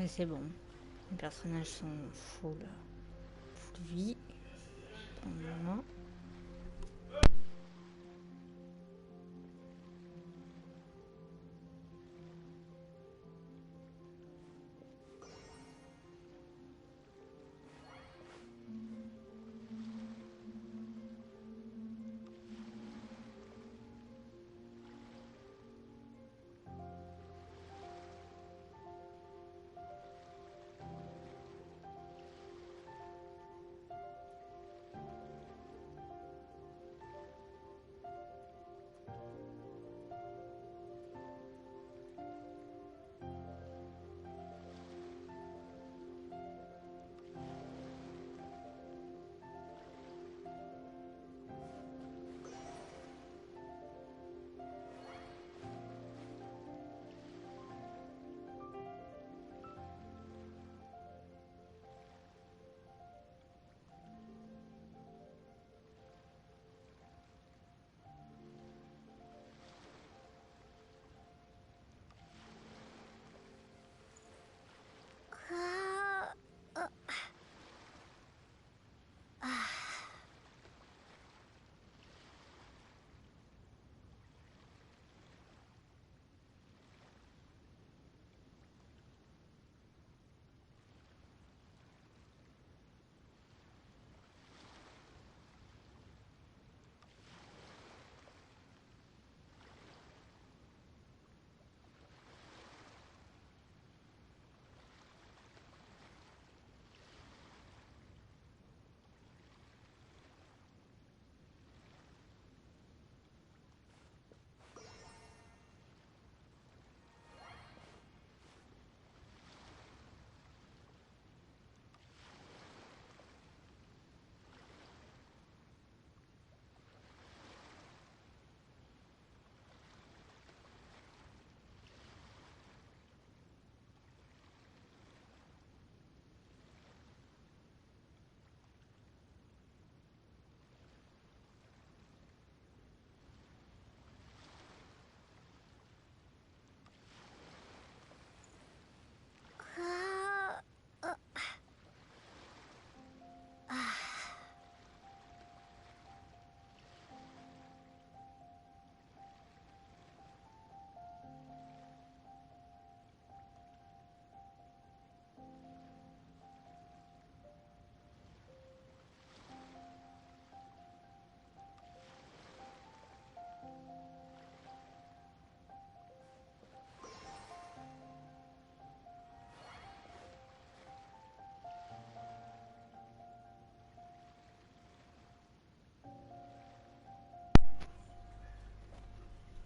Ouais, c'est bon. Les personnages sont full vie pour le moment.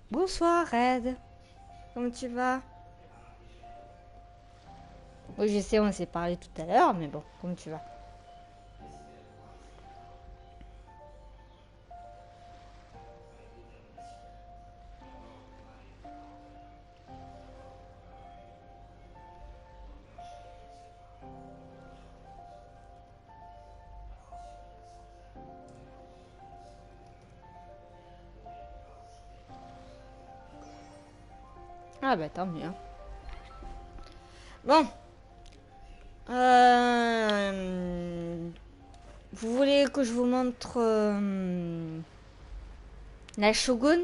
Bonsoir Red, comment tu vas? Oui, je sais, on s'est parlé tout à l'heure, mais bon, comment tu vas? Ah bah tant mieux. Hein. Bon. Vous voulez que je vous montre la Shogun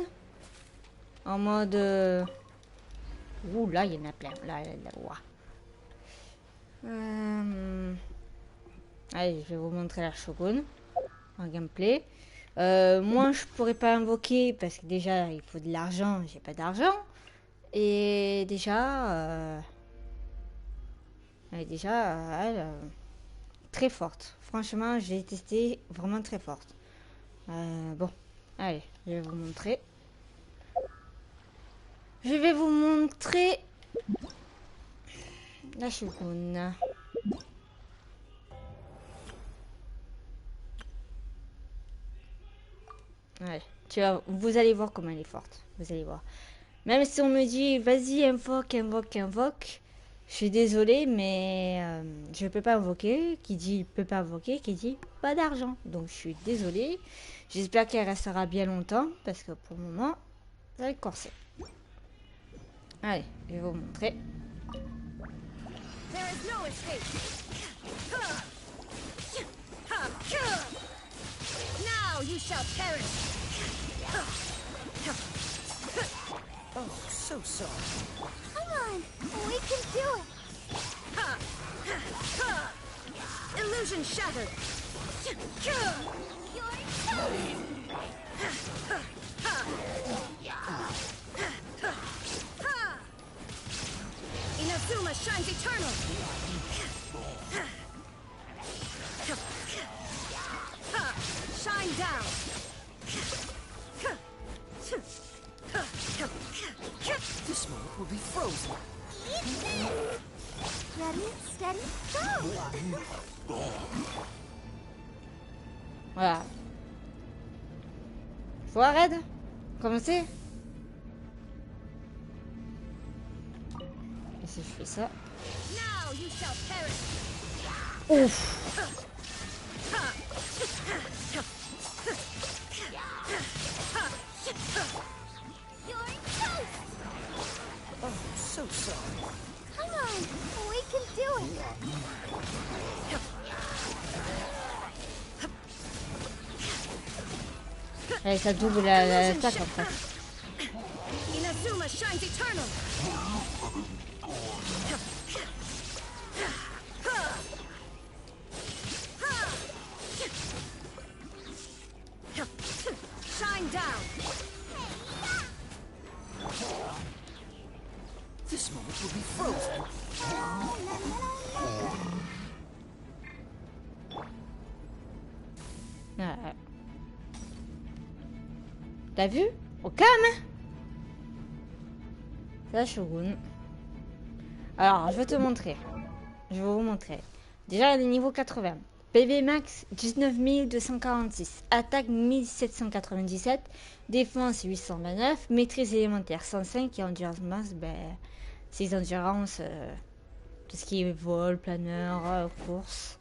en mode... Ouh là, il y en a plein. Là, ouah. Allez, je vais vous montrer la Shogun en gameplay. Moi, je pourrais pas invoquer parce que déjà, il faut de l'argent. J'ai pas d'argent. Et déjà... elle est déjà... très forte. Franchement, j'ai testé vraiment très forte. Bon, allez, je vais vous montrer. Je vais vous montrer la Shogun. Allez, vous allez voir comment elle est forte. Vous allez voir. Même si on me dit, vas-y, invoque, invoque, invoque. Je suis désolée, mais je peux pas invoquer. Qui dit peut pas invoquer, qui dit pas d'argent. Donc je suis désolée. J'espère qu'elle restera bien longtemps, parce que pour le moment, ça va être corsé. Allez, je vais vous montrer. no escape. Now you shall perish. Oh, so sorry. Come on, we can do it. Illusion shattered. You're Inazuma shines eternal. Shine down. This moment will be frozen. Ready, steady, go. Voilà. Faut arrêter. Commencer. Et si je fais ça. Now you shall perish. Ouf. Oh, so sorry. Come on, we can do it. Allez, ça double l'attaque après. Inazuma shines eternal. Shine down. This moment will be frozen. Ah. T'as vu? Au calme, hein? Ça, Shogun. Alors, je vais te montrer. Je vais vous montrer. Déjà, le niveau 80. PV max 19 246. Attaque 1797. Défense 829. Maîtrise élémentaire 105. Et endurance max, ben, 6 endurance. Tout ce qui est vol, planeur, course.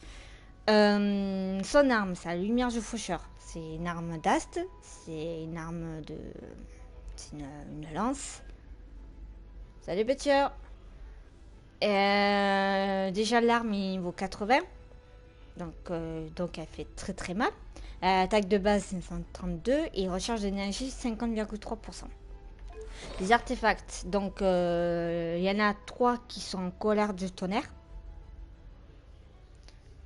Son arme, sa lumière du faucheur. C'est une arme d'ast. C'est une arme de... C'est une lance. Salut Pétieur. Déjà l'arme il vaut 80. Donc elle fait très très mal. Attaque de base 532 et recharge d'énergie 50,3%. Les artefacts, donc il y en a 3 qui sont en colère du tonnerre.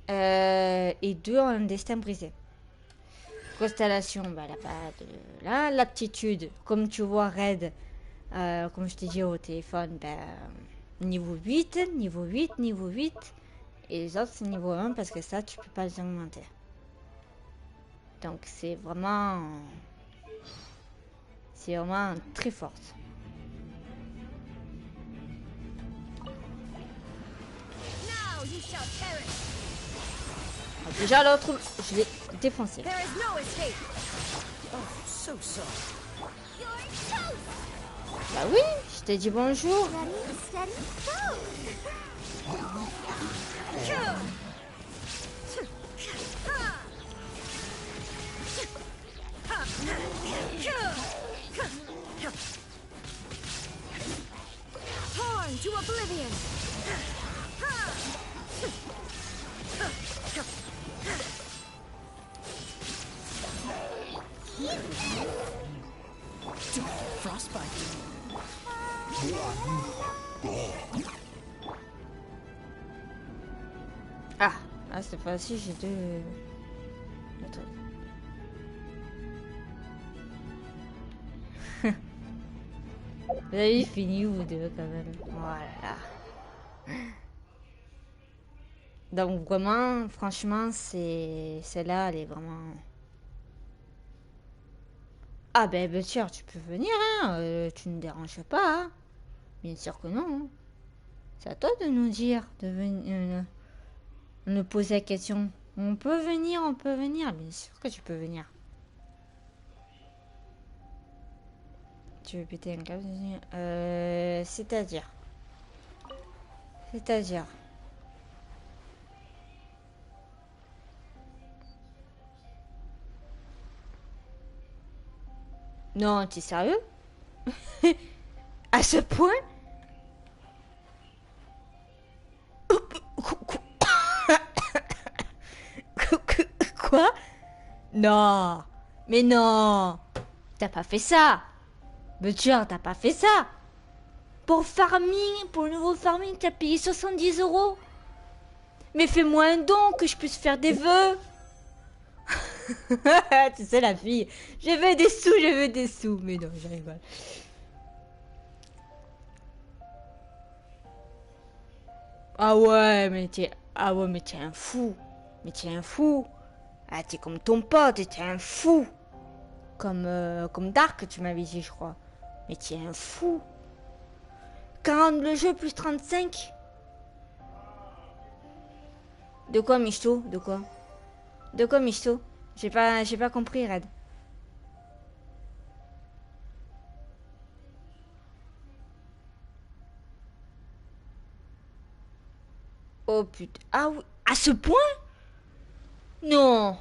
Et 2 ont un destin brisé. Constellation, bah, elle a pas de... Là, l'aptitude, comme tu vois, raid, comme je t'ai dit au téléphone, bah, niveau 8, niveau 8, niveau 8. Et les autres, c'est niveau 1 parce que ça, tu peux pas les augmenter. Donc, c'est vraiment très forte. Now you shall perish. Alors, déjà, l'autre, je l'ai défoncé. There is no escape. Oh, so sorry. You're toast. Bah oui, je t'ai dit bonjour. Ready, steady, go. Torn to oblivion. Frostbite. Ah, cette fois-ci, j'ai deux trucs. Vous avez fini vous deux quand même. Voilà. Donc vraiment, franchement, celle-là, elle est vraiment... Ah ben bien sûr, tu peux venir, hein. Tu ne déranges pas, hein. Bien sûr que non. Hein. C'est à toi de nous dire, de venir, nous poser la question. On peut venir, bien sûr que tu peux venir. Tu veux péter un câble? C'est-à-dire. Non, t'es sérieux? À ce point? Quoi? Non. Mais non. T'as pas fait ça. Butcher, t'as pas fait ça. Pour farming, pour le nouveau farming, t'as payé 70 euros. Mais fais-moi un don que je puisse faire des vœux. Tu sais la fille. Je veux des sous, je veux des sous. Mais non, je rigole. Ah ouais, mais t'es... Ah ouais, mais t'es un fou. Mais t'es un fou. Ah, t'es comme ton pote, t'es un fou. Comme Dark, tu m'avais dit, je crois. Mais t'es un fou. 40 le jeu plus 35. De quoi, Michto? De quoi? De quoi, Michto? J'ai pas compris, Red. Oh putain. Ah oui. À ce point? Non.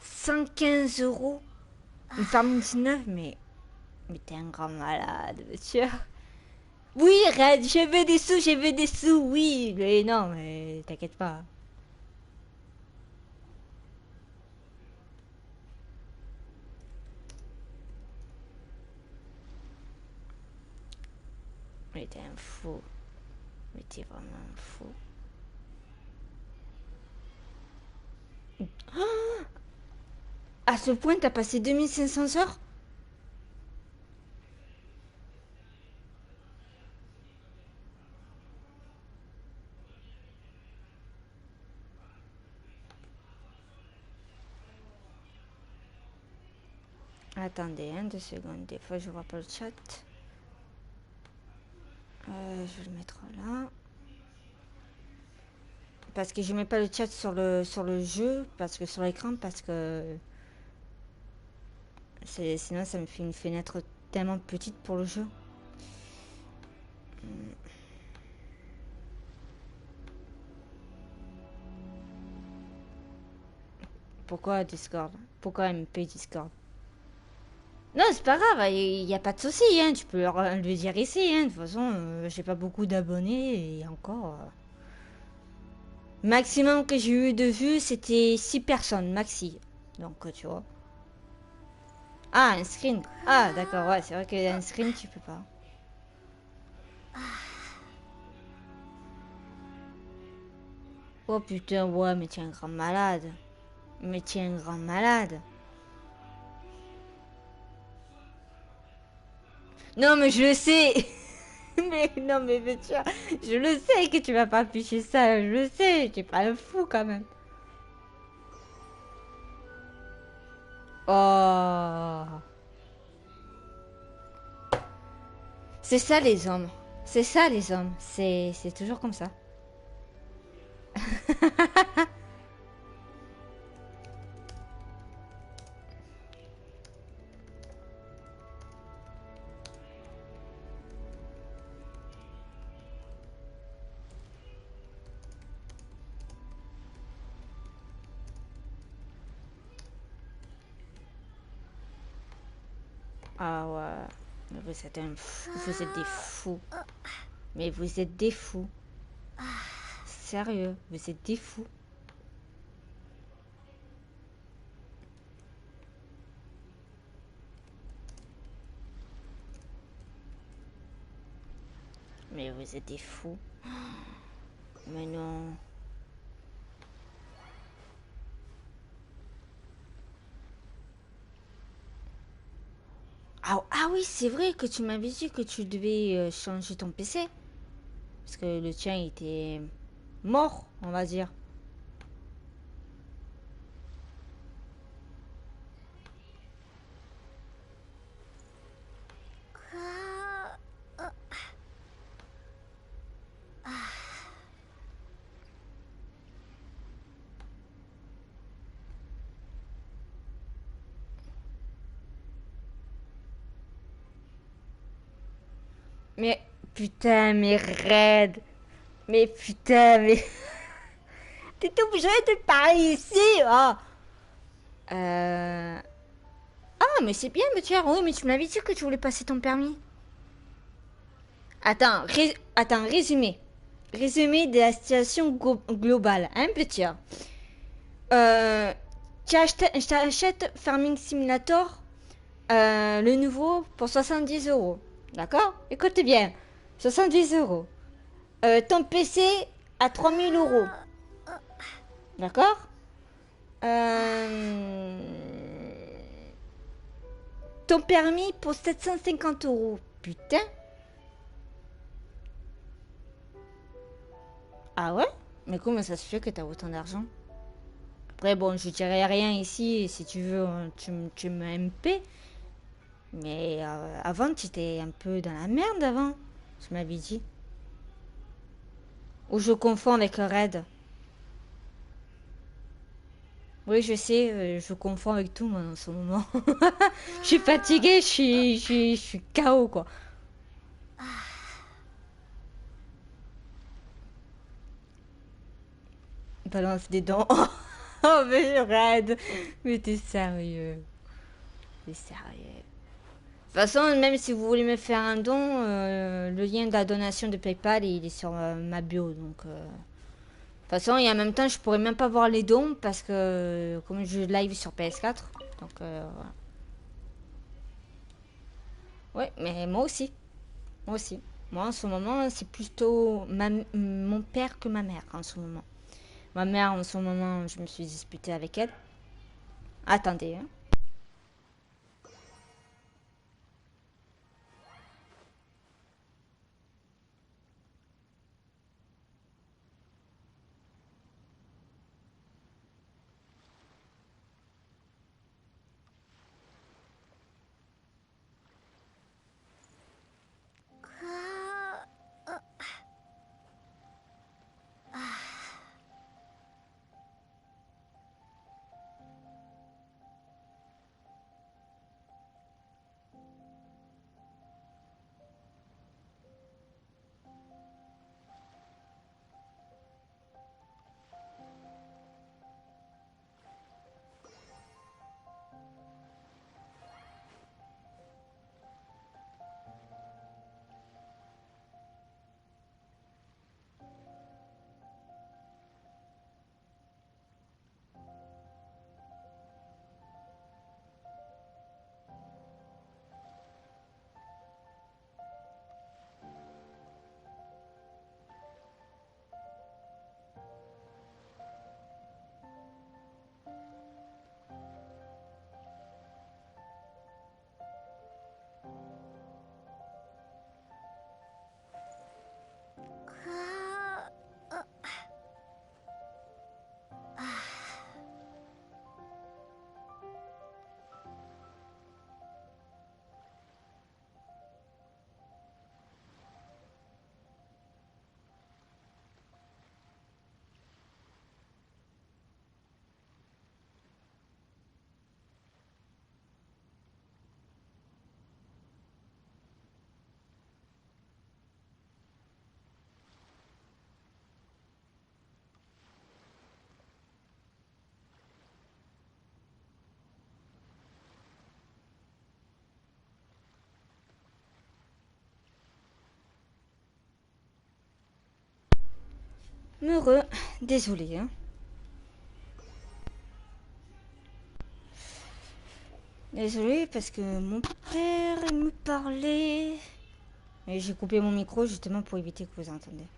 115 euros. Une farm 19, mais... Mais t'es un grand malade, monsieur. Oui, Red, je veux des sous, je veux des sous, oui. Mais non, mais t'inquiète pas. Mais t'es un fou. Mais t'es vraiment un fou. Oh, à ce point, t'as passé 2500 heures? Attendez, 2 secondes. Des fois, je vois pas le chat. Je vais le mettre là. Parce que je mets pas le chat sur le jeu, parce que sur l'écran, parce que sinon ça me fait une fenêtre tellement petite pour le jeu. Pourquoi Discord? Pourquoi MP Discord? Non, c'est pas grave, il n'y a pas de souci, hein, tu peux le dire ici, hein, de toute façon, j'ai pas beaucoup d'abonnés et encore. Maximum que j'ai eu de vues, c'était 6 personnes, maxi. Donc, tu vois. Ah, un screen. Ah, d'accord, ouais, c'est vrai qu'un screen, tu peux pas. Oh putain, ouais, mais tu es un grand malade. Mais tu es un grand malade. Non, mais je le sais. Mais non, mais tu vois, je le sais que tu vas pas afficher ça. Je le sais, tu es pas un fou quand même. Oh. C'est ça les hommes. C'est ça les hommes. C'est toujours comme ça. Ah ouais. Mais vous êtes un fou. Vous êtes des fous. Mais vous êtes des fous. Sérieux, vous êtes des fous. Mais vous êtes des fous. Mais non. Ah, ah oui, c'est vrai que tu m'avais dit que tu devais changer ton PC. Parce que le tien était mort, on va dire. Mais putain, mais raide. Mais putain, mais... T'étais obligé de parler ici, oh. Ah, mais c'est bien, monsieur. Oui, mais tu m'avais dit que tu voulais passer ton permis. Attends, résumé. résumé de la situation globale, hein, petit. Euh, je t'achète Farming Simulator, le nouveau, pour 70 euros. D'accord? Écoute bien. 70 euros. Ton PC à 3000 euros. D'accord? Euh, ton permis pour 750 euros. Putain. Ah ouais? Mais comment ça se fait que t'as autant d'argent? Après, bon, je dirais rien ici. Si tu veux, tu me MP. Mais avant, tu étais un peu dans la merde avant. Tu m'avais dit. Ou je confonds avec Red. Oui, je sais, je confonds avec tout moi en ce moment. Je suis fatiguée, je suis KO quoi. Balance des dents. Oh, mais Red. Mais t'es sérieux. T'es sérieux. De toute façon, même si vous voulez me faire un don, le lien de la donation de PayPal, il est sur ma bio. Donc, de toute façon, et en même temps, je pourrais même pas voir les dons parce que comme je live sur PS4. Donc, voilà. Ouais, mais moi aussi. Moi aussi. Moi, en ce moment, c'est plutôt mon père que ma mère en ce moment. Ma mère, en ce moment, je me suis disputée avec elle. Attendez, hein. Heureux. Désolée, hein. Désolée parce que mon père il me parlait. Et j'ai coupé mon micro justement pour éviter que vous entendiez.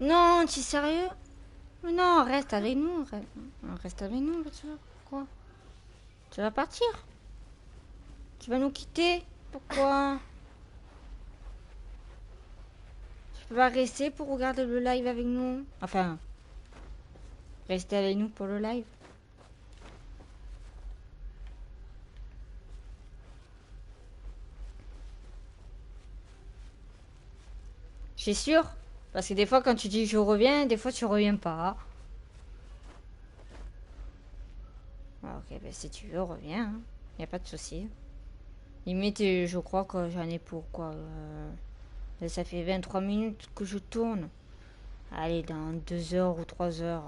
Non, tu es sérieux? Non, reste avec nous. Reste avec nous, tu vois. Pourquoi? Tu vas partir? Tu vas nous quitter? Pourquoi? Tu peux pas rester pour regarder le live avec nous? Enfin, rester avec nous pour le live. Je suis sûre. Parce que des fois, quand tu dis je reviens, des fois tu reviens pas. Ah, ok, ben si tu veux, reviens. Hein. Y a pas de souci. Limite, je crois que j'en ai pour quoi ça fait 23 minutes que je tourne. Allez, dans 2 heures ou 3 heures.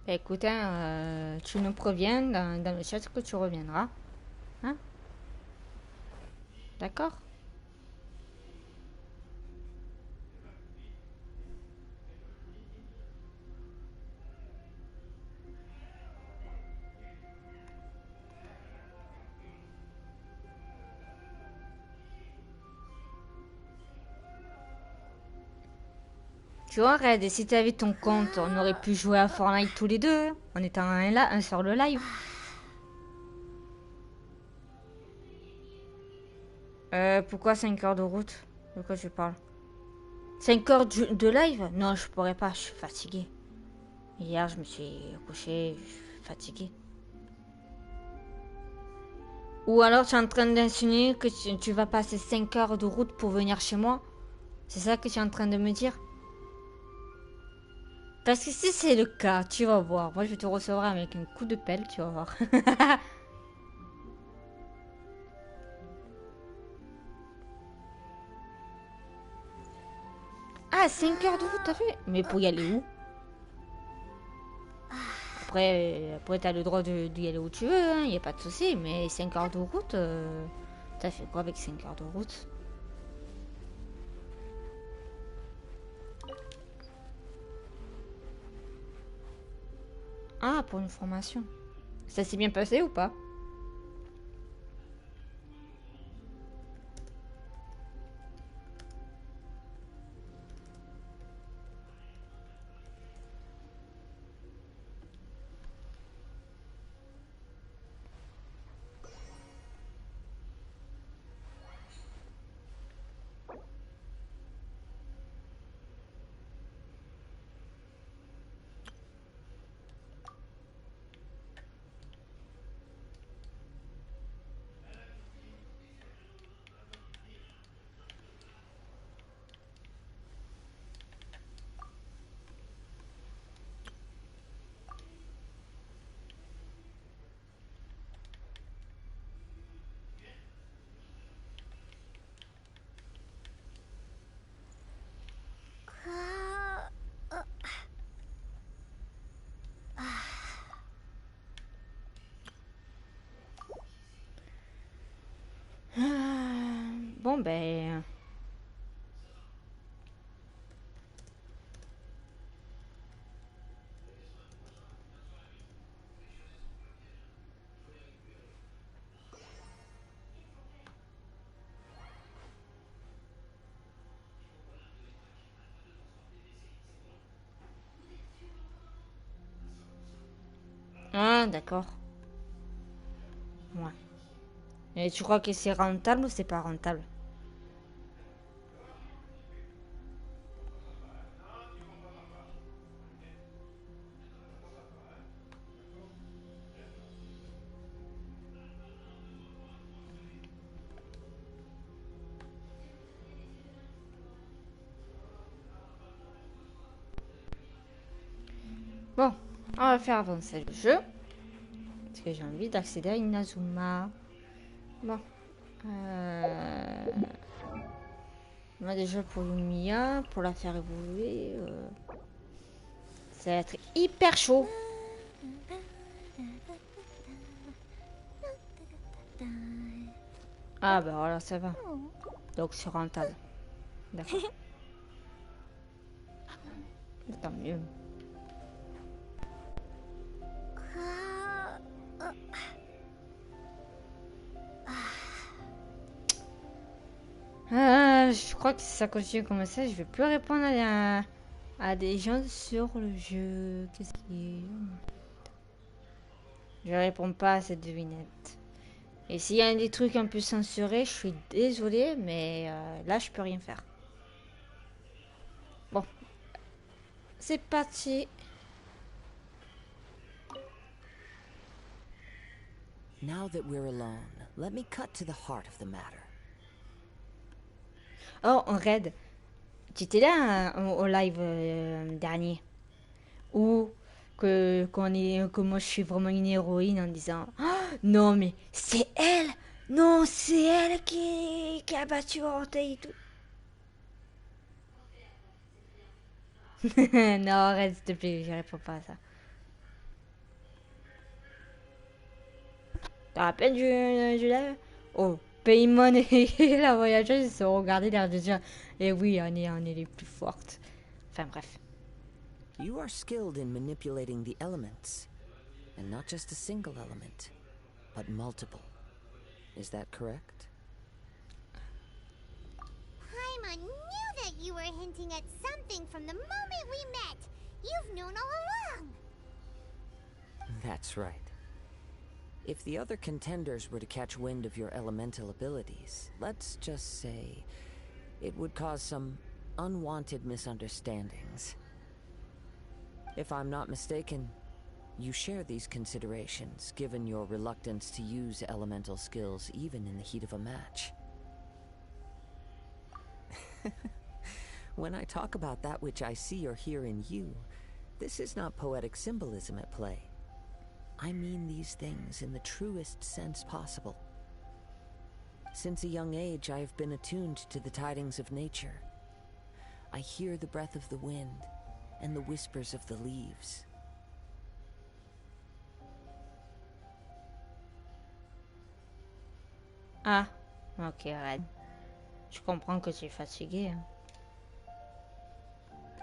Bah, écoute, hein, tu nous préviens dans le chat que tu reviendras. Hein? D'accord? Tu vois, Red, si t'avais ton compte, on aurait pu jouer à Fortnite tous les deux. Hein, en étant un sur le live. Pourquoi 5 heures de route? De quoi tu parles? 5 heures de live? Non, je pourrais pas, je suis fatiguée. Hier, je me suis couchée, je suis fatiguée. Ou alors tu es en train d'insinuer que tu vas passer 5 heures de route pour venir chez moi? C'est ça que tu es en train de me dire? Parce que si c'est le cas, tu vas voir. Moi, je te recevrai avec un coup de pelle, tu vas voir. Ah, 5 heures de route, t'as fait? Mais pour y aller où? Après t'as le droit d'y aller où tu veux, hein, y a pas de souci. Mais 5 heures de route, t'as fait quoi avec 5 heures de route? Ah, pour une formation. Ça s'est bien passé ou pas? Bon, ben. Ah, d'accord. Ouais. Et tu crois que c'est rentable ou c'est pas rentable? Bon, on va faire avancer le jeu. Parce que j'ai envie d'accéder à Inazuma. Bon. Moi déjà pour Lumia, pour la faire évoluer, ça va être hyper chaud. Ah bah voilà, ça va. Donc c'est rentable. D'accord. Tant mieux. Ah, je crois que si ça continue comme ça, je vais plus répondre à des gens sur le jeu. Qu'est-ce qui est... Je réponds pas à cette devinette. Et s'il y a des trucs un peu censurés, je suis désolée, mais là, je peux rien faire. Bon, c'est parti. Now that we're alone, let me cut to the heart of the matter. Oh, en raid. Tu étais là au live dernier. Où que moi je suis vraiment une héroïne en disant ah, non mais c'est elle. Non, c'est elle qui a battu Orteil et tout. Non, arrête, s'il te plaît, je réponds pas à ça. T'as rappelles du live? Oh, Paymon et la voyageuse ils se sont regardés l'air de dire eh oui, on est les plus fortes. Enfin bref. You are skilled in manipulating the elements, and not just a single element, but multiple. Is that correct? Paimon knew that you were hinting at something from the moment we met. You've known all along. That's right. If the other contenders were to catch wind of your elemental abilities, let's just say it would cause some unwanted misunderstandings. If I'm not mistaken, you share these considerations, given your reluctance to use elemental skills even in the heat of a match. When I talk about that which I see or hear in you, this is not poetic symbolism at play. I mean these things in the truest sense possible. Since a young age, I have been attuned to the tidings of nature. I hear the breath of the wind and the whispers of the leaves. Ah, ok, arrête. Je comprends que tu es fatigué. Hein.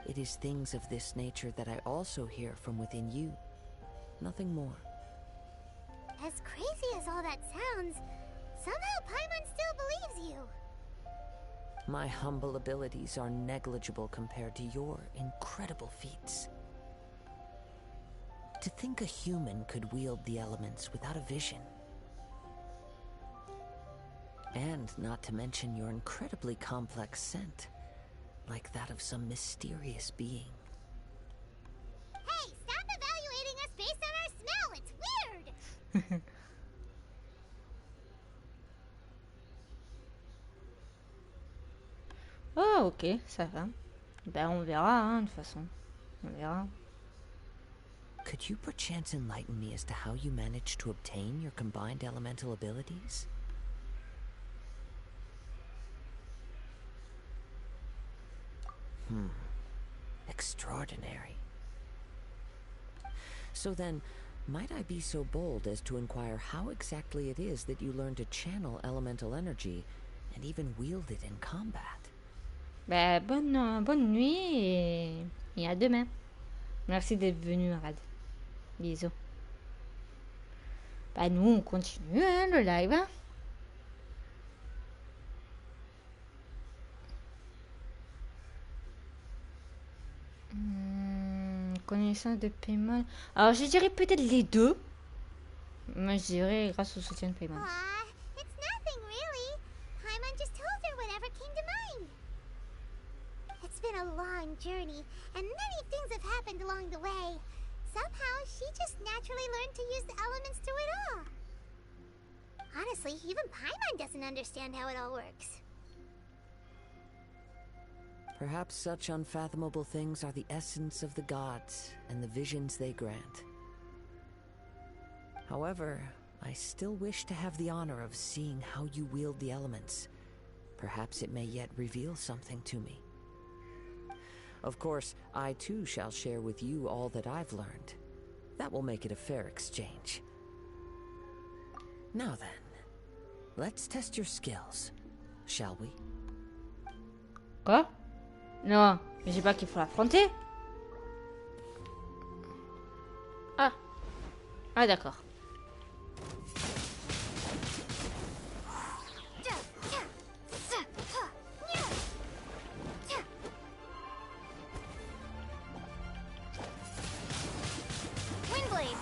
It is things of this nature that I also hear from within you. Nothing more. As crazy as all that sounds, somehow Paimon still believes you. My humble abilities are negligible compared to your incredible feats. To think a human could wield the elements without a vision. And not to mention your incredibly complex scent, like that of some mysterious being. Hey, stop evaluating us based on our smell. It's weird. Oh, ok, ça va. Ben, on verra, hein, de toute façon. On verra. Could you perchance enlighten me as to how you managed to obtain your combined elemental abilities? Extraordinary. So then, might I be so bold as to inquire how exactly it is that you learn to channel elemental energy and even wield it in combat? Ben, bonne nuit et à demain. Merci d'être venu, Arad. Bisous. Bah, nous, on continue, hein, le live. Hein. Connaissance de paiement. Alors, je dirais peut-être les deux. Moi, je dirais grâce au soutien de paiement. Aw, it's nothing really. Paimon just told her whatever came to mind. It's been a long journey, and many things have happened along the way. Somehow, she just naturally learned to use the elements through it all. Honestly, even Paimon doesn't understand how it all works. Perhaps such unfathomable things are the essence of the gods and the visions they grant. However, I still wish to have the honor of seeing how you wield the elements. Perhaps it may yet reveal something to me. Of course, I too shall share with you all that I've learned. That will make it a fair exchange. Now then, let's test your skills, shall we? Quoi? Non, mais j'ai pas qu'il faut l'affronter. Ah. Ah, d'accord. Windblade.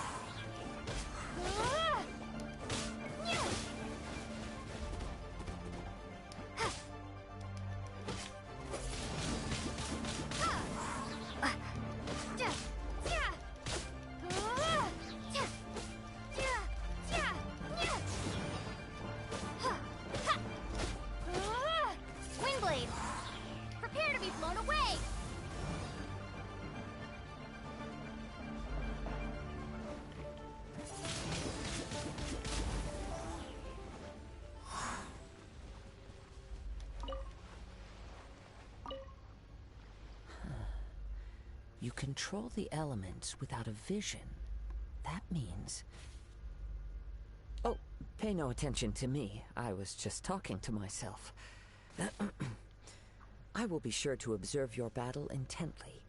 You control the elements without a vision. That means... Oh, pay no attention to me. I was just talking to myself. I will be sure to observe your battle intently.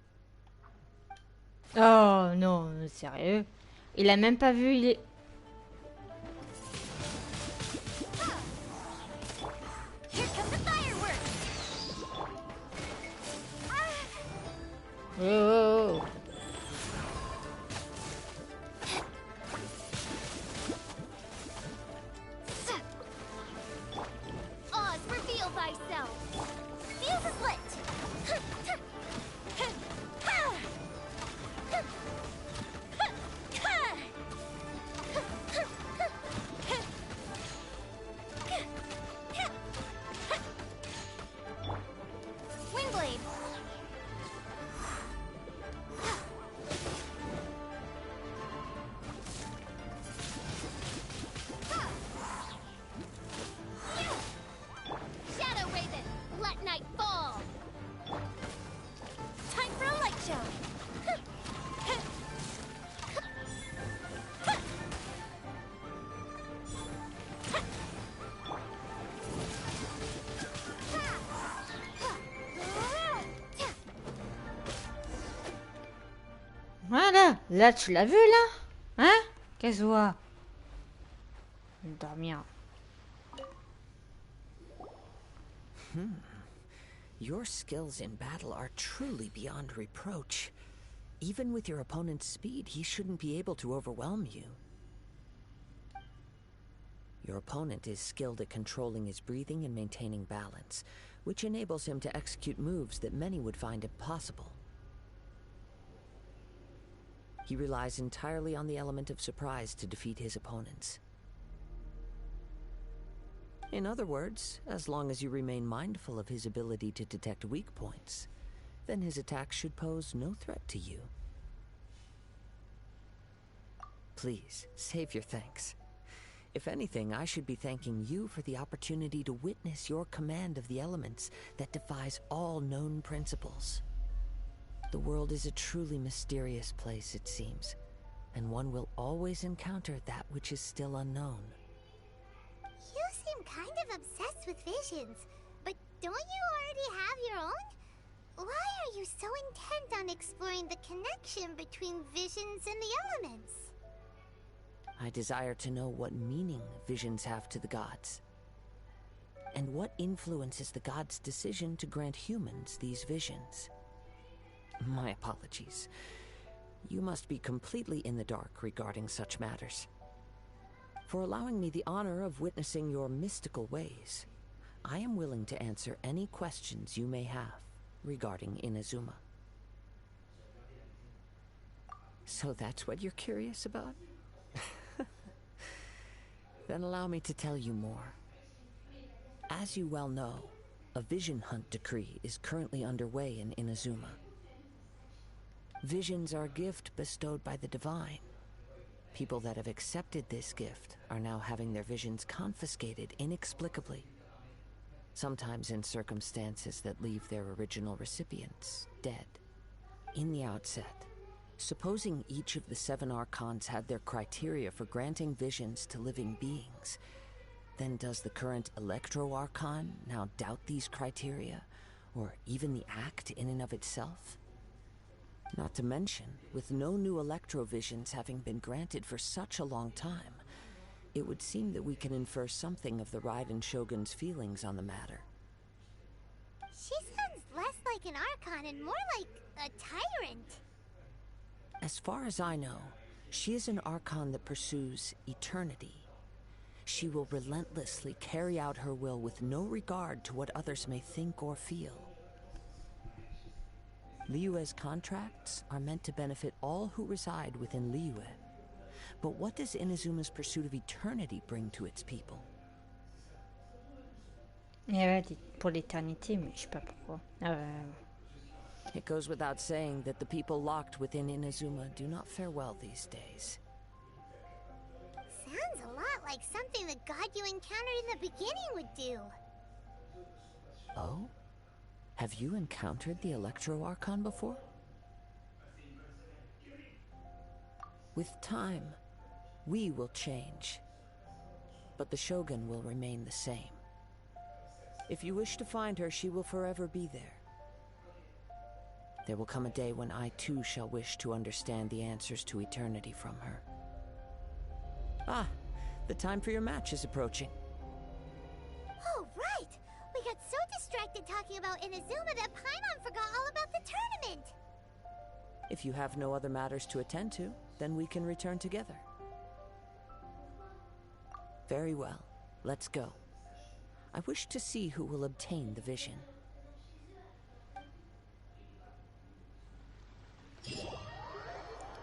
Oh non, sérieux? Il a même pas vu, il est... Oh, oh, oh. Oz, reveal thyself. Fuse is lit. Wingblade. Shadow Raven, let night fall. Time for a light show. Voilà, là tu l'as vu là? Hein? Qu'est-ce que voit? Dormir. Your skills in battle are truly beyond reproach. Even with your opponent's speed, he shouldn't be able to overwhelm you. Your opponent is skilled at controlling his breathing and maintaining balance, which enables him to execute moves that many would find impossible. He relies entirely on the element of surprise to defeat his opponents. In other words, as long as you remain mindful of his ability to detect weak points, then his attacks should pose no threat to you. Please, save your thanks. If anything, I should be thanking you for the opportunity to witness your command of the elements that defies all known principles. The world is a truly mysterious place, it seems, and one will always encounter that which is still unknown. You seem kind of obsessed with visions, but don't you already have your own? Why are you so intent on exploring the connection between visions and the elements? I desire to know what meaning visions have to the gods, and what influences the gods' decision to grant humans these visions. My apologies. You must be completely in the dark regarding such matters. For allowing me the honor of witnessing your mystical ways, I am willing to answer any questions you may have regarding Inazuma. So that's what you're curious about? Then allow me to tell you more. As you well know, a vision hunt decree is currently underway in Inazuma. Visions are a gift bestowed by the divine. People that have accepted this gift are now having their visions confiscated inexplicably, sometimes in circumstances that leave their original recipients dead. In the outset, supposing each of the 7 archons had their criteria for granting visions to living beings, then does the current Electro-Archon now doubt these criteria, or even the act in and of itself? Not to mention, with no new electrovisions having been granted for such a long time, it would seem that we can infer something of the Raiden Shogun's feelings on the matter. She sounds less like an Archon and more like a tyrant. As far as I know, she is an Archon that pursues eternity. She will relentlessly carry out her will with no regard to what others may think or feel. Liyue's contracts are meant to benefit all who reside within Liyue. But what does Inazuma's pursuit of eternity bring to its people? Ouais, pour l'éternité, mais je sais pas pourquoi. It goes without saying that the people locked within Inazuma do not fare well these days. Sounds a lot like something the god you encountered in the beginning would do. Oh? Have you encountered the Electro-Archon before? With time, we will change. But the Shogun will remain the same. If you wish to find her, she will forever be there. There will come a day when I too shall wish to understand the answers to eternity from her. Ah, the time for your match is approaching. Oh, right! We got so distracted talking about Inazuma that Paimon forgot all about the tournament! If you have no other matters to attend to, then we can return together. Very well, let's go. I wish to see who will obtain the vision.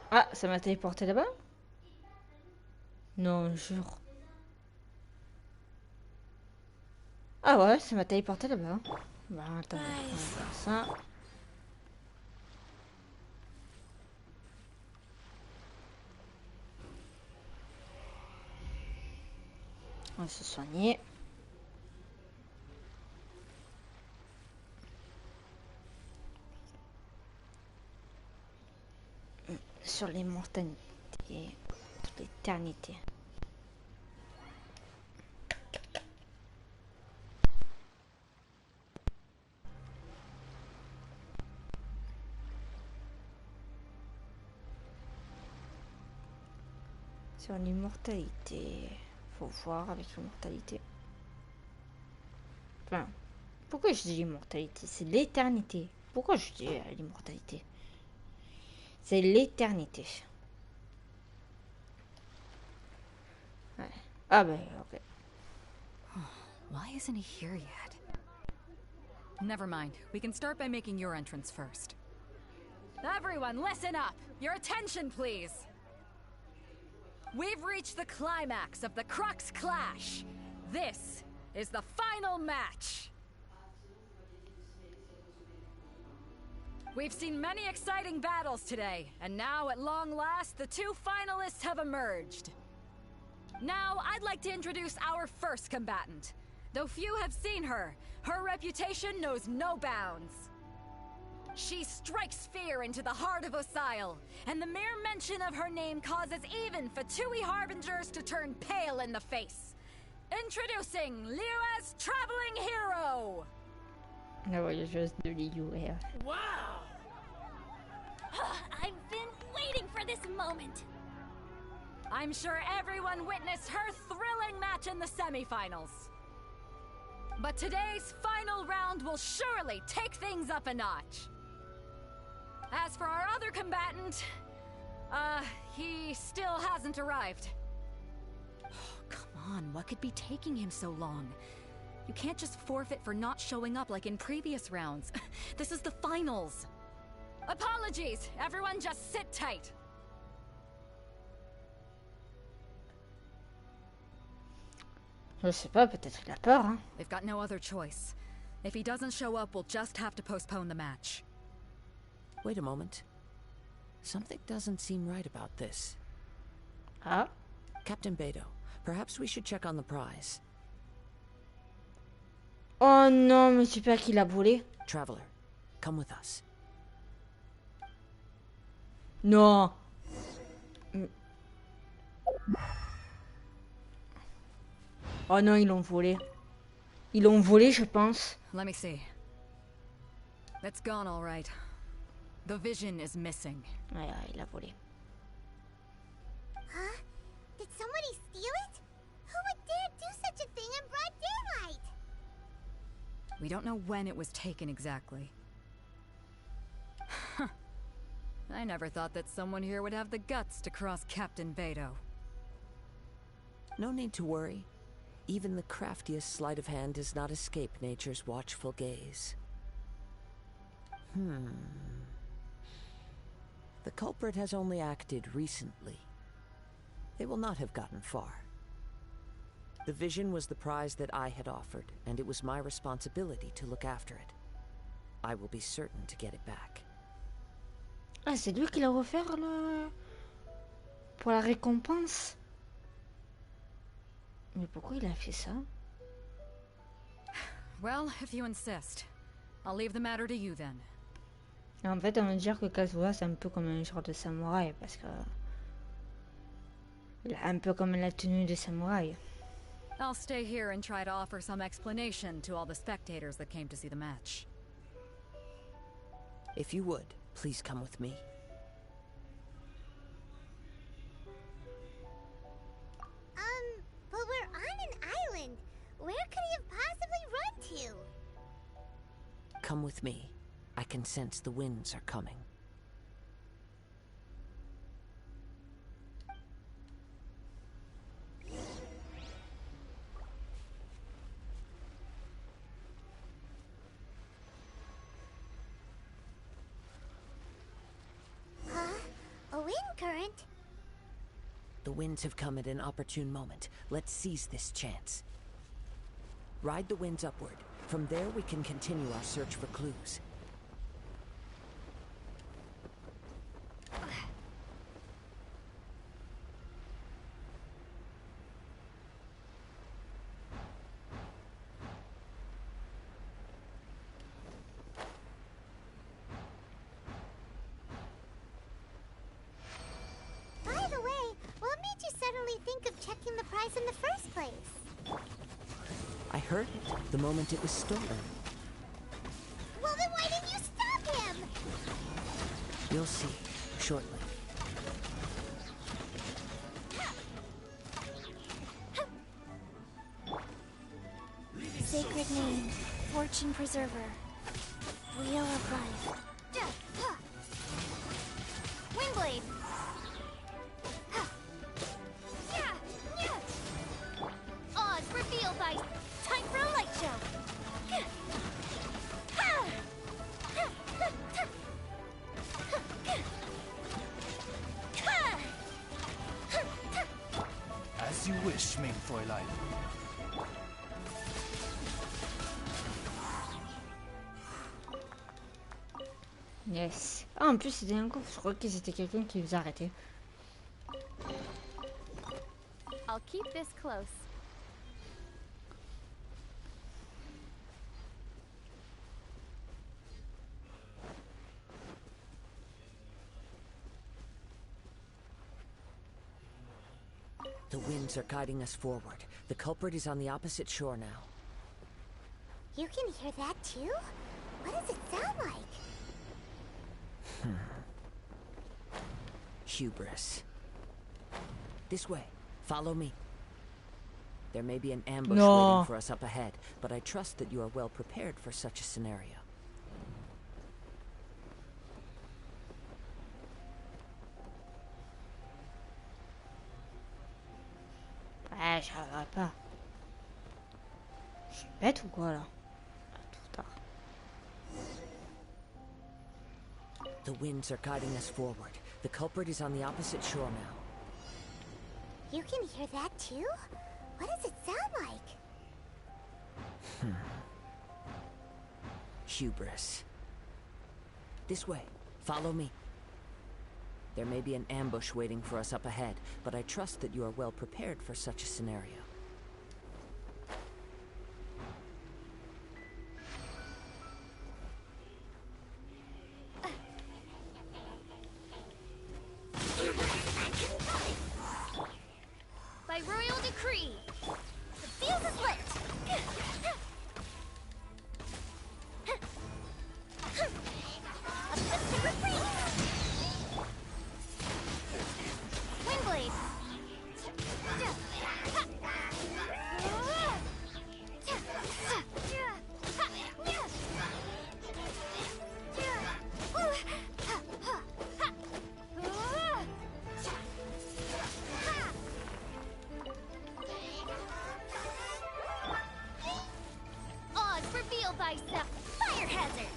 Ah, ça m'a téléporté là-bas? Non, jure. Ah ouais, ça m'a téléporté là-bas. Bah attends, on va faire ça. On va se soigner. Sur l'immortalité, l'éternité. Sur l'immortalité. Faut voir avec l'immortalité. Enfin, pourquoi je dis l'immortalité? C'est l'éternité. Pourquoi je dis l'immortalité? C'est l'éternité. Ouais. Ah ben, ok. Why isn't he here yet? Never mind. We can start by making your entrance first. Everyone, listen up! Your attention, please! We've reached the climax of the Crux Clash. This is the final match. We've seen many exciting battles today, and now at long last, the two finalists have emerged. Now, I'd like to introduce our first combatant. Though few have seen her, her reputation knows no bounds. She strikes fear into the heart of Osile, and the mere mention of her name causes even Fatui Harbingers to turn pale in the face. Introducing Liyue's traveling hero! La voyageuse de Liyue. Wow! I've been waiting for this moment. I'm sure everyone witnessed her thrilling match in the semifinals. But today's final round will surely take things up a notch. As for our other combatant, he still hasn't arrived. Oh, come on, what could be taking him so long? You can't just forfeit for not showing up like in previous rounds. This is the finals. Apologies! Everyone just sit tight. Je sais pas, peut-être il a peur, hein. They've got no other choice. If he doesn't show up, we'll just have to postpone the match. Wait a moment. Something doesn't seem right about this. Ah? Captain Beidou, perhaps we should check on the prize. Oh non, mais super qu'il a volé. Traveler, come with us. Non. Oh non, ils l'ont volé. Ils l'ont volé, je pense. Let me see. It's gone all right. The vision is missing. Ouais, il a volé. Huh? Did somebody steal it? Who would dare do such a thing in broad daylight? We don't know when it was taken exactly. I never thought that someone here would have the guts to cross Captain Beidou. No need to worry. Even the craftiest sleight of hand does not escape nature's watchful gaze. The culprit has only acted recently. They will not have gotten far. The vision was the prize that I had offered, and it was my responsibility to look after it. I will be certain to get it back. Ah, c'est lui qui l'a offert le... pour la récompense. Mais pourquoi il a fait ça? Well, if you insist. I'll leave the matter to you then. En fait, on va dire que Kazuha, c'est un peu comme un genre de samouraï, parce que... Un peu comme la tenue de samouraï. I'll stay here and try to offer some explanation to all the spectators that came to see the match. If you would, please come with me. But we're on an island. Where could he have possibly run to? Come with me. I can sense the winds are coming. A wind current? The winds have come at an opportune moment. Let's seize this chance. Ride the winds upward. From there we can continue our search for clues. By the way, what made you suddenly think of checking the price in the first place? I heard it the moment it was stolen. Well, then why didn't you stop him? You'll see shortly. Sacred name, fortune preserver, wheel of life. Windblade. Odds revealed by time for a light show. As you wish, mein Fräulein. Yes. Ah, en plus, c'était un coup. Je crois que c'était quelqu'un qui les arrêtait. I'll keep this close. The winds are guiding us forward. The culprit is on the opposite shore now. You can hear that too? What does it sound like? Hubris. This way. Follow me. There may be an ambush No. waiting for us up ahead, but I trust that you are well prepared for such a scenario. Ouais, j'arriverai pas. Je suis bête ou quoi là? Ah, tout tard. The winds are guiding us forward. The culprit is on the opposite shore now. You can hear that too? What does it sound like? Hubris. This way. Follow me. There may be an ambush waiting for us up ahead, but I trust that you are well prepared for such a scenario. By royal decree, the fuse is lit. Uplift and retreat. Windblade. Odds revealed by fire hazard.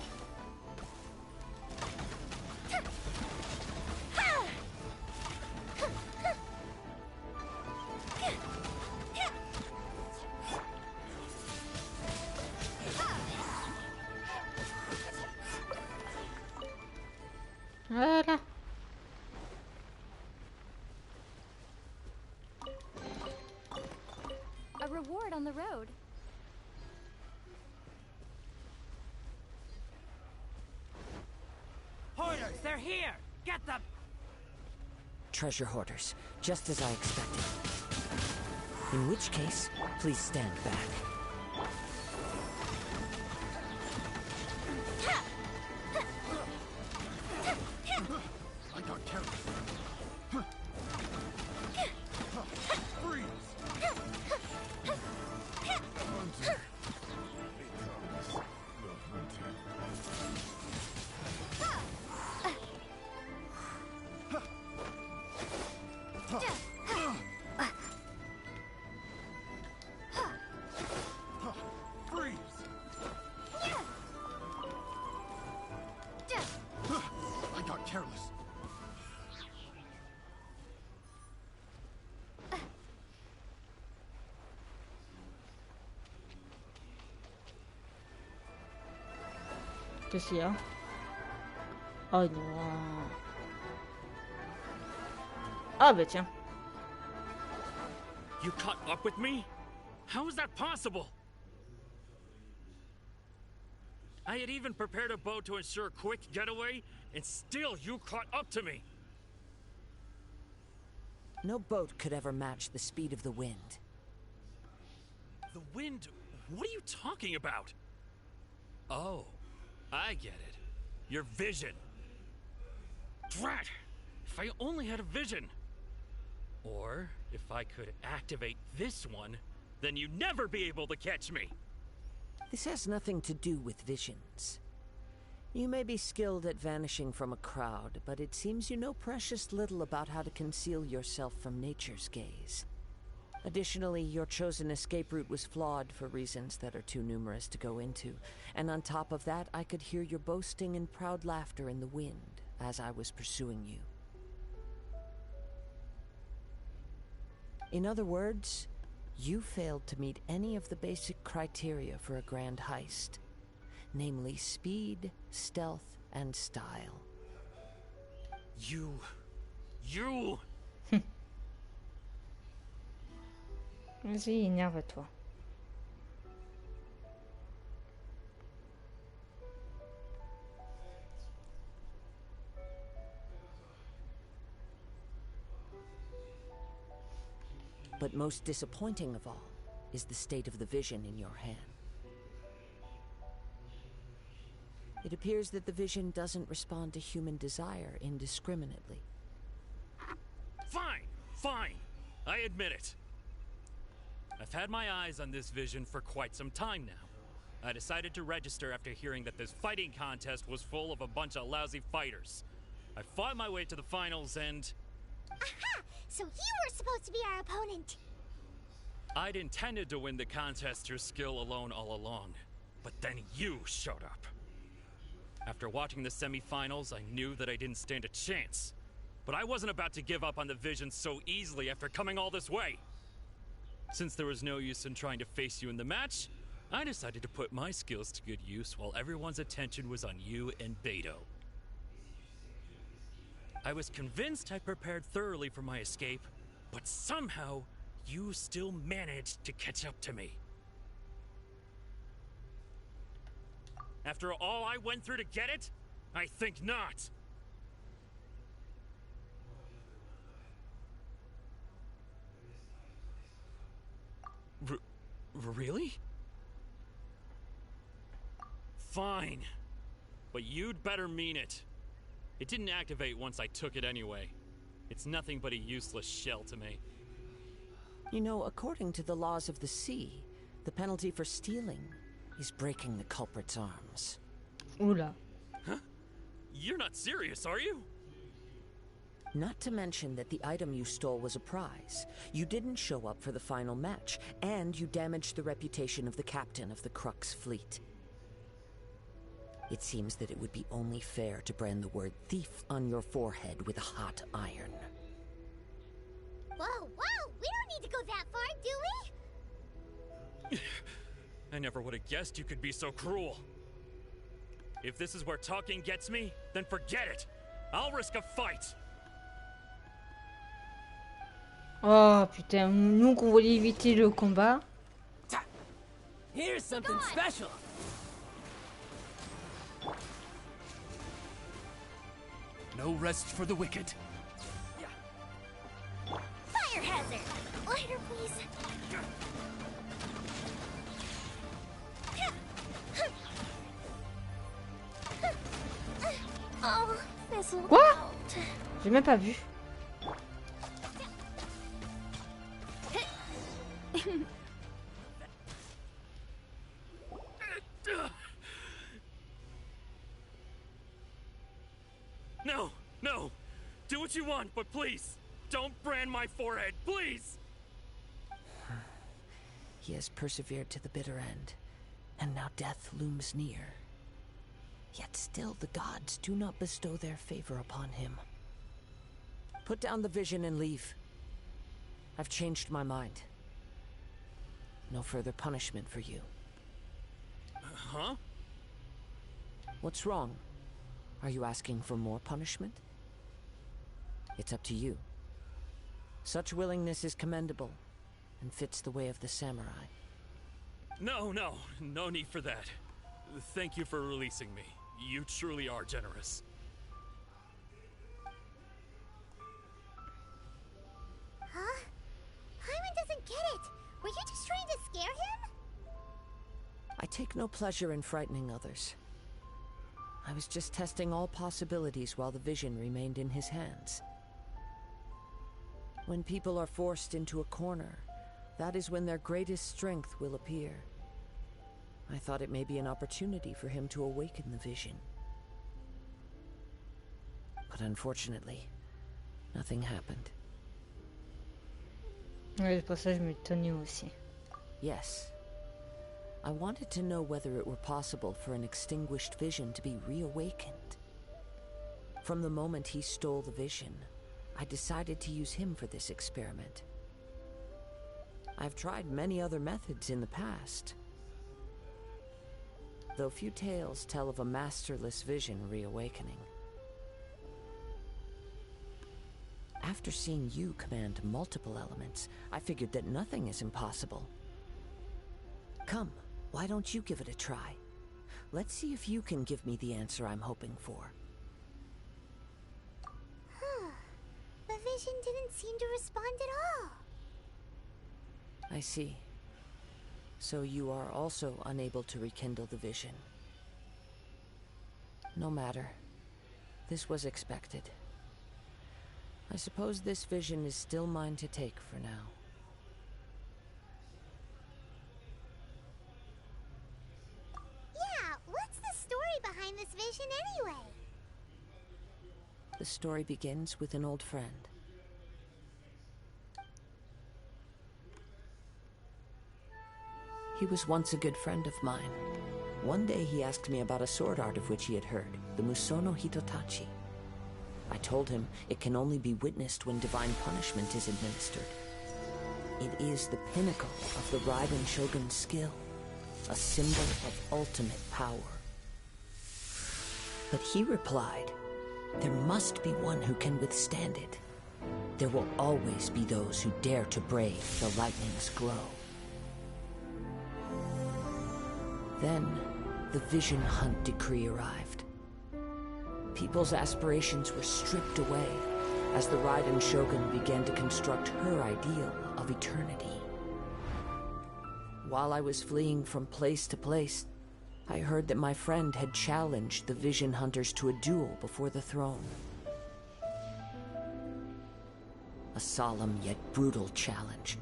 Voilà. A reward on the road. Hoarders, they're here! Get them! treasure hoarders, just as I expected. In which case, please stand back. I got careless. Freeze! Hunter. Becomes the hunter. Freeze! I got careless. Qu'est-ce qu'il y a? Oh non. Ah bah tiens. You caught up with me? How is that possible? I had even prepared a boat to ensure a quick getaway, and still you caught up to me. No boat could ever match the speed of the wind. The wind? What are you talking about? Oh, I get it. Your vision. Drat! If I only had a vision. Or, if I could activate this one, then you'd never be able to catch me. This has nothing to do with visions. You may be skilled at vanishing from a crowd, but it seems you know precious little about how to conceal yourself from nature's gaze. Additionally, your chosen escape route was flawed for reasons that are too numerous to go into. And on top of that, I could hear your boasting and proud laughter in the wind as I was pursuing you. In other words, you failed to meet any of the basic criteria for a grand heist. Namely speed, stealth, and style. You... Vas-y, énerve-toi. But most disappointing of all is the state of the vision in your hand. It appears that the vision doesn't respond to human desire indiscriminately. Fine, fine. I admit it. I've had my eyes on this vision for quite some time now. I decided to register after hearing that this fighting contest was full of a bunch of lousy fighters. I fought my way to the finals and... Aha! So you were supposed to be our opponent. I'd intended to win the contest through skill alone all along. But then you showed up. After watching the semi-finals, I knew that I didn't stand a chance. But I wasn't about to give up on the vision so easily after coming all this way. Since there was no use in trying to face you in the match, I decided to put my skills to good use while everyone's attention was on you and Beto. I was convinced I prepared thoroughly for my escape, but somehow you still managed to catch up to me. After all I went through to get it? I think not. Really? Fine. But you'd better mean it. It didn't activate once I took it anyway. It's nothing but a useless shell to me. You know, according to the laws of the sea, the penalty for stealing is breaking the culprit's arms. Oula. Huh? You're not serious, are you? Not to mention that the item you stole was a prize. You didn't show up for the final match, and you damaged the reputation of the captain of the Crux fleet. It seems that it would be only fair to brand the word thief on your forehead with a hot iron. Whoa, whoa! We don't need to go that far, do we? I never would have guessed you could be so cruel. If this is where talking gets me, then forget it. I'll risk a fight. Oh putain, nous qu'on voulait éviter le combat. Here's something special. No rest for the wicked. Oh, this'll Quoi? out. J'ai même pas vu. No, no. Do what you want, but please, don't brand my forehead, please! He has persevered to the bitter end, and now death looms near. Yet still the gods do not bestow their favor upon him. Put down the vision and leave. I've changed my mind. No further punishment for you. Huh? What's wrong? Are you asking for more punishment? It's up to you. Such willingness is commendable, and fits the way of the samurai. No, no. No need for that. Thank you for releasing me. You truly are generous. Huh? Paimon doesn't get it. Were you just trying to scare him? I take no pleasure in frightening others. I was just testing all possibilities while the vision remained in his hands. When people are forced into a corner, that is when their greatest strength will appear. I thought it may be an opportunity for him to awaken the vision. But unfortunately, nothing happened. Ouais, c'est pour ça que je m'étonnais aussi. Yes. I wanted to know whether it were possible for an extinguished vision to be reawakened. From the moment he stole the vision, I decided to use him for this experiment. I've tried many other methods in the past, though few tales tell of a masterless vision reawakening. After seeing you command multiple elements, I figured that nothing is impossible. Come, why don't you give it a try? Let's see if you can give me the answer I'm hoping for. The vision didn't seem to respond at all. I see. So you are also unable to rekindle the vision. No matter. This was expected. I suppose this vision is still mine to take for now. Yeah, what's the story behind this vision anyway? The story begins with an old friend. He was once a good friend of mine. One day he asked me about a sword art of which he had heard, the Musono Hitotachi. I told him it can only be witnessed when divine punishment is administered. It is the pinnacle of the Raiden Shogun's skill, a symbol of ultimate power. But he replied, there must be one who can withstand it. There will always be those who dare to brave the lightning's glow. Then, the Vision Hunt decree arrived. People's aspirations were stripped away as the Raiden Shogun began to construct her ideal of eternity. While I was fleeing from place to place, I heard that my friend had challenged the Vision Hunters to a duel before the throne. A solemn yet brutal challenge.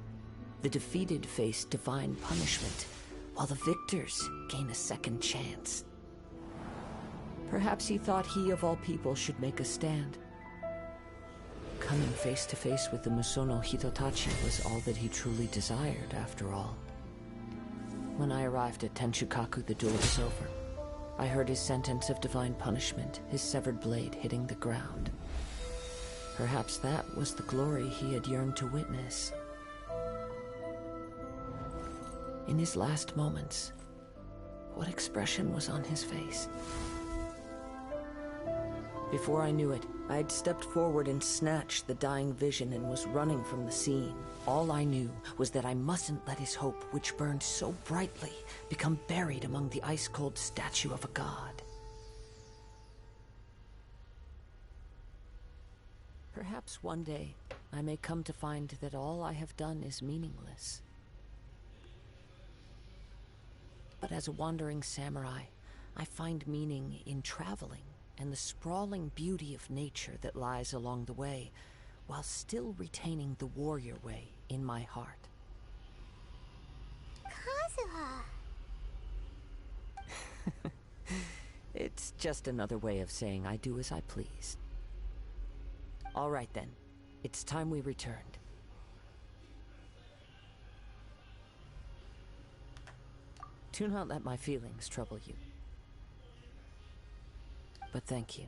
The defeated face divine punishment, while the victors gain a second chance. Perhaps he thought he of all people should make a stand. Coming face to face with the Musono Hitotachi was all that he truly desired, after all. When I arrived at Tenchukaku, the duel was over. I heard his sentence of divine punishment, his severed blade hitting the ground. Perhaps that was the glory he had yearned to witness. In his last moments, what expression was on his face? Before I knew it, I had stepped forward and snatched the dying vision and was running from the scene. All I knew was that I mustn't let his hope, which burned so brightly, become buried among the ice-cold statue of a god. Perhaps one day, I may come to find that all I have done is meaningless. But as a wandering samurai, I find meaning in traveling, and the sprawling beauty of nature that lies along the way, while still retaining the warrior way in my heart. Kazuha. It's just another way of saying I do as I please. All right then, it's time we returned. Do not let my feelings trouble you. But thank you.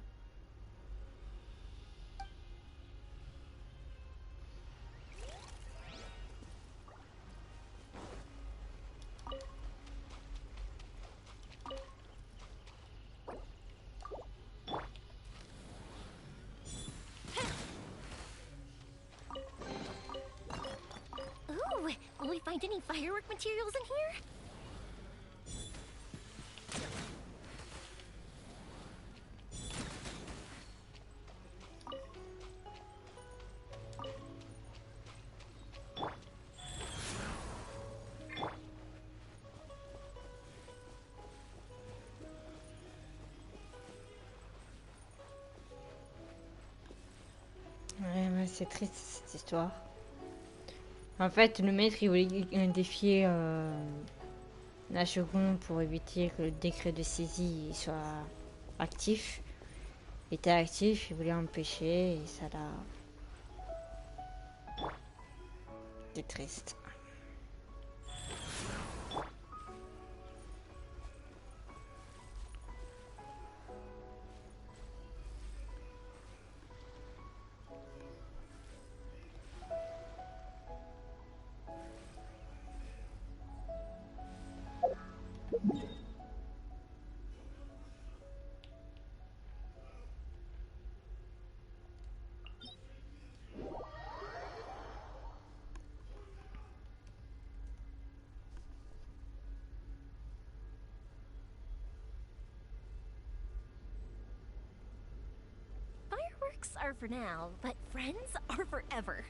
Ooh, will we find any firework materials in here? Ouais, c'est triste cette histoire. En fait, le maître il voulait défier la seconde pour éviter que le décret de saisie soit actif. Il était actif, il voulait empêcher et ça l'a. C'est triste. Fireworks are for now, but friends are forever.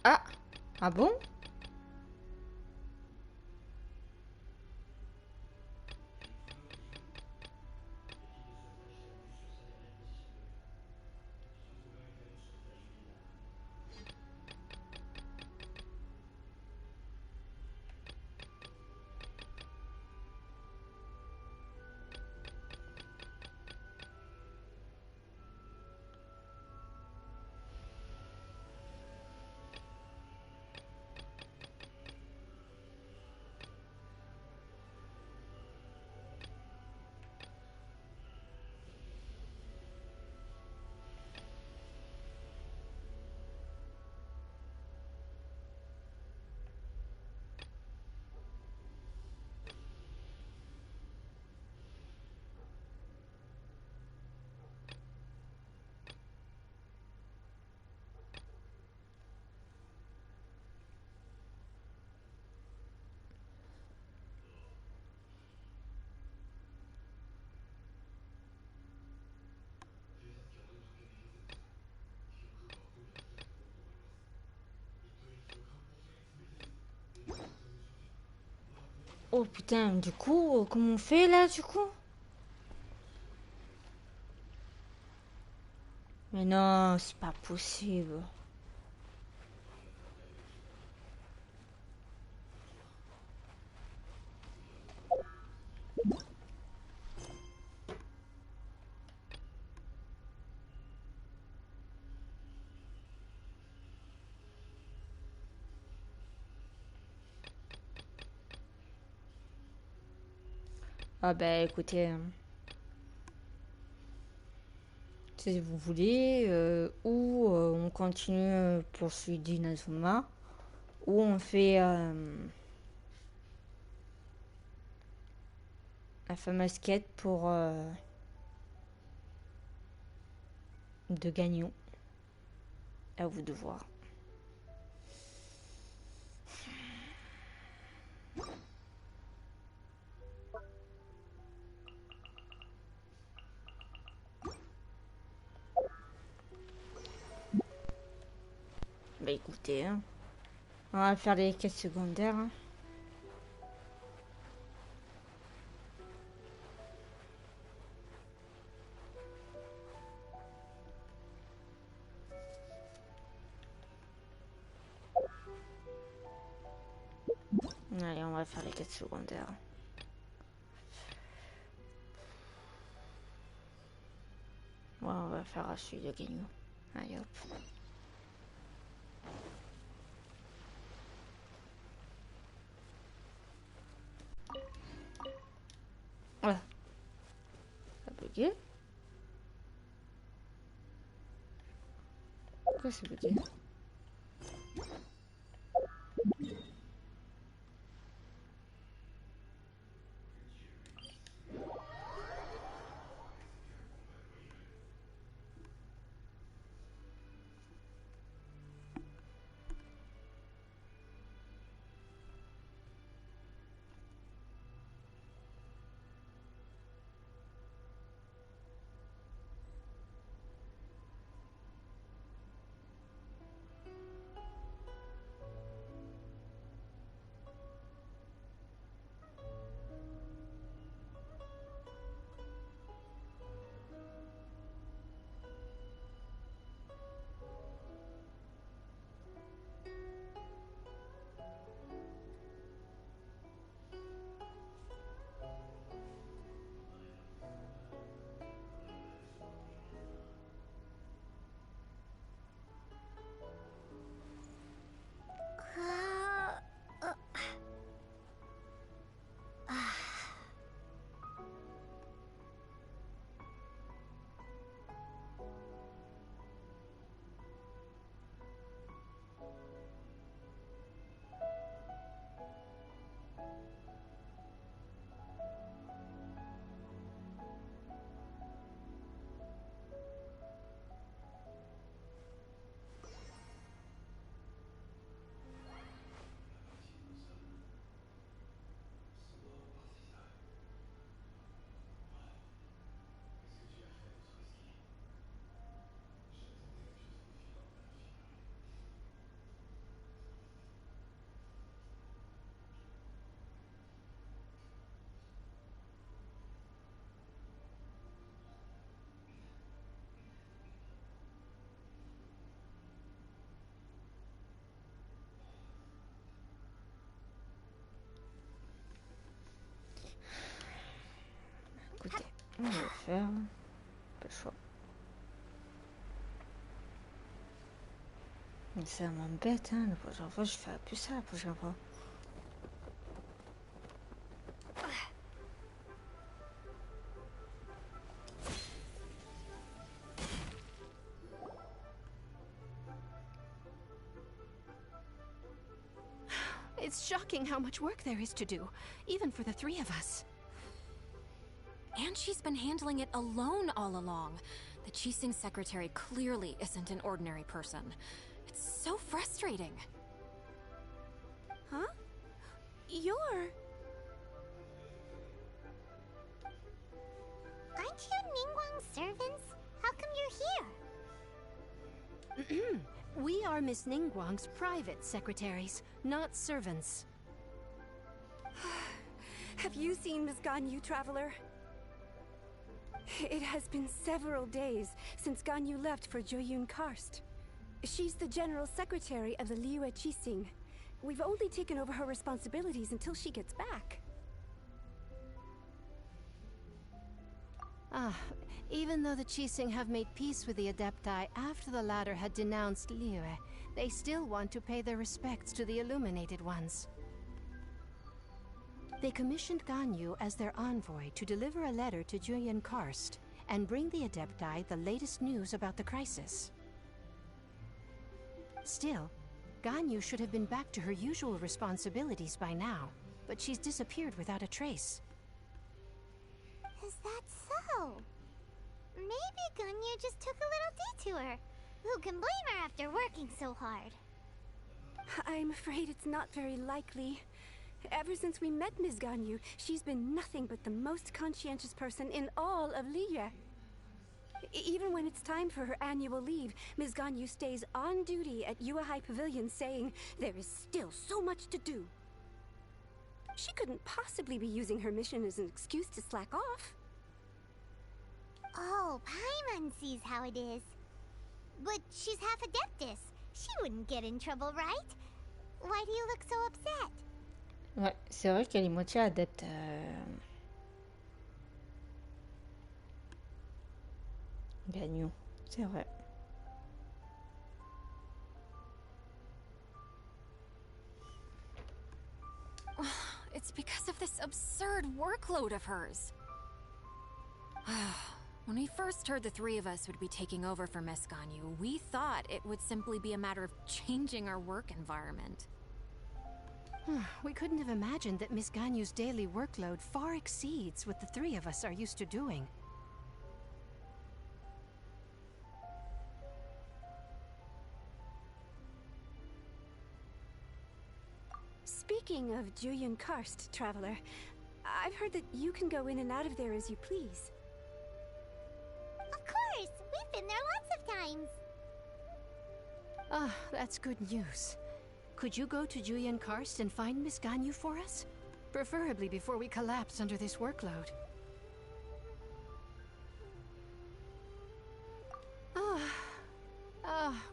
Ah! Ah bon? Oh putain, du coup, comment on fait là du coup? Mais non, c'est pas possible. Ah bah écoutez, si vous voulez, ou on continue pour celui d'Inazuma, ou on fait la fameuse quête pour de Gagnon. À vous de voir. Bah écoutez, hein. On va faire les quêtes secondaires. Hein. Allez, on va faire les quêtes secondaires. Ouais, on va faire celui de Gagnon. Allez hop. Voilà. Ça a bugué. Pourquoi c'est bugué? Écoutez, on va le faire. Pas le choix. Mais ça m'embête, hein. La prochaine fois, je fais plus ça la prochaine fois. It's shocking how much work there is to do, even for the three of us. And she's been handling it alone all along. The Qixing secretary clearly isn't an ordinary person. It's so frustrating. Huh? You're... Aren't you Ningguang's servants? How come you're here? We are Miss Ningguang's private secretaries, not servants. Have you seen Miss Ganyu, Traveler? It has been several days since Ganyu left for Joyun Karst. She's the general secretary of the Liyue Qixing. We've only taken over her responsibilities until she gets back. Even though the Qixing have made peace with the Adepti after the latter had denounced Liyue, they still want to pay their respects to the Illuminated Ones. They commissioned Ganyu as their envoy to deliver a letter to Julian Karst and bring the Adepti the latest news about the crisis. Still, Ganyu should have been back to her usual responsibilities by now, but she's disappeared without a trace. Is that so? Maybe Ganyu just took a little detour. Who can blame her after working so hard? I'm afraid it's not very likely. Ever since we met Ms. Ganyu, she's been nothing but the most conscientious person in all of Liyue. Even when it's time for her annual leave, Ms. Ganyu stays on duty at Yua High Pavilion saying there is still so much to do. She couldn't possibly be using her mission as an excuse to slack off. Oh, Paimon sees how it is. But she's half Adeptus. She wouldn't get in trouble, right? Why do you look so upset? Ouais, c'est vrai qu'elle est moitié adepte. Gagnon, c'est vrai. It's because of this absurd workload of hers. When we first heard the three of us would be taking over for Miss Ganyu, we thought it would simply be a matter of changing our work environment. We couldn't have imagined that Miss Ganyu's daily workload far exceeds what the three of us are used to doing. Speaking of Jueyun Karst, Traveler, I've heard that you can go in and out of there as you please. Of course! We've been there lots of times! Ah, that's good news. Could you go to Jueyun Karst and find Miss Ganyu for us? Preferably before we collapse under this workload.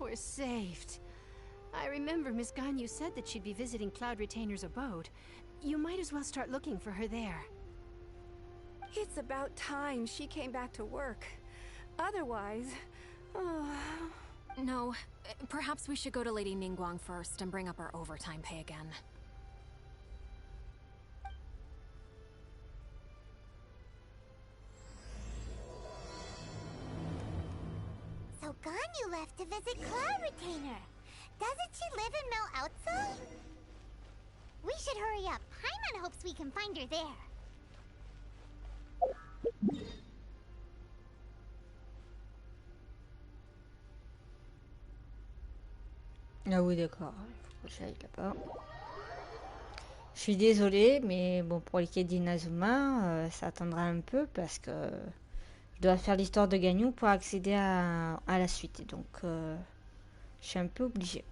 We're saved. I remember Miss Ganyu said that she'd be visiting Cloud Retainer's abode. You might as well start looking for her there. It's about time she came back to work. Otherwise... No, perhaps we should go to Lady Ningguang first and bring up our overtime pay again. So Ganyu left to visit Cloud Retainer. Doesn't she live in Mel Outso? We should hurry up. Paimon hopes we can find her there. Ah oui, d'accord. Il faut que j'aille là-bas. Je suis désolée, mais bon, pour les quêtes d'Inazuma, ça attendra un peu parce que je dois faire l'histoire de Gagnon pour accéder à la suite. Donc, je suis un peu obligée.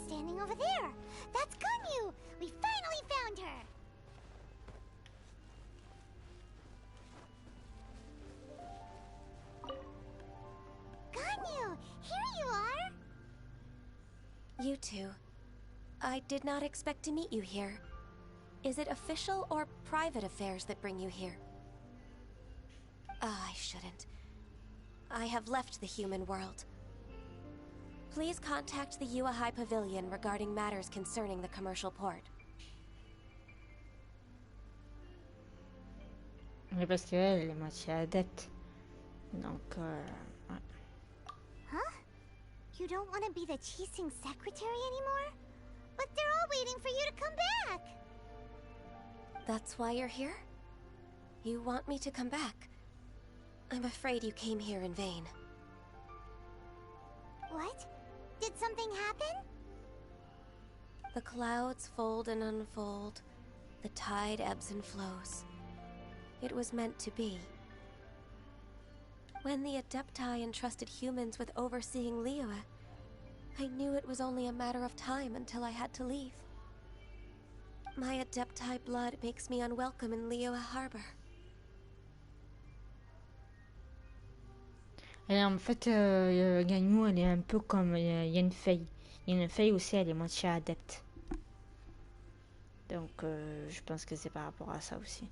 Standing over there. That's Ganyu. We finally found her. Ganyu, here you are. You two. I did not expect to meet you here. Is it official or private affairs that bring you here? I shouldn't. I have left the human world. Please contact the Yua High Pavilion regarding matters concerning the commercial port. Oui, parce qu'elle est moitié adepte. Donc, ouais. Huh? You don't want to be the Qixing secretary anymore? But they're all waiting for you to come back! That's why you're here? You want me to come back? I'm afraid you came here in vain. What? Did something happen? The clouds fold and unfold. The tide ebbs and flows. It was meant to be. When the Adepti entrusted humans with overseeing Liyue, I knew it was only a matter of time until I had to leave. My Adepti blood makes me unwelcome in Liyue Harbor. Et en fait, Ganyu, elle est un peu comme... Il y a une feuille. Il y a une feuille aussi, elle est moitié adepte. Donc, je pense que c'est par rapport à ça aussi.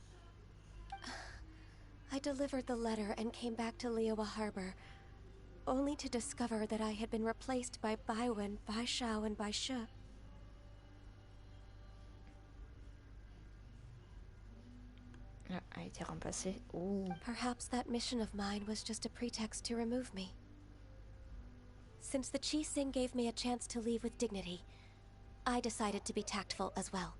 I delivered the letter and came back to Liyue Harbor, only to discover that I had been replaced by Baiwen, Baishao, and Baishe. Ah, elle a été remplacée. Ouh. Perhaps that mission of mine was just a pretext to remove me. Since the Chi Sing gave me a chance to leave with dignity, I decided to be tactful as well.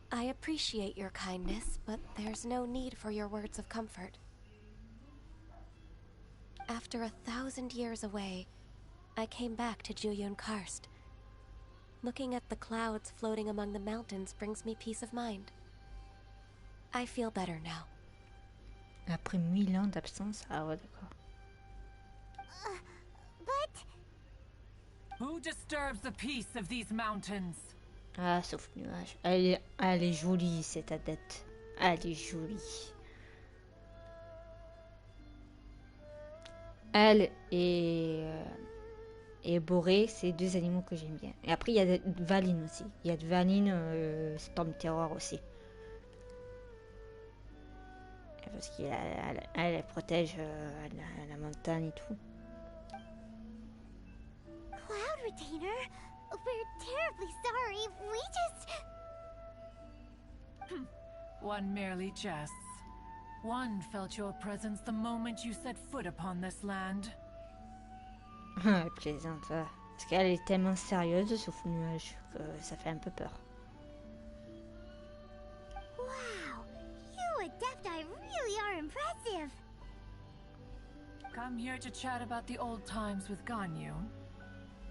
I appreciate your kindness, but there's no need for your words of comfort. After 1,000 years away, I came back to Jueyun Karst. Looking at the clouds floating among the mountains brings me peace of mind. I feel better now. Après 1000 ans d'absence, ah ouais, d'accord. But... Who disturbs the peace of these mountains? Ah, sauf nuage. Elle est jolie, cette adepte. Elle est jolie. Elle et Boré, c'est deux animaux que j'aime bien. Et après, il y a de Valine aussi. Il y a de Valine, Storm Terror aussi. Parce qu'elle protège la montagne et tout. Cloud Retainer, we're terribly sorry. We just... One merely jests. One felt your presence the moment you set foot upon this land. Elle plaisante, voilà. Parce qu'elle est tellement sérieuse, sauf nuage, que ça fait un peu peur. Wow, you Adepti really are impressive. Come here to chat about the old times with Ganyu.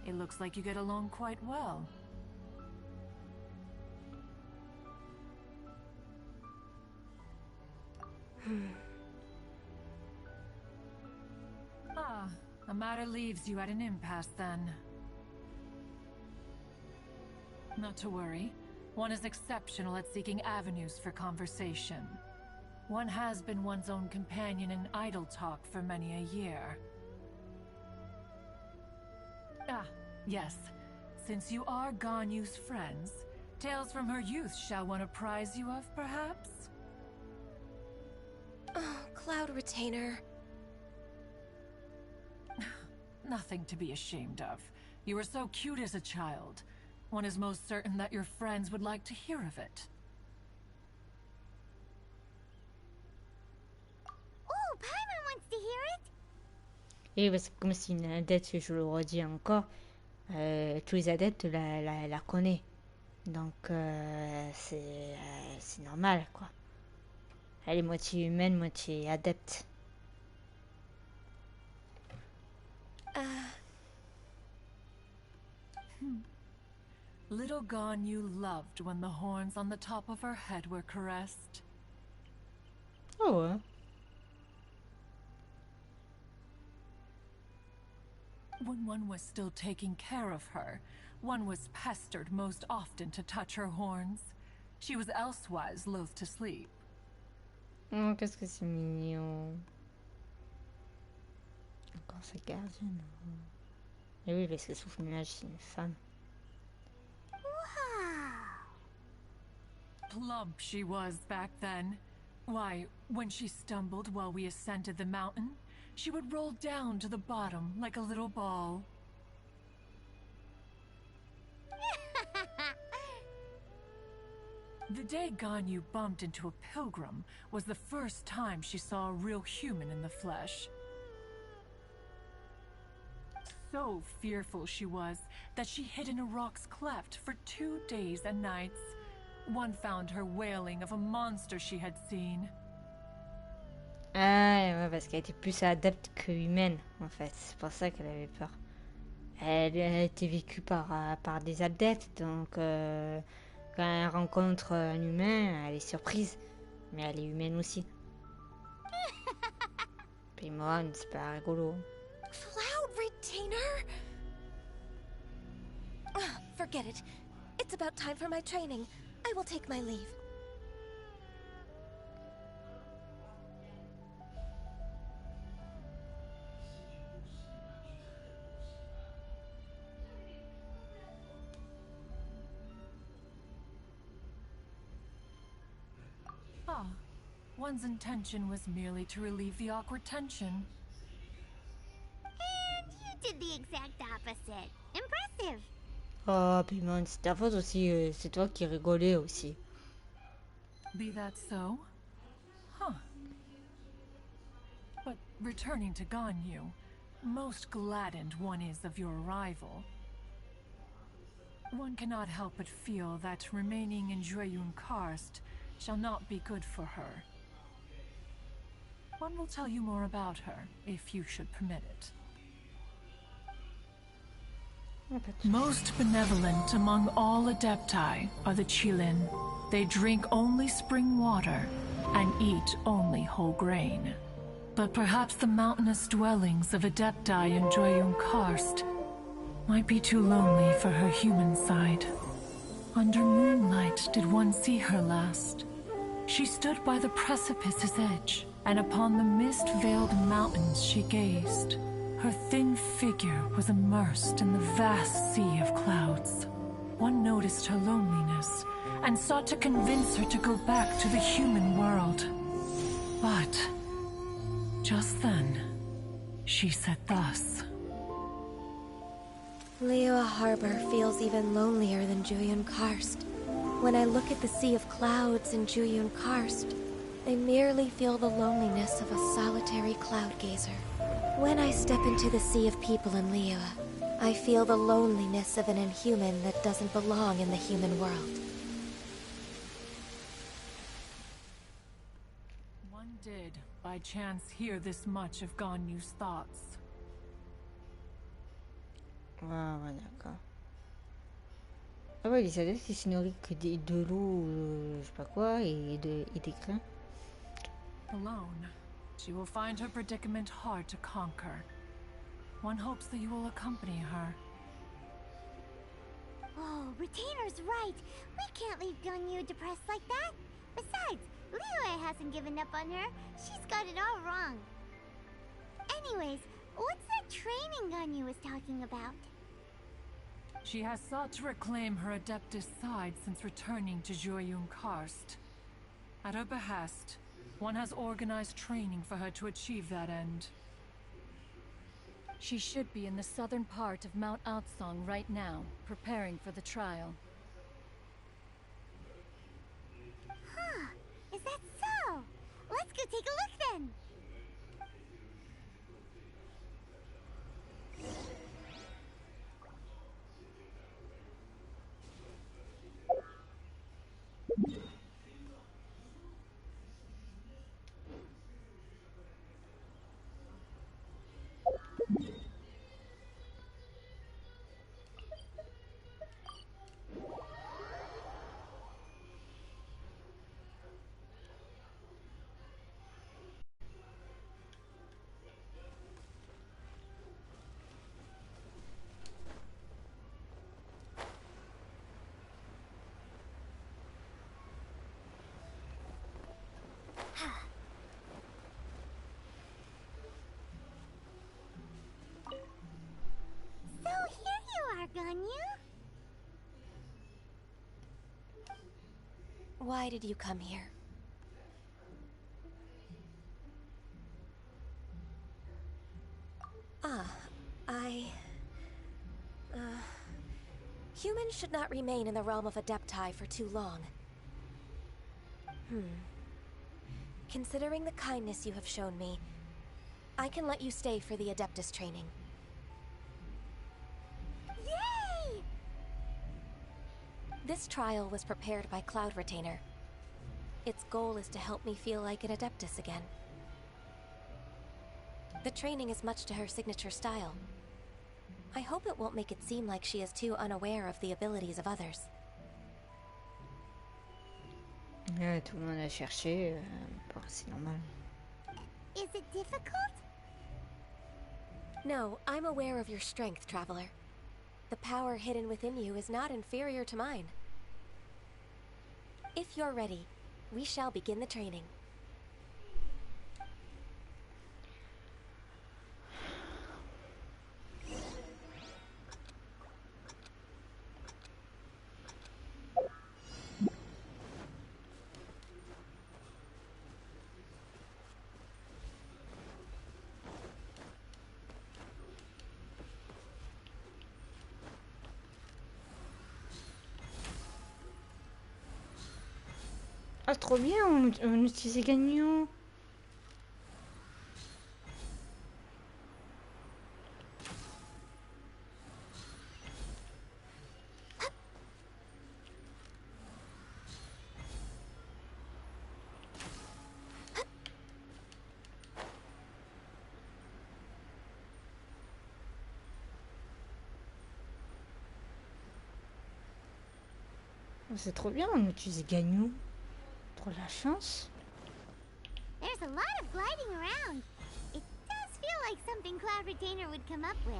It looks like you get along quite well. Ah, the matter leaves you at an impasse then. Not to worry. One is exceptional at seeking avenues for conversation. One has been one's own companion in idle talk for many a year. Ah, yes. Since you are Ganyu's friends, tales from her youth shall one apprise you of, perhaps? Oh, Cloud Retainer. Nothing to be ashamed of. You were so cute as a child. One is most certain that your friends would like to hear of it. Oh, Paimon wants to hear it. Et parce que comme c'est une adepte, je le redis encore, tous les adeptes la connaissent. Donc c'est normal, quoi. Elle est moitié humaine, moitié adepte. Little Ganyu loved when the horns on the top of her head were caressed. Oh ouais. When one was still taking care of her, one was pestered most often to touch her horns. She was elsewise loath to sleep. Oh, qu'est-ce que c'est mignon. Encore sa gardienne. Et oui, parce que Souffle Nuage, c'est une femme. Plump she was back then. Why, when she stumbled while we ascended the mountain, she would roll down to the bottom like a little ball. The day Ganyu bumped into a pilgrim was the first time she saw a real human in the flesh. So fearful she was that she hid in a rock's cleft for 2 days and nights. One found her wailing of a monster she had seen. Ah ouais, parce qu'elle était plus adepte que humaine, en fait. C'est pour ça qu'elle avait peur. Elle a été vécue par des adeptes, donc quand elle rencontre un humain, elle est surprise. Mais elle est humaine aussi. Puis moi, c'est pas rigolo. Cloud Retainer? Forget it. It's about time for my training. I will take my leave. Ah, one's intention was merely to relieve the awkward tension. And you did the exact opposite. Impressive. Oh, puis man, c'est ta faute aussi. C'est toi qui rigolais aussi. Be that so? Huh. But returning to Ganyu, most gladdened one is of your arrival. One cannot help but feel that remaining in Jueyun Karst shall not be good for her. One will tell you more about her, if you should permit it. Most benevolent among all Adepti are the Qilin. They drink only spring water and eat only whole grain. But perhaps the mountainous dwellings of Adepti in Jueyun Karst might be too lonely for her human side. Under moonlight did one see her last. She stood by the precipice's edge, and upon the mist-veiled mountains she gazed. Her thin figure was immersed in the vast sea of clouds. One noticed her loneliness, and sought to convince her to go back to the human world. But just then, she said thus. Liyue Harbor feels even lonelier than Jueyun Karst. When I look at the sea of clouds in Jueyun Karst, I merely feel the loneliness of a solitary cloud gazer. When I step into the sea of people in Liyue, I feel the loneliness of an inhuman that doesn't belong in the human world. One did, by chance, hear this much of Ganyu's thoughts. Ah, ouais, d'accord. Ah ouais, les adeptes, ils se nourrissent que de l'eau, je sais pas quoi, et des grains. Alone, she will find her predicament hard to conquer. One hopes that you will accompany her. Oh, Retainer's right. We can't leave Ganyu depressed like that. Besides, Liyue hasn't given up on her. She's got it all wrong. Anyways, what's that training Ganyu was talking about? She has sought to reclaim her Adeptus side since returning to Jueyun Karst. At her behest, one has organized training for her to achieve that end. She should be in the southern part of Mount Aotsong right now, preparing for the trial. Huh, is that so? Let's go take a look then! So here you are, Ganyu. Why did you come here? Humans should not remain in the realm of Adepti for too long. Considering the kindness you have shown me, I can let you stay for the Adeptus training. Yay! This trial was prepared by Cloud Retainer. Its goal is to help me feel like an Adeptus again. The training is much to her signature style. I hope it won't make it seem like she is too unaware of the abilities of others. Ouais, tout le monde a cherché, bon, c'est normal. Is it difficult? No, I'm aware of your strength, Traveler. The power hidden within you is not inferior to mine. If you're ready, we shall begin the training. trop bien, on utilise les gagnants. C'est trop bien, on utilise les gagnants. Trop la chance. There's a lot of gliding around. It does feel like something Cloud Retainer would come up with.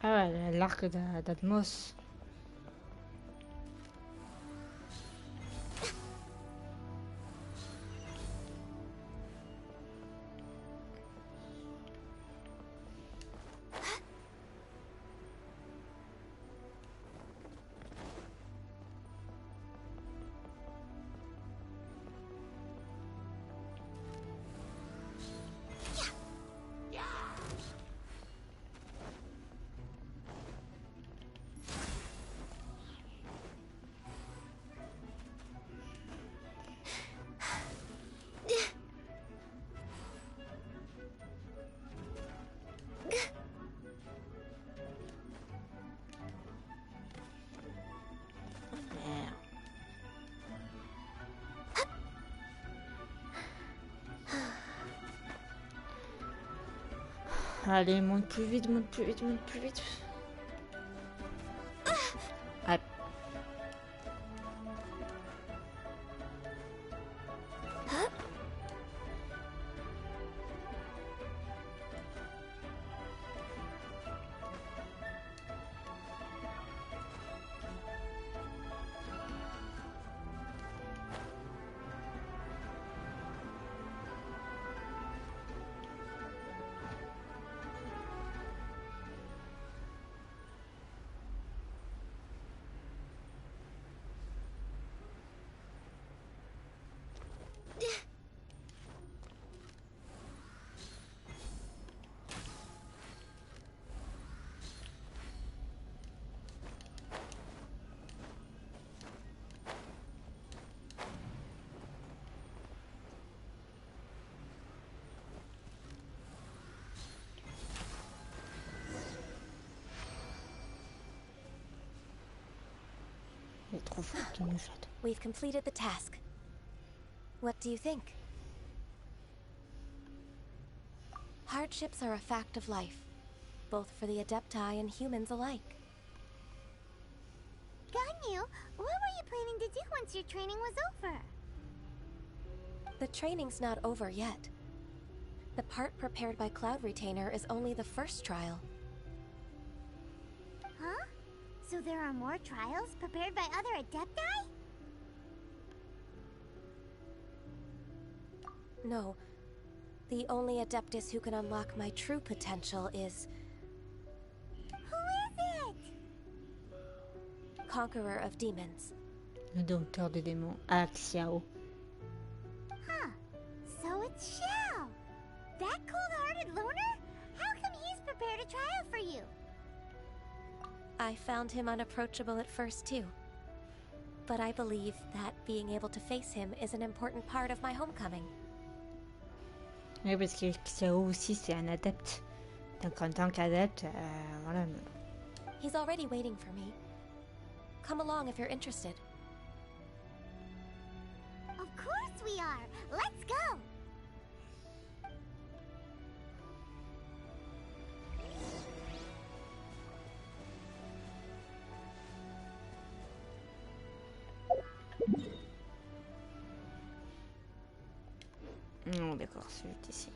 Ah ouais, l'arc d'Atmos. Allez, monte plus vite, monte plus vite, monte plus vite. Ah. Elle est trop forte, une chatte. We've completed the task. What do you think? Hardships are a fact of life, both for the Adepti and humans alike. Ganyu, what were you planning to do once your training was over? The training's not over yet. The part prepared by Cloud Retainer is only the first trial. Huh? So there are more trials prepared by other Adepti? No. The only Adeptus who can unlock my true potential is... Who is it? Conqueror of Demons. Le dompteur des démons, Axiao. Huh. So it's Xiao. That cold-hearted loner? How come he's prepared a trial for you? I found him unapproachable at first, too. But I believe that being able to face him is an important part of my homecoming. Oui, parce que Xiao aussi, c'est un adepte. Donc en tant qu'adepte, voilà. He's already waiting for me. Come along if you're interested. Of course we are. Let's go. Non, d'accord, c'est juste ici.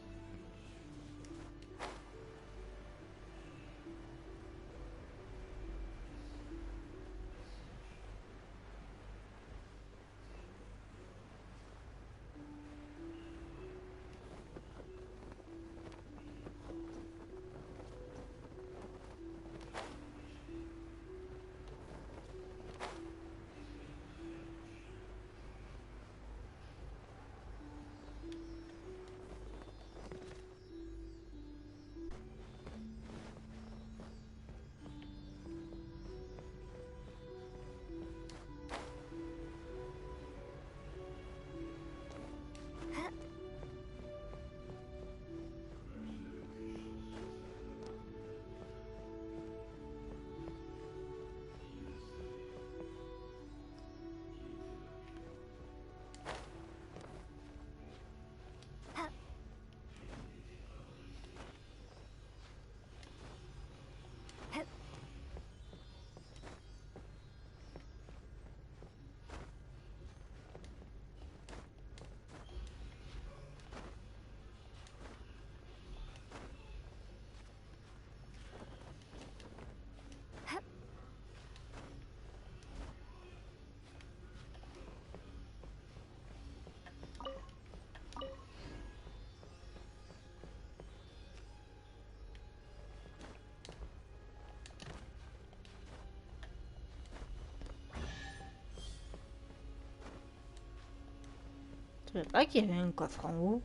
Je savais pas qu'il y avait un coffre en haut.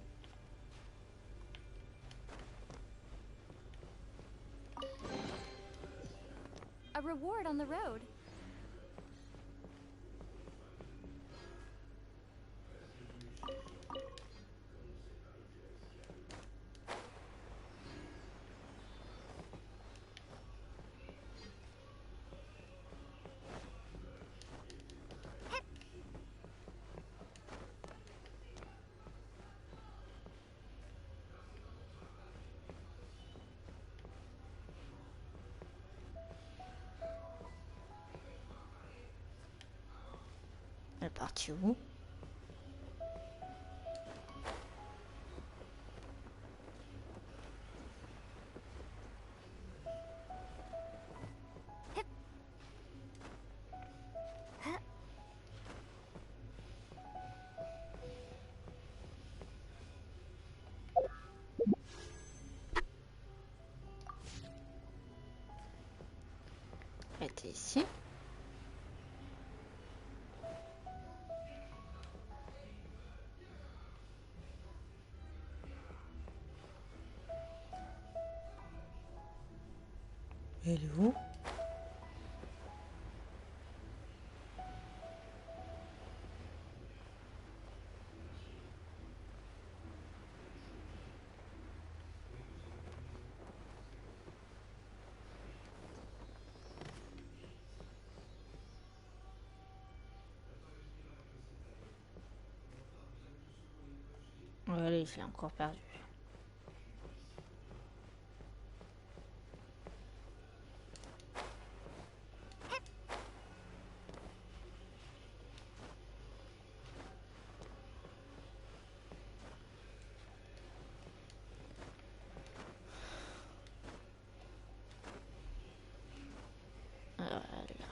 A reward on the road. Elle est partie où? Elle était ici. Elle est où? Allez, je l'ai encore perdu. Alors, elle est là.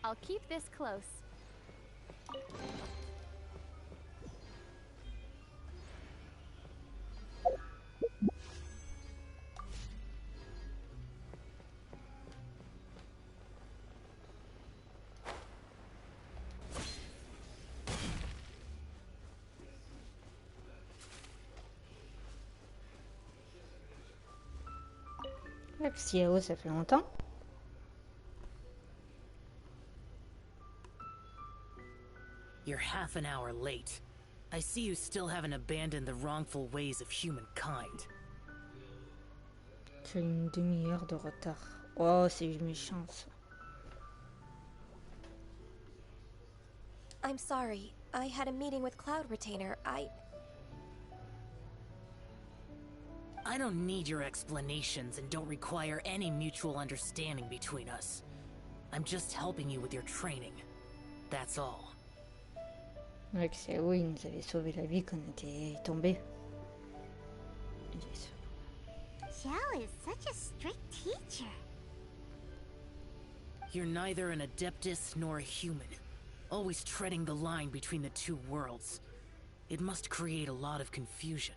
I'll keep this close. Ouais, parce qu'il y a haut, ça fait longtemps. You're half an hour late. I see you still haven't abandoned the wrongful ways of humankind. Tu as une demi-heure de retard. Oh, c'est méchant ça. I'm sorry. I had a meeting with Cloud Retainer. I don't need your explanations and don't require any mutual understanding between us. I'm just helping you with your training. That's all. Ouais, que c'est oui, il nous avait sauvé la vie quand on était tombé. Xiao is such a strict teacher. You're neither an Adeptus nor a human, always treading the line between the two worlds. It must create a lot of confusion.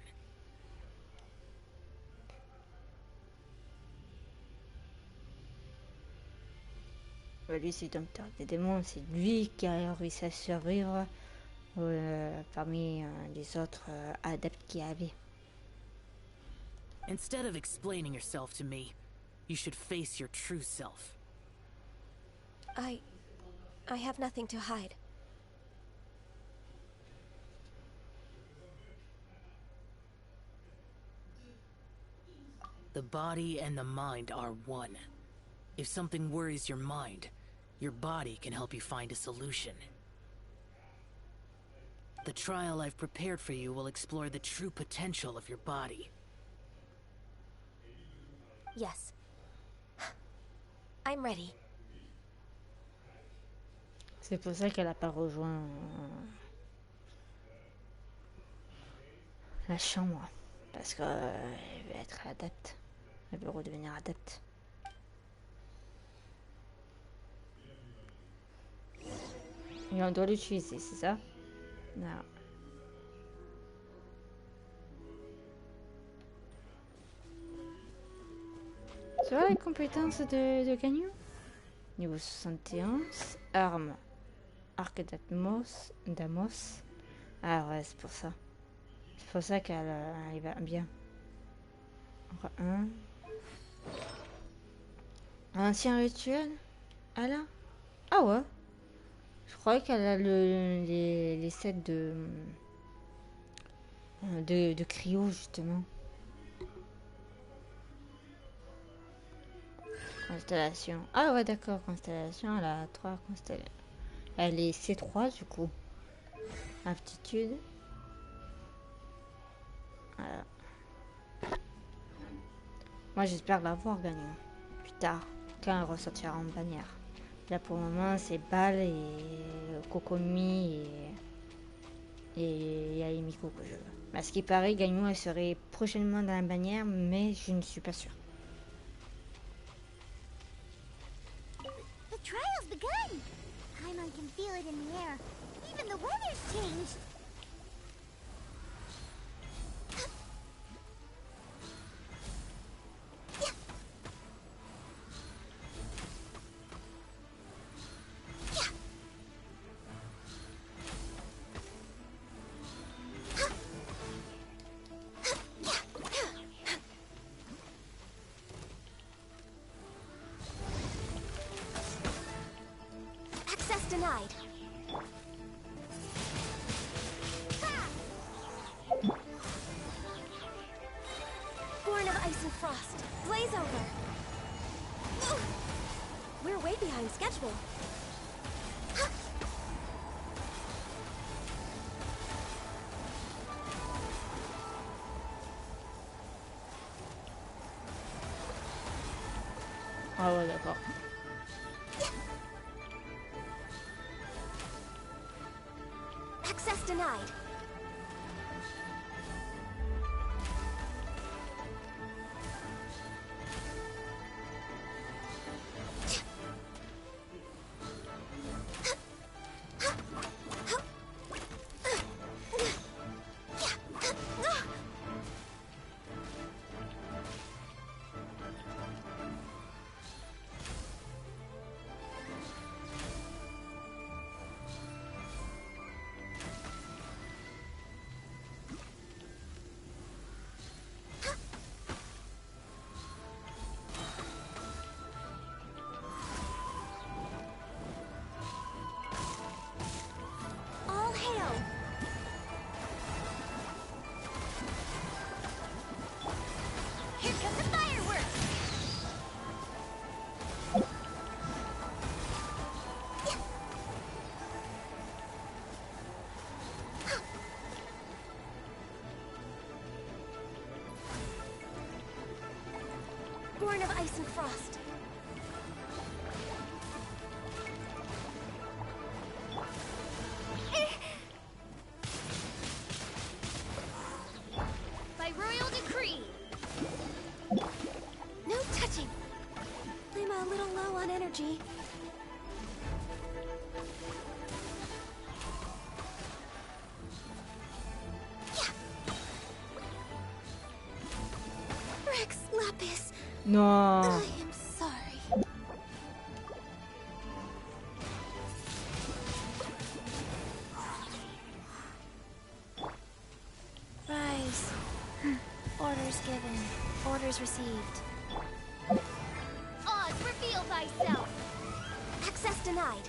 Lui, c'est dompteur des démons, c'est lui qui a réussi à survivre parmi les autres adeptes qu'il y avait. Instead of explaining yourself to me, you should face your true self. I have nothing to hide. The body and the mind are one. If something worries your mind, your body can help you find a solution. The trial I've prepared for you will explore the true potential of your body. Yes. I'm ready. C'est pour ça qu'elle n'a pas rejoint la chambre. Parce qu'elle veut être adepte. Elle veut redevenir adepte. Et on doit l'utiliser, c'est ça? Non. Tu vois les compétences de Gagnon? Niveau 71, arme, arc d'Amos. Ah ouais, c'est pour ça. C'est pour ça qu'elle elle va bien. Encore un. Ancien rituel? Ah là? Ah ouais. Je croyais qu'elle a les sets de cryo justement. Constellation. Ah ouais d'accord, constellation, elle a 3 constellations. Elle est C3 du coup. Aptitude. Voilà. Moi j'espère l'avoir gagnant. Plus tard, quand elle ressortira en bannière. Là pour le moment c'est Bal et Kokomi et Yayimiko que je veux. À ce qui paraît, Gagnon elle serait prochainement dans la bannière, mais je ne suis pas sûre. The trial's begun! Paimon can feel it in the air. Even the weather's changed. Denied. Born of ice and frost, blaze over. We're way behind schedule. Ah ouais d'accord. Access denied. Born of ice and frost. By royal decree. No touching. I'm a little low on energy. Rex Lapis. Non. I am sorry. Rise. Orders given. Orders received. Oz, reveal thyself. Access denied.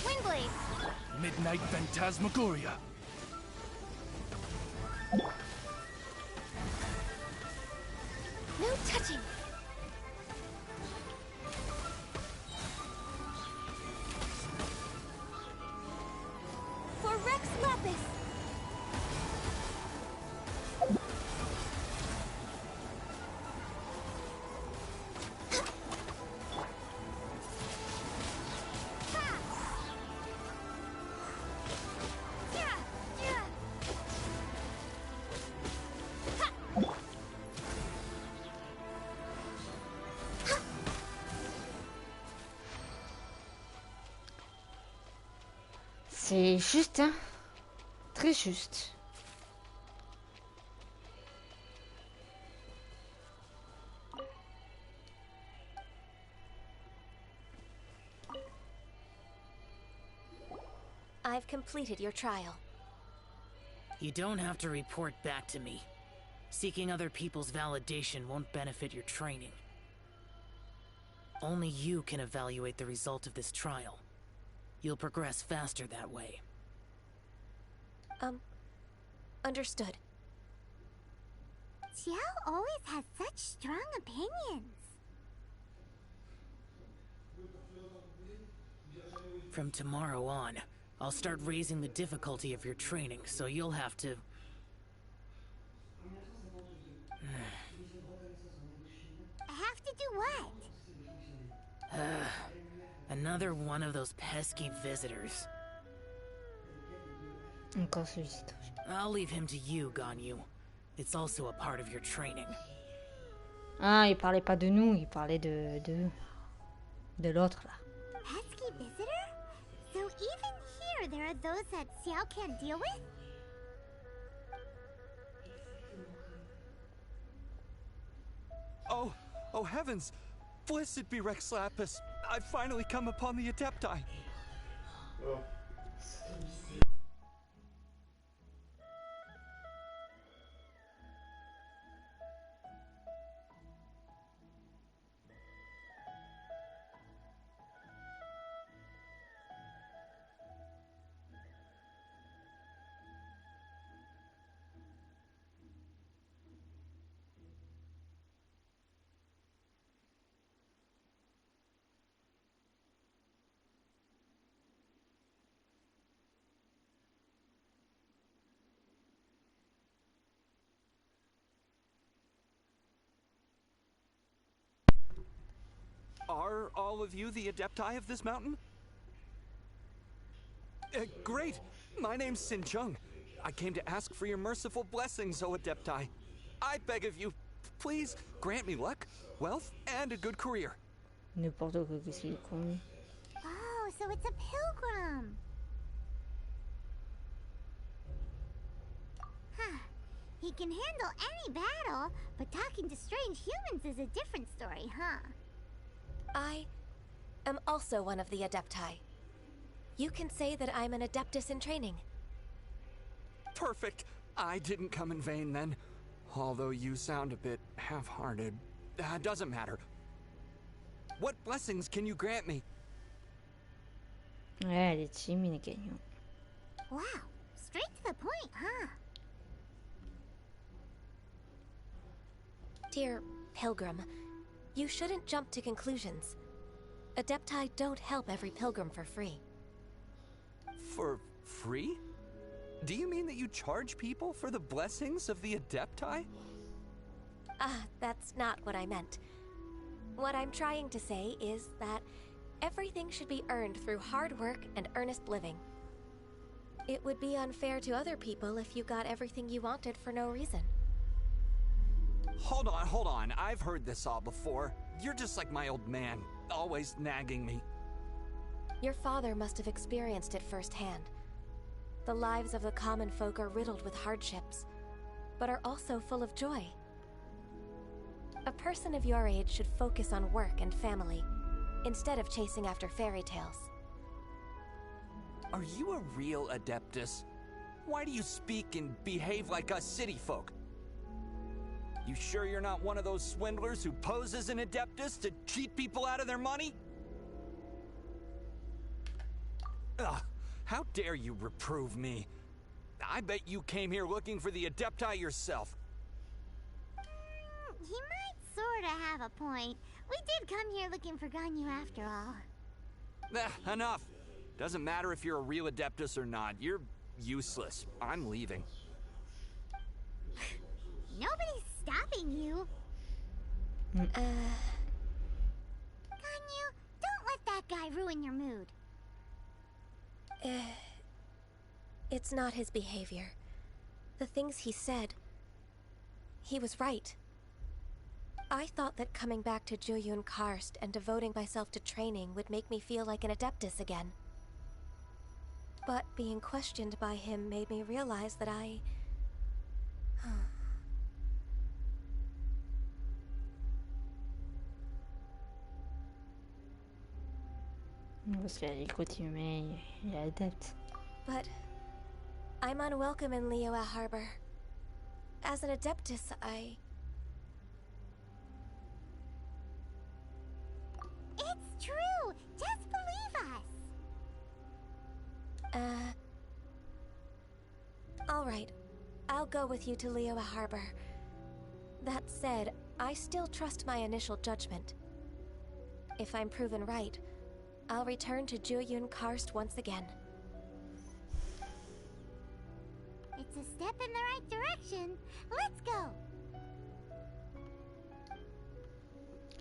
Windblade. Midnight Phantasmagoria. No touching. For Rex Lapis. C'est juste, hein. Très juste. I've completed your trial. You don't have to report back to me. Seeking other people's validation won't benefit your training. Only you can evaluate the result of this trial. You'll progress faster that way. Understood. Xiao always has such strong opinions. From tomorrow on, I'll start raising the difficulty of your training, so you'll have to... I have to do what? Another one of those pesky visitors. Encore celui-ci. I'll leave him to you, Ganyu. It's also a part of your training. Ah, il parlait pas de nous, il parlait de l'autre là. Pesky visitor? So even here there are those that Xiao can't deal with? Oh heavens! Blessed be Rex Lapis! I've finally come upon the Adepti! Are all of you the Adepti of this mountain? Great! My name's Sin Chung. I came to ask for your merciful blessings, O Adepti. I beg of you, please grant me luck, wealth, and a good career. N'importe quoi que c'est con. Oh, so it's a pilgrim. Huh. He can handle any battle, but talking to strange humans is a different story, huh? I am also one of the Adepti. You can say that I'm an Adeptus in training. Perfect. I didn't come in vain then. Although you sound a bit half-hearted. Doesn't matter. What blessings can you grant me? Ouais, elle est timide, Ganyu. Wow, straight to the point, huh? Dear Pilgrim, you shouldn't jump to conclusions. Adepti don't help every pilgrim for free. For free? Do you mean that you charge people for the blessings of the Adepti? That's not what I meant. What I'm trying to say is that everything should be earned through hard work and earnest living. It would be unfair to other people if you got everything you wanted for no reason. Hold on. I've heard this all before. You're just like my old man, always nagging me. Your father must have experienced it firsthand. The lives of the common folk are riddled with hardships, but are also full of joy. A person of your age should focus on work and family, instead of chasing after fairy tales. Are you a real Adeptus? Why do you speak and behave like us city folk? You sure you're not one of those swindlers who pose as an Adeptus to cheat people out of their money? Ugh, how dare you reprove me? I bet you came here looking for the Adepti yourself. He might sorta have a point. We did come here looking for Ganyu after all. Enough. Doesn't matter if you're a real Adeptus or not. You're useless. I'm leaving. Nobody's stopping you. Ganyu, don't let that guy ruin your mood. It's not his behavior. The things he said... He was right. I thought that coming back to Jueyun Karst and devoting myself to training would make me feel like an Adeptus again. But being questioned by him made me realize that I... Parce qu'il y a les côtés humains, il est adepte. But I'm unwelcome in Liyue Harbor. As an adeptus, It's true! Just believe us! Alright. I'll go with you to Liyue Harbor. That said, I still trust my initial judgment. If I'm proven right, I'll return to Jueyun Karst once again. It's a step in the right direction. Let's go!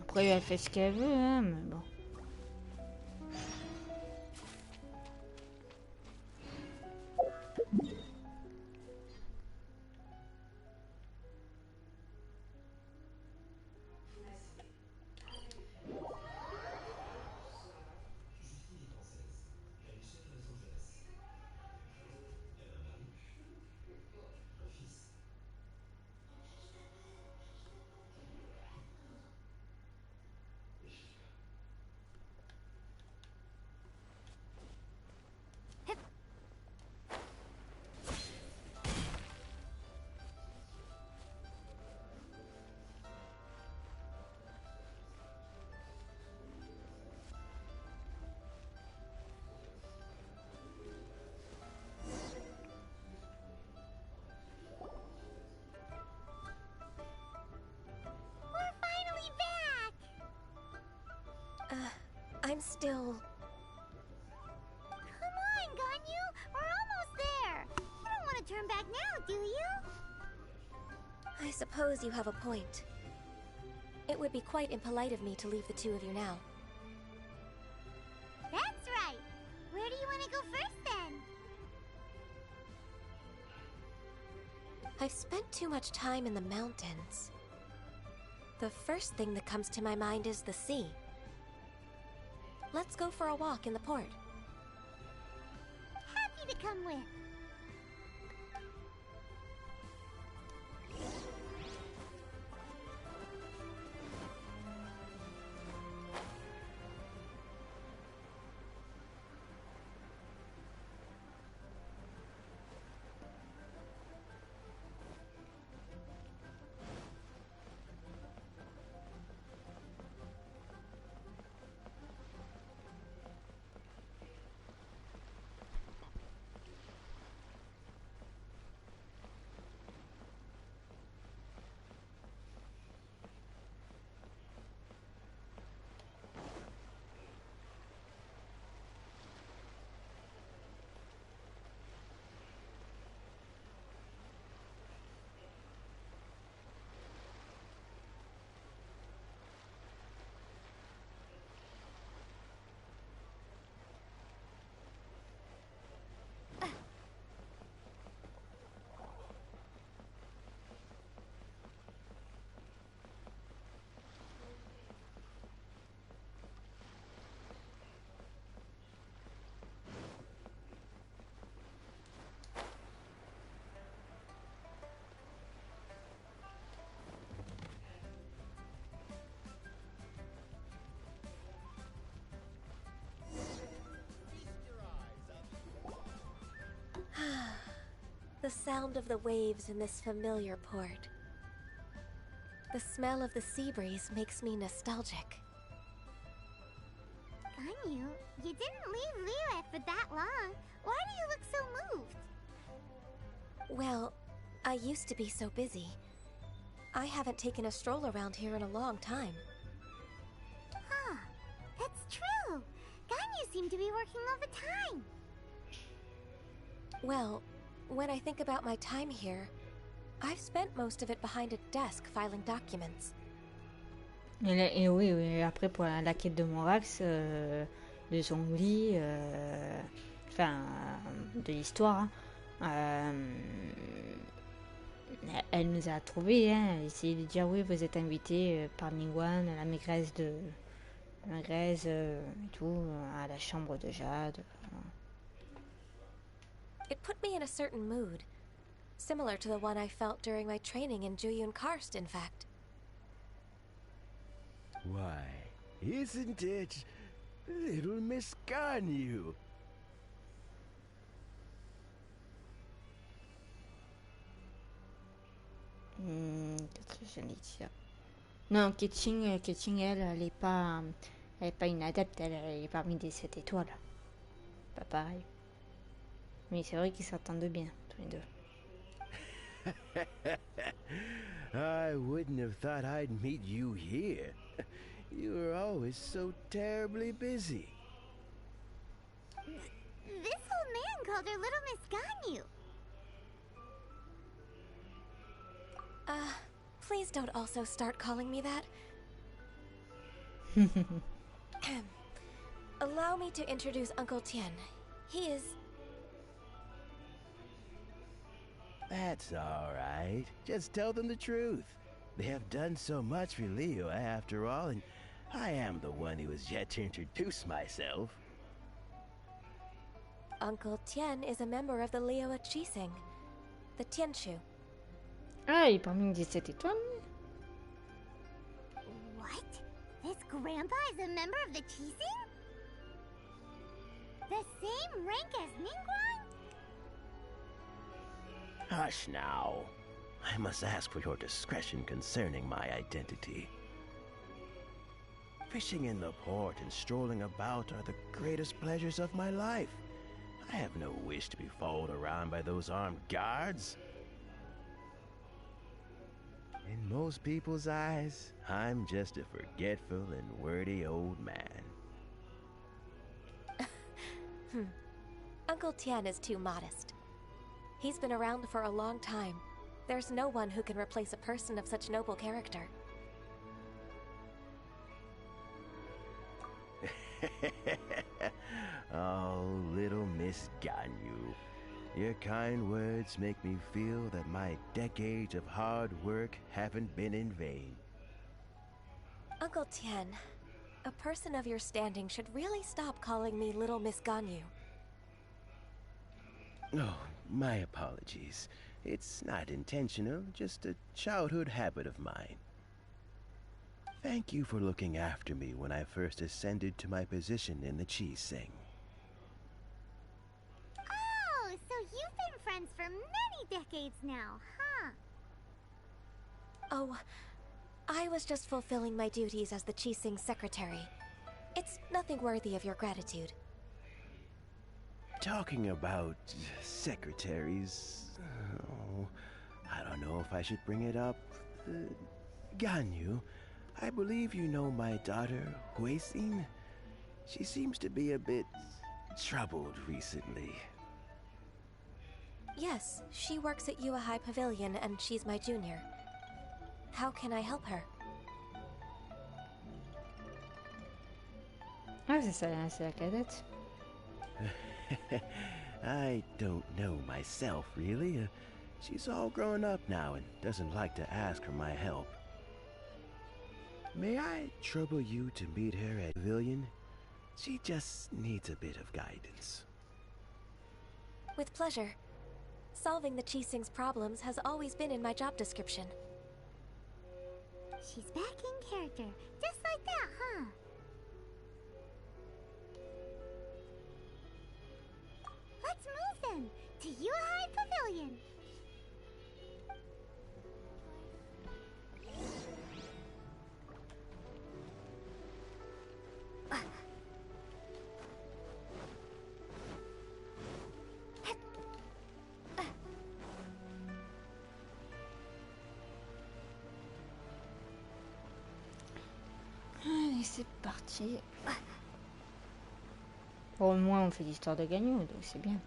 Après, elle fait ce qu'elle veut, hein, mais bon. I'm still... Come on, Ganyu! We're almost there! You don't want to turn back now, do you? I suppose you have a point. It would be quite impolite of me to leave the two of you now. That's right! Where do you want to go first, then? I've spent too much time in the mountains. The first thing that comes to my mind is the sea. Let's go for a walk in the port. Happy to come with. The sound of the waves in this familiar port. The smell of the sea breeze makes me nostalgic. Ganyu, you didn't leave Liyue for that long. Why do you look so moved? Well, I used to be so busy. I haven't taken a stroll around here in a long time. Huh. That's true. Ganyu seemed to be working all the time. Well, when I think about my time here, I've spent most of it behind a desk filing documents. Et oui, oui, après pour la quête de Morax, de son lit, enfin, de l'histoire, elle nous a trouvés, hein, elle a essayé de dire oui, vous êtes invité par Ningguang, la maîtresse et tout, à la chambre de Jade. It put me in a certain mood, similar to the one I felt during my training in Juyun Karst, in fact. Why, isn't it little Miss Ganyu? Qu'est-ce que j'allais dire? Non, Keqing, elle est pas une adepte, elle est parmi des 7 étoiles. Pas pareil. Mais c'est vrai qu'ils s'entendent bien, tous les deux. I wouldn't have thought I'd meet you here. You were always so terribly busy. This old man called her Little Miss Ganyu. Please don't also start calling me that. Allow me to introduce Uncle Tian. He is... That's all right. Just tell them the truth. They have done so much for Leo after all, and I am the one who has yet to introduce myself. Uncle Tian is a member of the Liyue Qixing, the Tianshu. Ah, il est parmi les 7 étoiles. What? This grandpa is a member of the Qixing? The same rank as Ningguang? Hush now. I must ask for your discretion concerning my identity. Fishing in the port and strolling about are the greatest pleasures of my life. I have no wish to be followed around by those armed guards. In most people's eyes, I'm just a forgetful and wordy old man. Uncle Tian is too modest. He's been around for a long time. There's no one who can replace a person of such noble character. Oh, little Miss Ganyu. Your kind words make me feel that my decades of hard work haven't been in vain. Uncle Tian, a person of your standing should really stop calling me Little Miss Ganyu. Oh, my apologies. It's not intentional, just a childhood habit of mine. Thank you for looking after me when I first ascended to my position in the Qixing. Oh, so you've been friends for many decades now, huh? Oh, I was just fulfilling my duties as the Qixing secretary. It's nothing worthy of your gratitude. Talking about secretaries... Oh, I don't know if I should bring it up. Ganyu, I believe you know my daughter, Huixin. She seems to be a bit troubled recently. Yes, she works at Yue High Pavilion and she's my junior. How can I help her? Ah, c'est la cadette. I don't know myself, really. She's all grown up now and doesn't like to ask for my help. May I trouble you to meet her at Pavilion? She just needs a bit of guidance. With pleasure. Solving the Qixing's problems has always been in my job description. She's back in character, just like that, huh? Let's move then, to Yue High Pavilion. Allez, c'est parti. Bon, au moins, on fait l'histoire de Gagnon, donc c'est bien.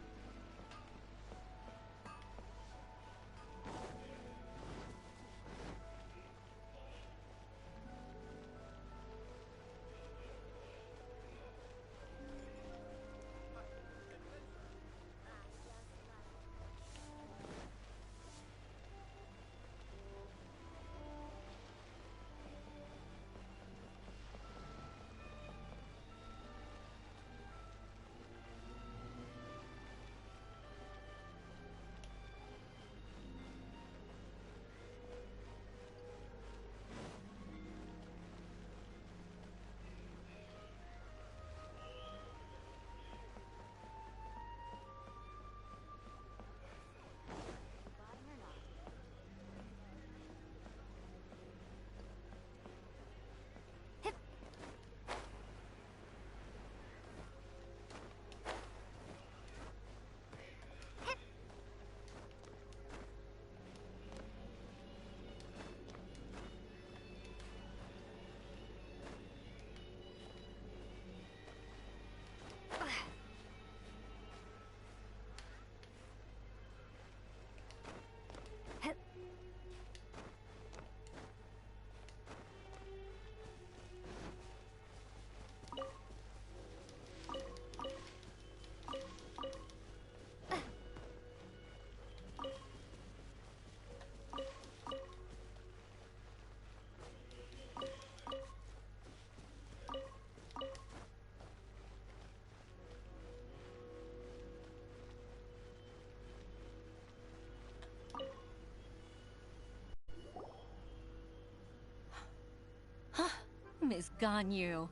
Miss Ganyu.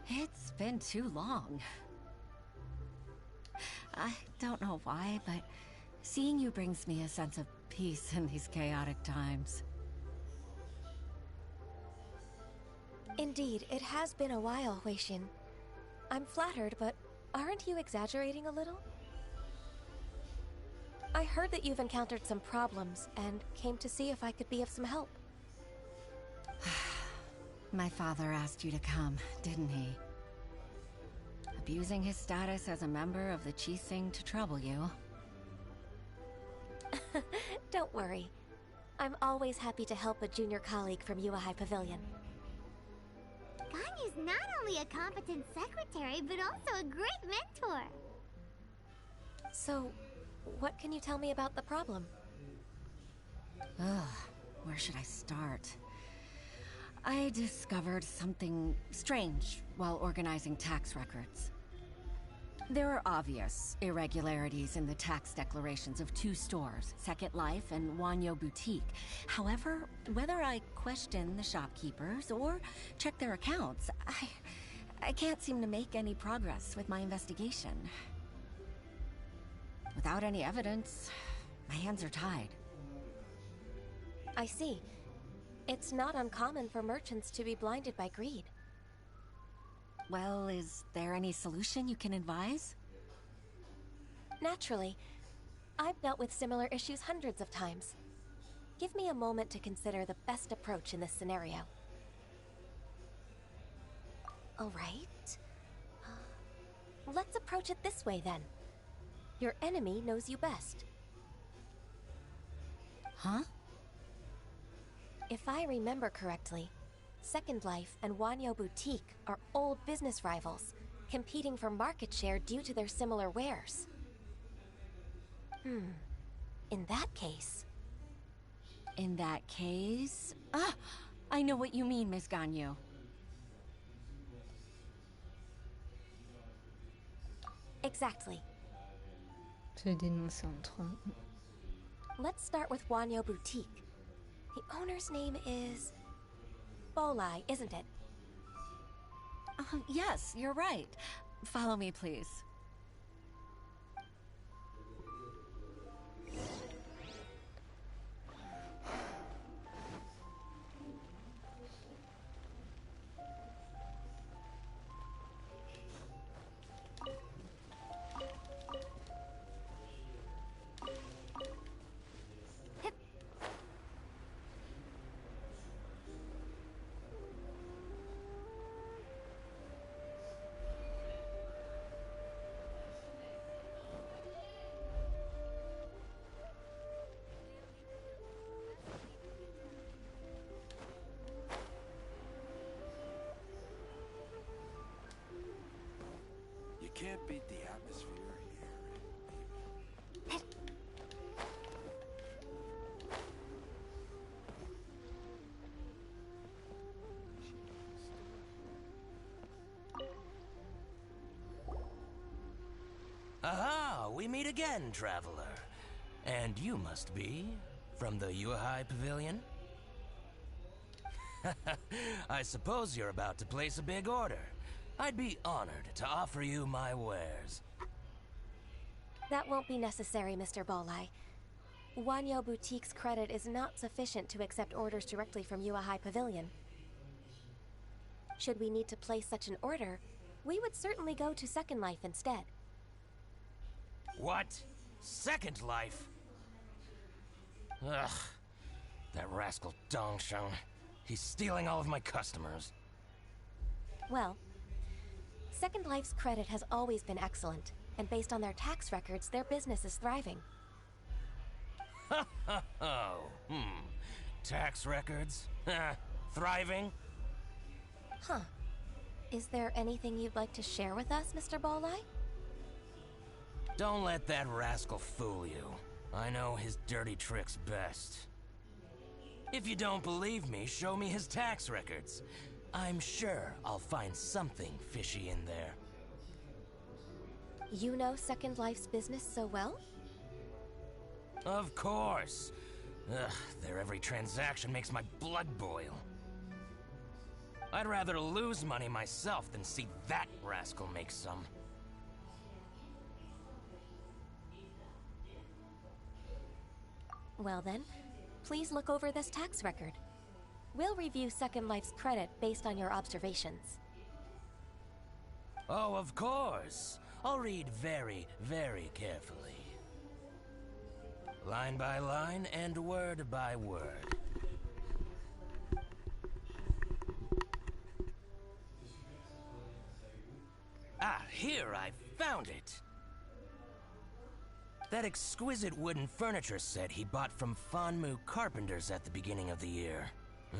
It's been too long. I don't know why, but seeing you brings me a sense of peace in these chaotic times. Indeed, it has been a while, Huixin. I'm flattered, but aren't you exaggerating a little? I heard that you've encountered some problems and came to see if I could be of some help. My father asked you to come, didn't he? Abusing his status as a member of the Qixing to trouble you. Don't worry. I'm always happy to help a junior colleague from Yuehai Pavilion. Ganyu's not only a competent secretary, but also a great mentor. So, what can you tell me about the problem? Ugh, where should I start? I discovered something strange while organizing tax records. There are obvious irregularities in the tax declarations of 2 stores, Second Life and Wanyo Boutique. However, whether I question the shopkeepers or check their accounts, I can't seem to make any progress with my investigation. Without any evidence, my hands are tied. I see. It's not uncommon for merchants to be blinded by greed. Well, is there any solution you can advise? Naturally. I've dealt with similar issues hundreds of times. Give me a moment to consider the best approach in this scenario. All right. Let's approach it this way, then. Your enemy knows you best. Huh? If I remember correctly, Second Life and Wanyo Boutique are old business rivals, competing for market share due to their similar wares. In that case... In that case... Ah! I know what you mean, Miss Ganyu. Exactly. Se dénoncer entre eux. Let's start with Wanyo Boutique. The owner's name is... Bolai, isn't it? Yes, you're right. Follow me, please. Can't beat the atmosphere here. Aha! We meet again, traveler. And you must be from the Yuehai Pavilion? I suppose you're about to place a big order. I'd be honored to offer you my wares. That won't be necessary, Mr. Bolai. Wanyo Boutique's credit is not sufficient to accept orders directly from Yuehai Pavilion. Should we need to place such an order, we would certainly go to Second Life instead. What? Second Life? Ugh. That rascal Dongsheng. He's stealing all of my customers. Well, Second Life's credit has always been excellent, and based on their tax records, their business is thriving. Tax records? Thriving? Huh. Is there anything you'd like to share with us, Mr. Bolai? Don't let that rascal fool you. I know his dirty tricks best. If you don't believe me, show me his tax records. I'm sure I'll find something fishy in there. You know Second Life's business so well? Of course. Ugh, their every transaction makes my blood boil. I'd rather lose money myself than see that rascal make some. Well then, please look over this tax record. We'll review Second Life's credit based on your observations. Oh, of course. I'll read very, very carefully. Line by line and word by word. Ah, here, I found it. That exquisite wooden furniture set he bought from Fanmu Carpenters at the beginning of the year.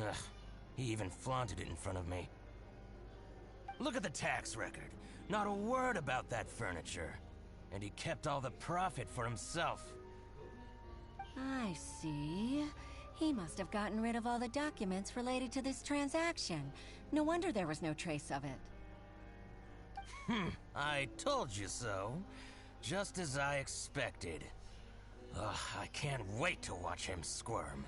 Ugh, he even flaunted it in front of me. Look at the tax record. Not a word about that furniture. And he kept all the profit for himself. I see. He must have gotten rid of all the documents related to this transaction. No wonder there was no trace of it. I told you so. Just as I expected. Ugh, I can't wait to watch him squirm.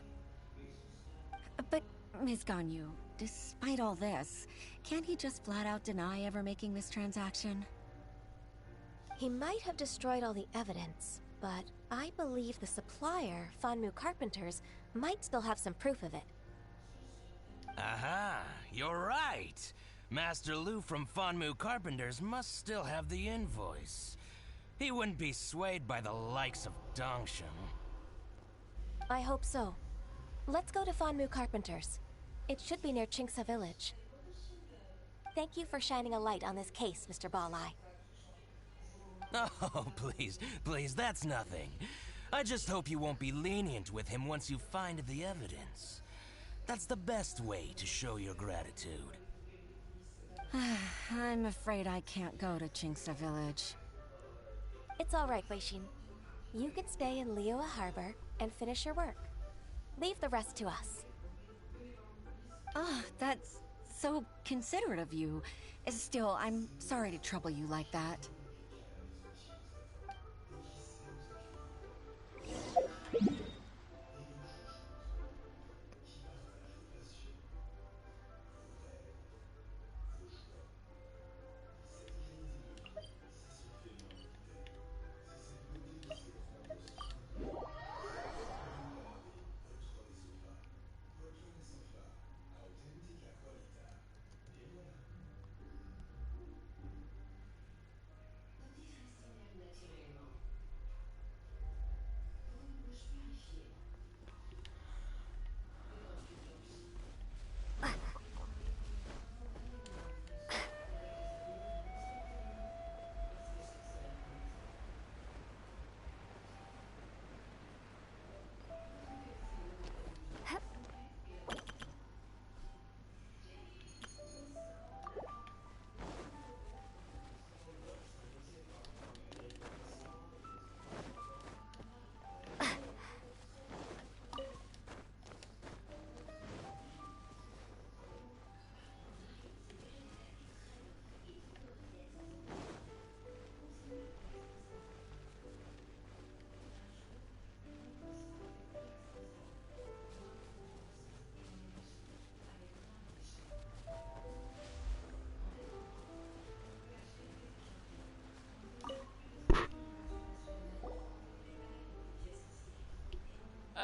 But, Ms. Ganyu, despite all this, can't he just flat out deny ever making this transaction? He might have destroyed all the evidence, but I believe the supplier, Fanmu Carpenters, might still have some proof of it. Aha, you're right. Master Lu from Fanmu Carpenters must still have the invoice. He wouldn't be swayed by the likes of Dongsheng. I hope so. Let's go to Fanmu Carpenters. It should be near Qingsa Village. Thank you for shining a light on this case, Mr. Balai. Oh, please, that's nothing. I just hope you won't be lenient with him once you find the evidence. That's the best way to show your gratitude. I'm afraid I can't go to Qingsa Village. It's all right, Weishin. You can stay in Liyue Harbor and finish your work. Leave the rest to us. Oh, that's so considerate of you. Still, I'm sorry to trouble you like that.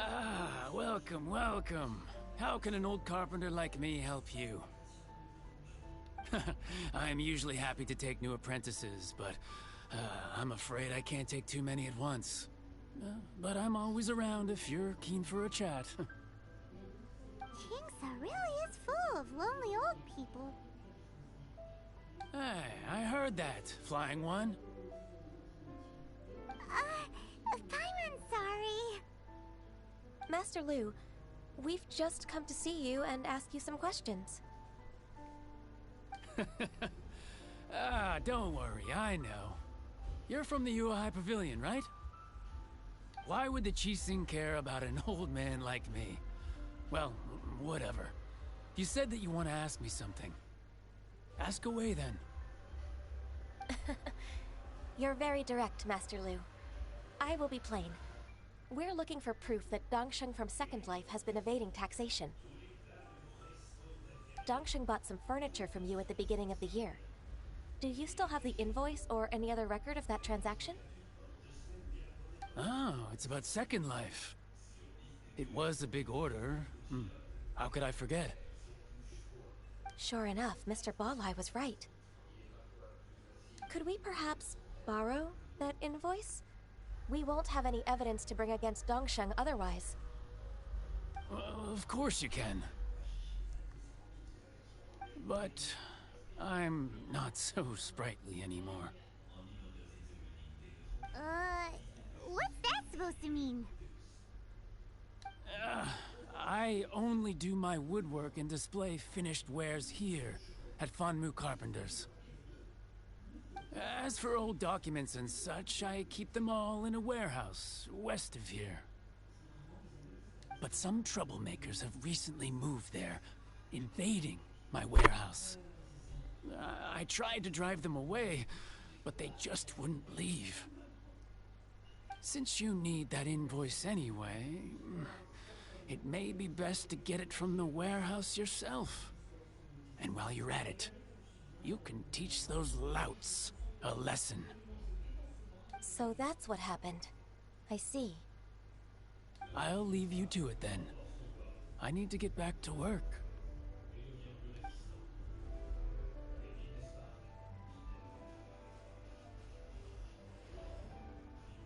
Ah, welcome, welcome. How can an old carpenter like me help you? I am usually happy to take new apprentices, but I'm afraid I can't take too many at once. But I'm always around if you're keen for a chat. Qingsa really is full of lonely old people. Hey, I heard that, Flying One. Paimon's sorry. Master Lu, we've just come to see you and ask you some questions. Ah, don't worry, I know. You're from the Yuehai Pavilion, right? Why would the Qixing care about an old man like me? Well, whatever. You said that you want to ask me something. Ask away, then. You're very direct, Master Lu. I will be plain. We're looking for proof that Dongsheng from Second Life has been evading taxation. Dongsheng bought some furniture from you at the beginning of the year. Do you still have the invoice or any other record of that transaction? Oh, it's about Second Life. It was a big order. How could I forget? Sure enough, Mr. Balai was right. Could we perhaps borrow that invoice? We won't have any evidence to bring against Dongsheng otherwise. Of course you can. But I'm not so sprightly anymore. What's that supposed to mean? I only do my woodwork and display finished wares here at Fanmu Carpenters. As for old documents and such, I keep them all in a warehouse west of here. But some troublemakers have recently moved there, invading my warehouse. I tried to drive them away, but they just wouldn't leave. Since you need that invoice anyway, it may be best to get it from the warehouse yourself. And while you're at it, you can teach those louts a lesson. So that's what happened. I see. I'll leave you to it then. I need to get back to work.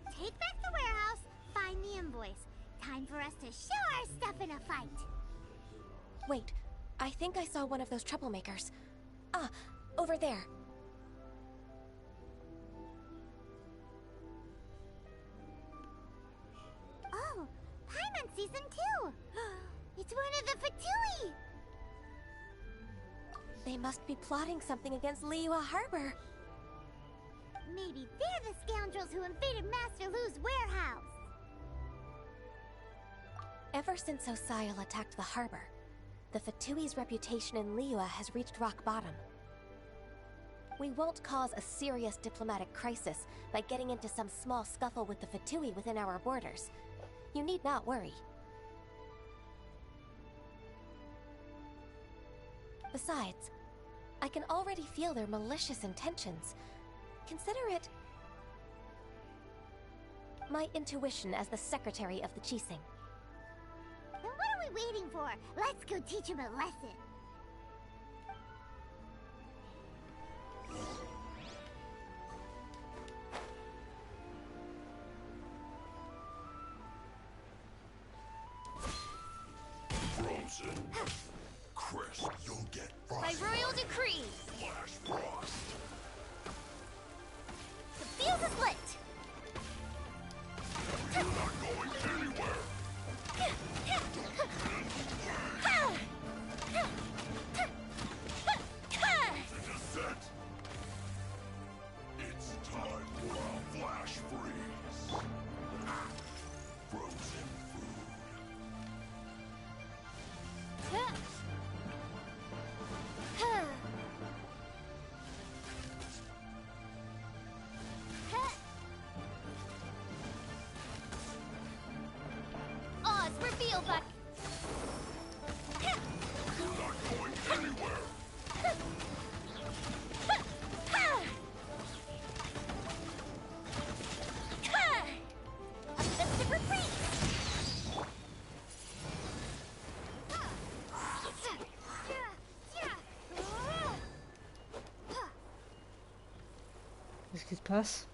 Take back the warehouse, find the invoice. Time for us to show our stuff in a fight. Wait, I think I saw one of those troublemakers. Ah, over there. Oh, Paimon sees them too. It's one of the Fatui. They must be plotting something against Liyue Harbor. Maybe they're the scoundrels who invaded Master Lu's warehouse. Ever since Osial attacked the harbor, the Fatui's reputation in Liyue has reached rock bottom. We won't cause a serious diplomatic crisis by getting into some small scuffle with the Fatui within our borders. You need not worry. Besides, I can already feel their malicious intentions. Consider it my intuition as the secretary of the Qixing. Then what are we waiting for? Let's go teach him a lesson. Frozen. Crest, you'll get By frosted. royal decree, Flash frost. the field is lit. You're not going anywhere. It is set. It's time for a flash freeze. Frozen Oz, reveal, but You're not going anywhere. a festive retreat. Qu'est-ce qui se passe?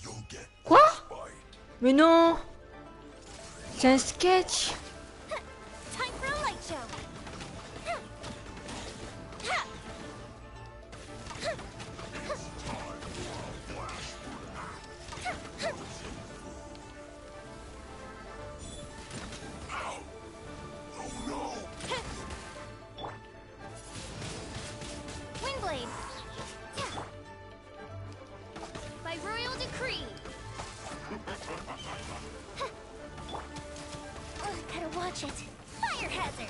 You'll get Quoi? frostbite. Mais non! C'est un sketch! Time for a light show. Windblade. By royal decree. Gotta watch it. Fire hazard.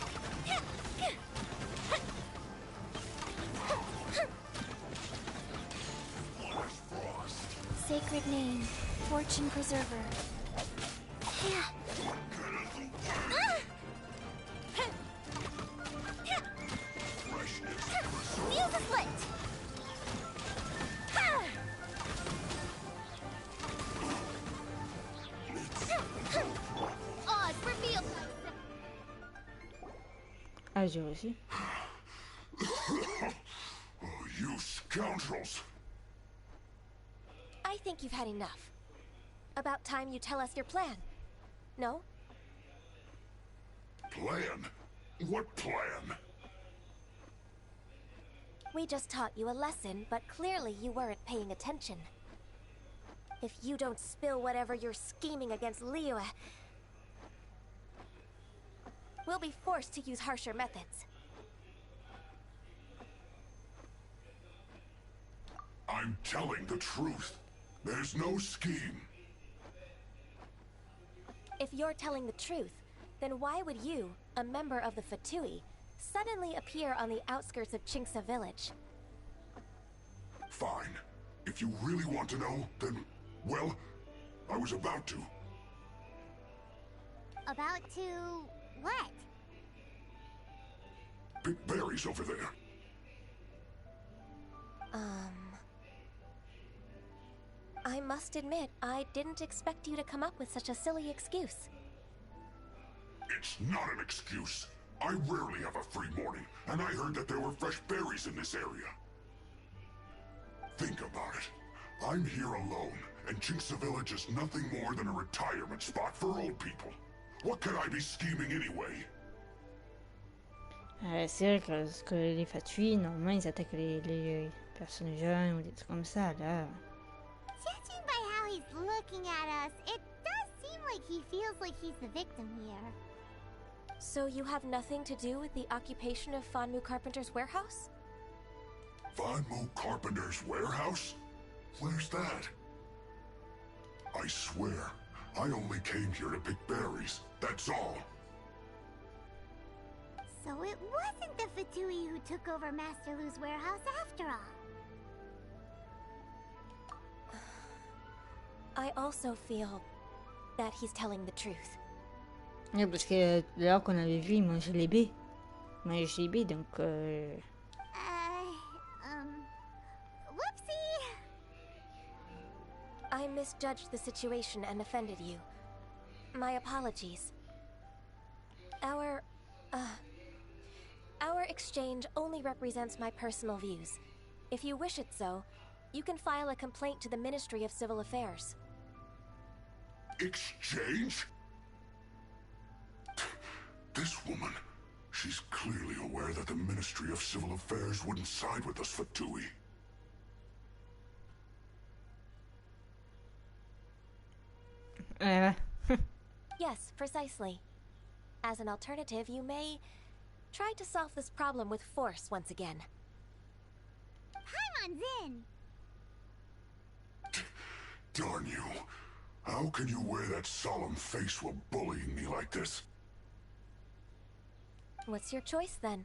Flash frost. Sacred name. fortune preserver. Fuse is lit! Odd, reveal! Ah, j'ai réussi. You scoundrels! I think you've had enough. About time you tell us your plan. No? Plan? What plan? We just taught you a lesson, but clearly you weren't paying attention. If you don't spill whatever you're scheming against Liyue, we'll be forced to use harsher methods. I'm telling the truth. There's no scheme. If you're telling the truth, then why would you, a member of the Fatui, suddenly appear on the outskirts of Chinksa village? Fine. If you really want to know, then, well, I was about to. About to... what? Pick berries over there. I must admit, I didn't expect you to come up with such a silly excuse. It's not an excuse. I rarely have a free morning, and I heard that there were fresh berries in this area. Think about it. I'm here alone, and Chinksa Village is nothing more than a retirement spot for old people. What could I be scheming anyway? C'est vrai que, parce que les Fatui, normalement, ils attaquent les personnes jeunes ou des trucs comme ça, là. Judging by how he's looking at us, it does seem like he feels like he's the victim here. So you have nothing to do with the occupation of Fanmu Carpenter's warehouse? Fanmu Carpenter's warehouse? Where's that? I swear, I only came here to pick berries, that's all. So it wasn't the Fatui who took over Master Lu's warehouse after all. I also feel that he's telling the truth. Oui, parce que là qu'on avait vu, il mangeait les baies. Il mangeait les baies, donc... Whoopsie! I misjudged the situation and offended you. My apologies. Our exchange only represents my personal views. If you wish it so, you can file a complaint to the Ministry of Civil Affairs. Exchange? This woman, she's clearly aware that the Ministry of Civil Affairs wouldn't side with us, Fatui. Yes, precisely. As an alternative, you may try to solve this problem with force once again. Paimon's in! Darn you. How can you wear that solemn face while bullying me like this? What's your choice, then?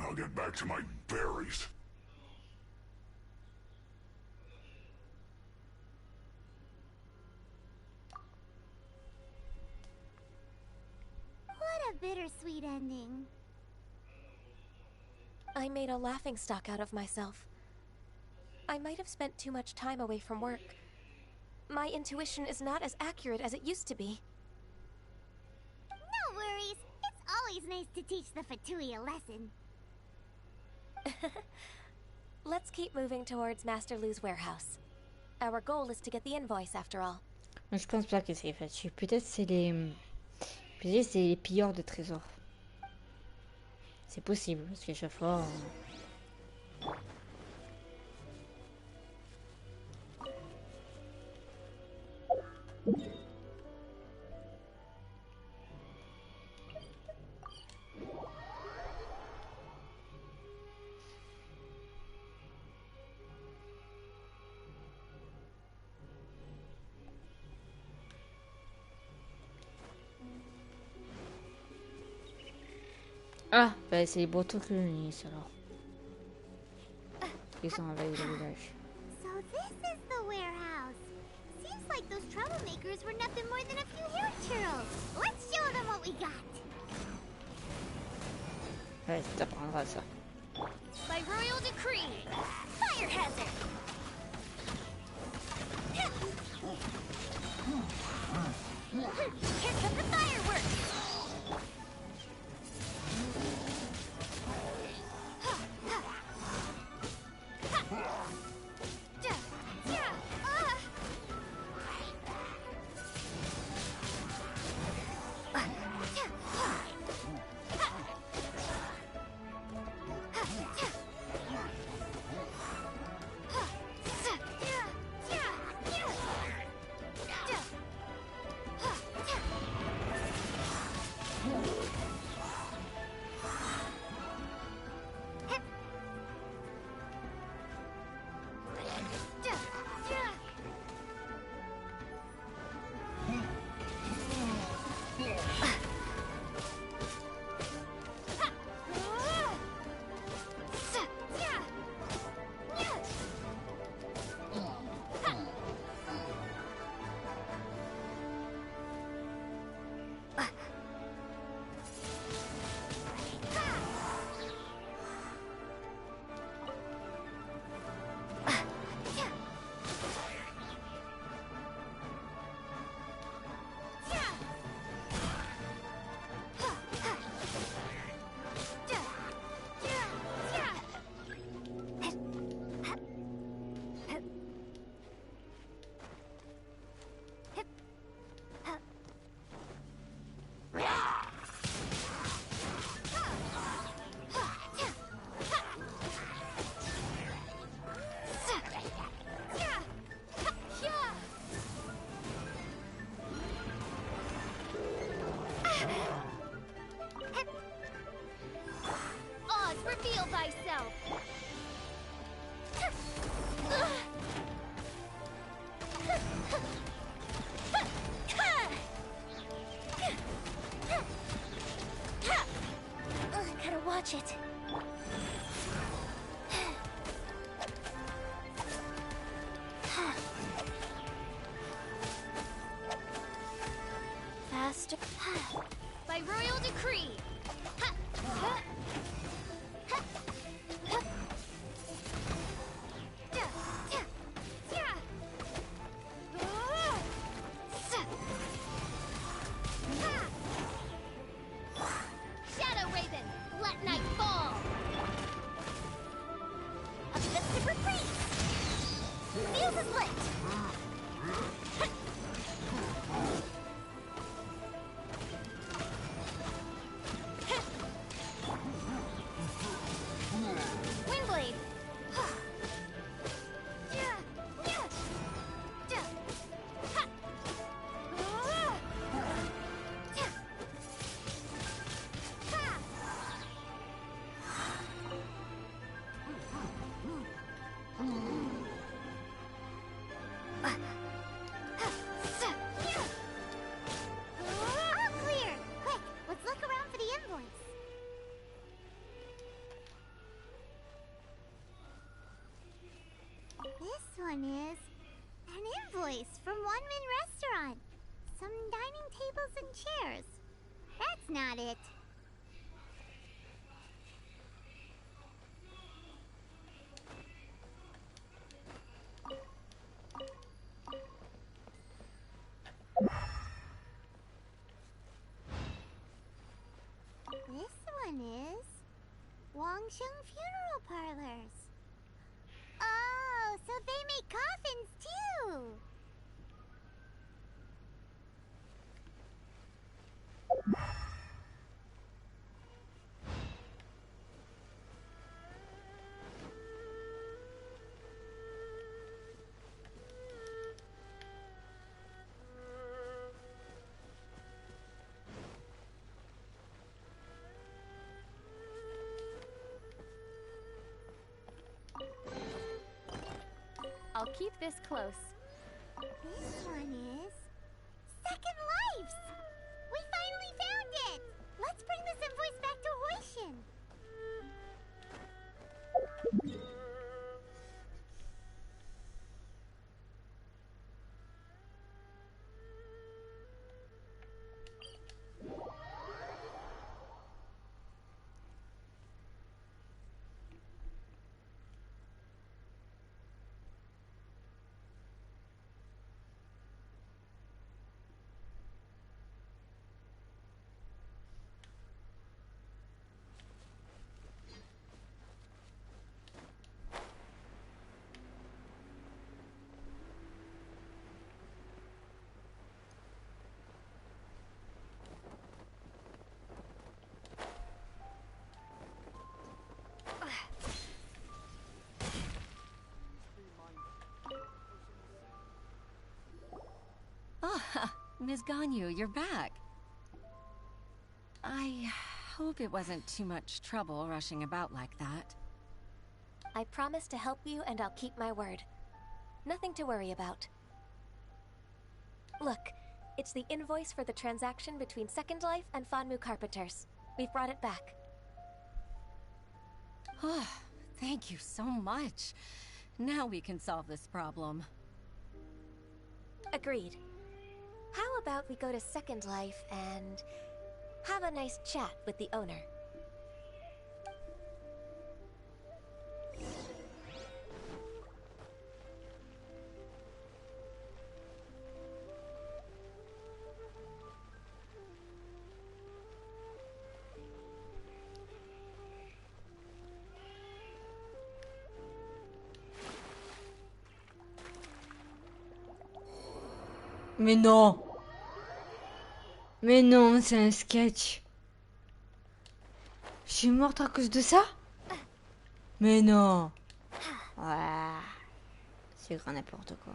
I'll get back to my berries. What a bittersweet ending. I made a laughingstock out of myself. I might have spent too much time away from work. My intuition is not as accurate as it used to be. No worries. It's always nice to teach the Fatui a lesson. Let's keep moving towards Master Lu's warehouse. Our goal is to get the invoice, after all. Je pense pas que c'est Fatui. Peut-être c'est les... Peut-être c'est les pilleurs de trésors. C'est possible, parce que chaque fois... Ah, bah c'est les bateaux colonialistes alors. Ils sont envahis le village. So this is the warehouse. workers were nothing more than a few hair churls. Let's show them what we got. Ouais, ça t'apprendra ça. By royal decree, fire hazard. Here come the fireworks. Watch it. Faster. By royal decree. This one is an invoice from One Man Restaurant. Some dining tables and chairs. That's not it. This one is Wangsheng Funeral Parlors. Oh, so they make coffins too! I'll keep this close. This one is Second Lives! We finally found it! Let's bring this invoice back to Hoishin. Ms. Ganyu, you're back. I hope it wasn't too much trouble rushing about like that. I promise to help you and I'll keep my word. Nothing to worry about. Look, it's the invoice for the transaction between Second Life and Fanmu Carpenters. We've brought it back. Oh, thank you so much. Now we can solve this problem. Agreed. How about we go to Second Life and have a nice chat with the owner? Mais non! Mais non, c'est un sketch. Je suis morte à cause de ça? Mais non! Ouais. C'est grand n'importe quoi.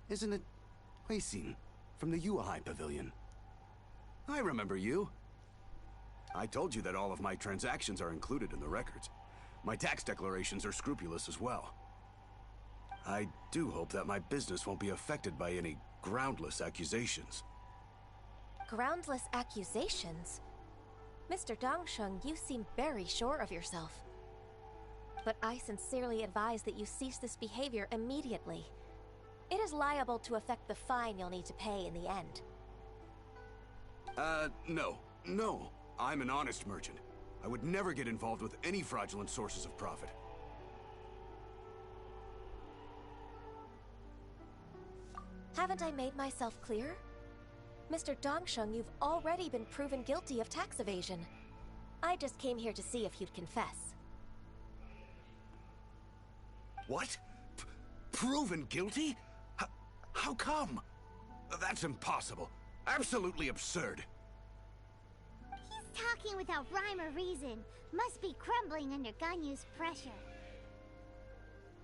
Isn't it Huixin from the Yuhai Pavilion? I remember you. I told you that all of my transactions are included in the records. My tax declarations are scrupulous as well. I do hope that my business won't be affected by any groundless accusations. Groundless accusations? Mr. Dongsheng, you seem very sure of yourself. But I sincerely advise that you cease this behavior immediately. It is liable to affect the fine you'll need to pay in the end. No. I'm an honest merchant. I would never get involved with any fraudulent sources of profit. Haven't I made myself clear? Mr. Dongsheng, you've already been proven guilty of tax evasion. I just came here to see if you'd confess. What? Proven guilty? How come? That's impossible. Absolutely absurd. He's talking without rhyme or reason. Must be crumbling under Ganyu's pressure.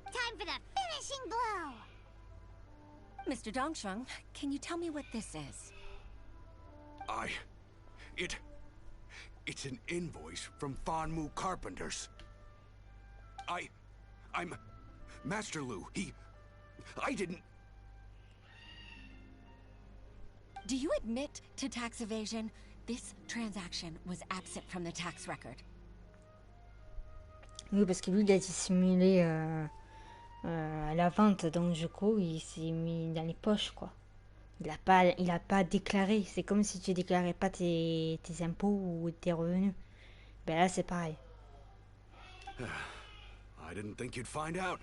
Time for the finishing blow! Mr. Dongsheng, can you tell me what this is? It's an invoice from Fanmu Carpenters. I'm Master Lu. I didn't... Do you admit to tax evasion? This transaction was absent from the tax record. Oui, parce que lui, il a dissimulé à la vente, donc du coup, il s'est mis dans les poches, quoi. Il a pas déclaré. C'est comme si tu déclarais pas tes impôts ou tes revenus. Ben là, c'est pareil. I didn't think you'd find out.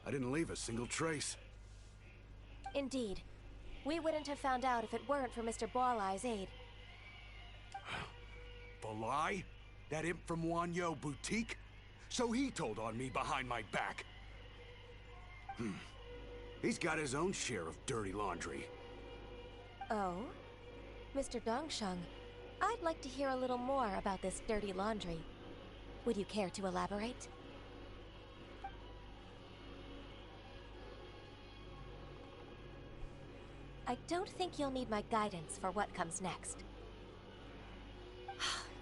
I didn't leave a single trace. Indeed. We wouldn't have found out if it weren't for Mr. Boalai's aid. Balai? That imp from Wanyo Boutique? So he told on me behind my back. He's got his own share of dirty laundry. Oh? Mr. Dongsheng, I'd like to hear a little more about this dirty laundry. Would you care to elaborate? I don't think you'll need my guidance for what comes next.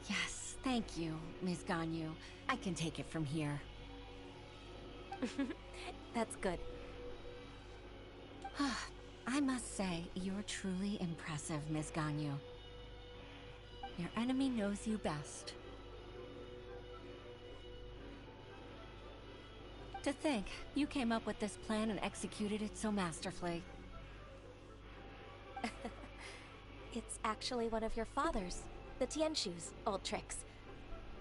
Yes, thank you, Ms. Ganyu. I can take it from here. That's good. I must say, you're truly impressive, Ms. Ganyu. Your enemy knows you best. To think, you came up with this plan and executed it so masterfully. It's actually one of your father's, the Tianshu's, old tricks.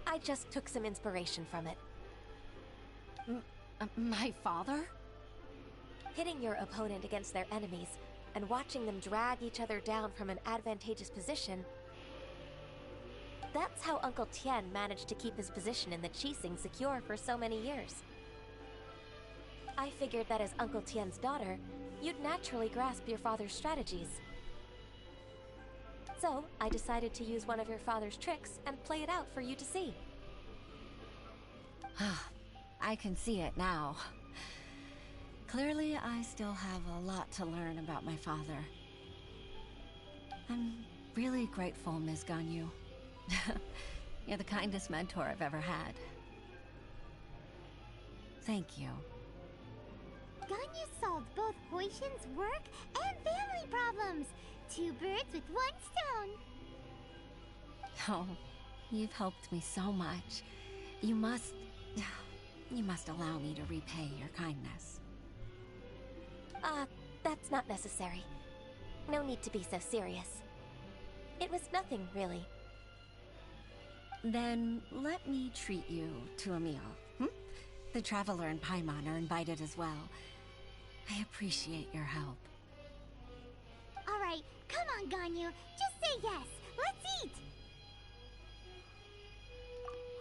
I just took some inspiration from it. My father? Hitting your opponent against their enemies, and watching them drag each other down from an advantageous position. That's how Uncle Tian managed to keep his position in the Qixing secure for so many years. I figured that as Uncle Tian's daughter, you'd naturally grasp your father's strategies. So, I decided to use one of your father's tricks and play it out for you to see. I can see it now. Clearly, I still have a lot to learn about my father. I'm really grateful, Ms. Ganyu. You're the kindest mentor I've ever had. Thank you. Ganyu solved both Huixin's work and family problems. 2 birds with 1 stone. Oh, you've helped me so much. You must allow me to repay your kindness. That's not necessary. No need to be so serious. It was nothing, really. Then let me treat you to a meal. The Traveler and Paimon are invited as well. I appreciate your help. Alright, come on, Ganyu. Just say yes. Let's eat.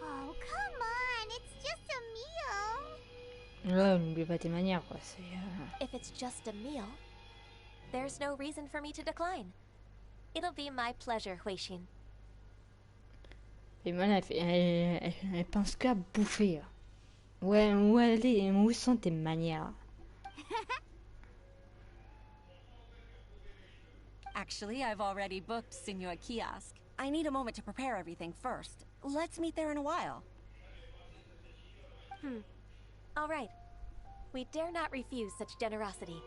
Oh, come on. It's just a meal. Ouais, n'oublie pas tes manières, quoi. If it's just a meal, there's no reason for me to decline. It'll be my pleasure, Huixin. Et voilà, elle pense qu'à bouffer. Ouais, où sont tes manières? Actually, I've already booked Senua Kiosk. I need a moment to prepare everything first. Let's meet there in a while. All right. We dare not refuse such generosity.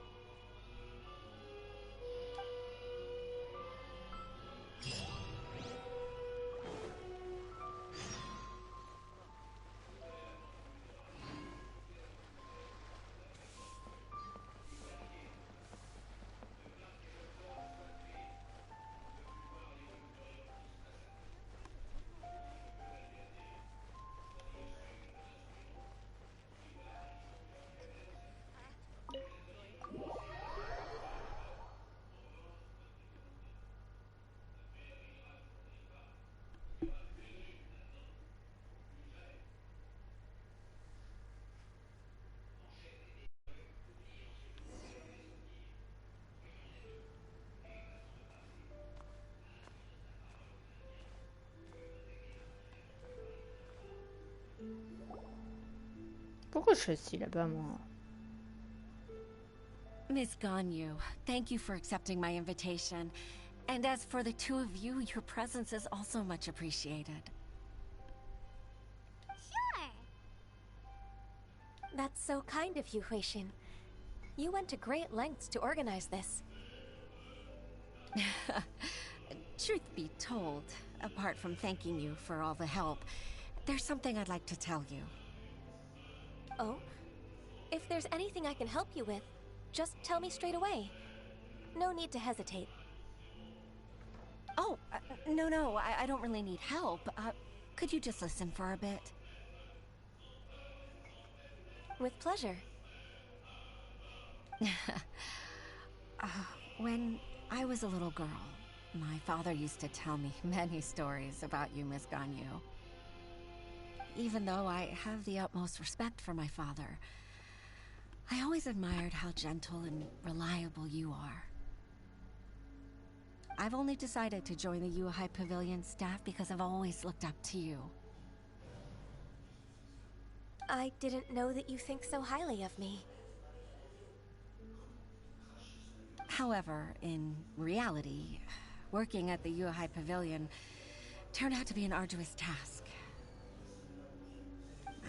Pourquoi je suis là-bas, moi? Miss Ganyu, thank you for accepting my invitation. And as for the 2 of you, your presence is also much appreciated. Sure. That's so kind of you, Huixin. You went to great lengths to organize this. Truth be told, apart from thanking you for all the help, there's something I'd like to tell you. Oh? If there's anything I can help you with, just tell me straight away. No need to hesitate. Oh, no, I don't really need help. Could you just listen for a bit? With pleasure. When I was a little girl, my father used to tell me many stories about you, Miss Ganyu. Even though I have the utmost respect for my father, I always admired how gentle and reliable you are. I've only decided to join the Yuhai Pavilion staff because I've always looked up to you. I didn't know that you think so highly of me. However, in reality, working at the Yuhai Pavilion turned out to be an arduous task.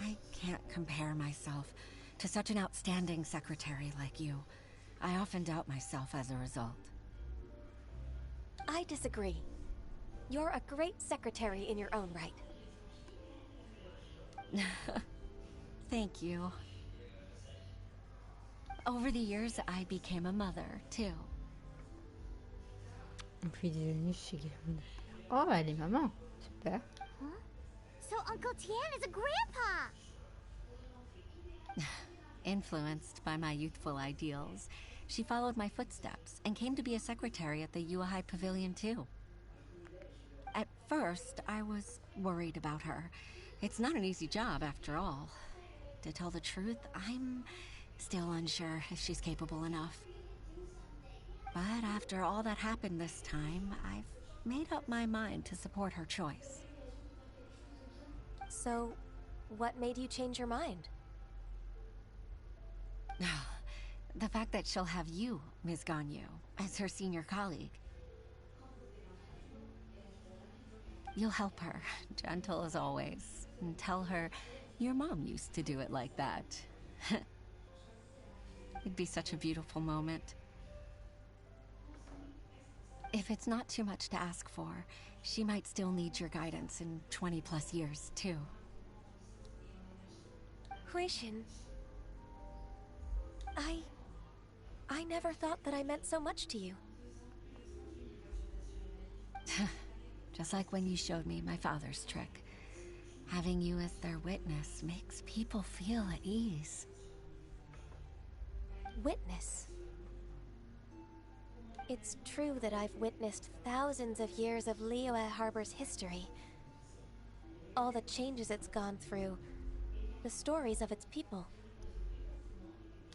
I can't compare myself to such an outstanding secretary like you. I often doubt myself as a result. I disagree. You're a great secretary in your own right. Thank you. Over the years, I became a mother, too. Puis devenue Oh, elle est maman. Super. Huh? So Uncle Tian is a grandpa! Influenced by my youthful ideals, She followed my footsteps and came to be a secretary at the Yuahai Pavilion too. At first, I was worried about her. It's not an easy job after all. To tell the truth, I'm still unsure if she's capable enough. But after all that happened this time, I've made up my mind to support her choice. So, what made you change your mind? The fact that she'll have you, Ms. Ganyu, as her senior colleague. You'll help her, gentle as always, and tell her your mom used to do it like that. It'd be such a beautiful moment. If it's not too much to ask for, she might still need your guidance in 20+ years, too. Huishin, I never thought that I meant so much to you. Just like when you showed me my father's trick. Having you as their witness makes people feel at ease. Witness? It's true that I've witnessed thousands of years of Liyue Harbor's history. All the changes it's gone through, the stories of its people.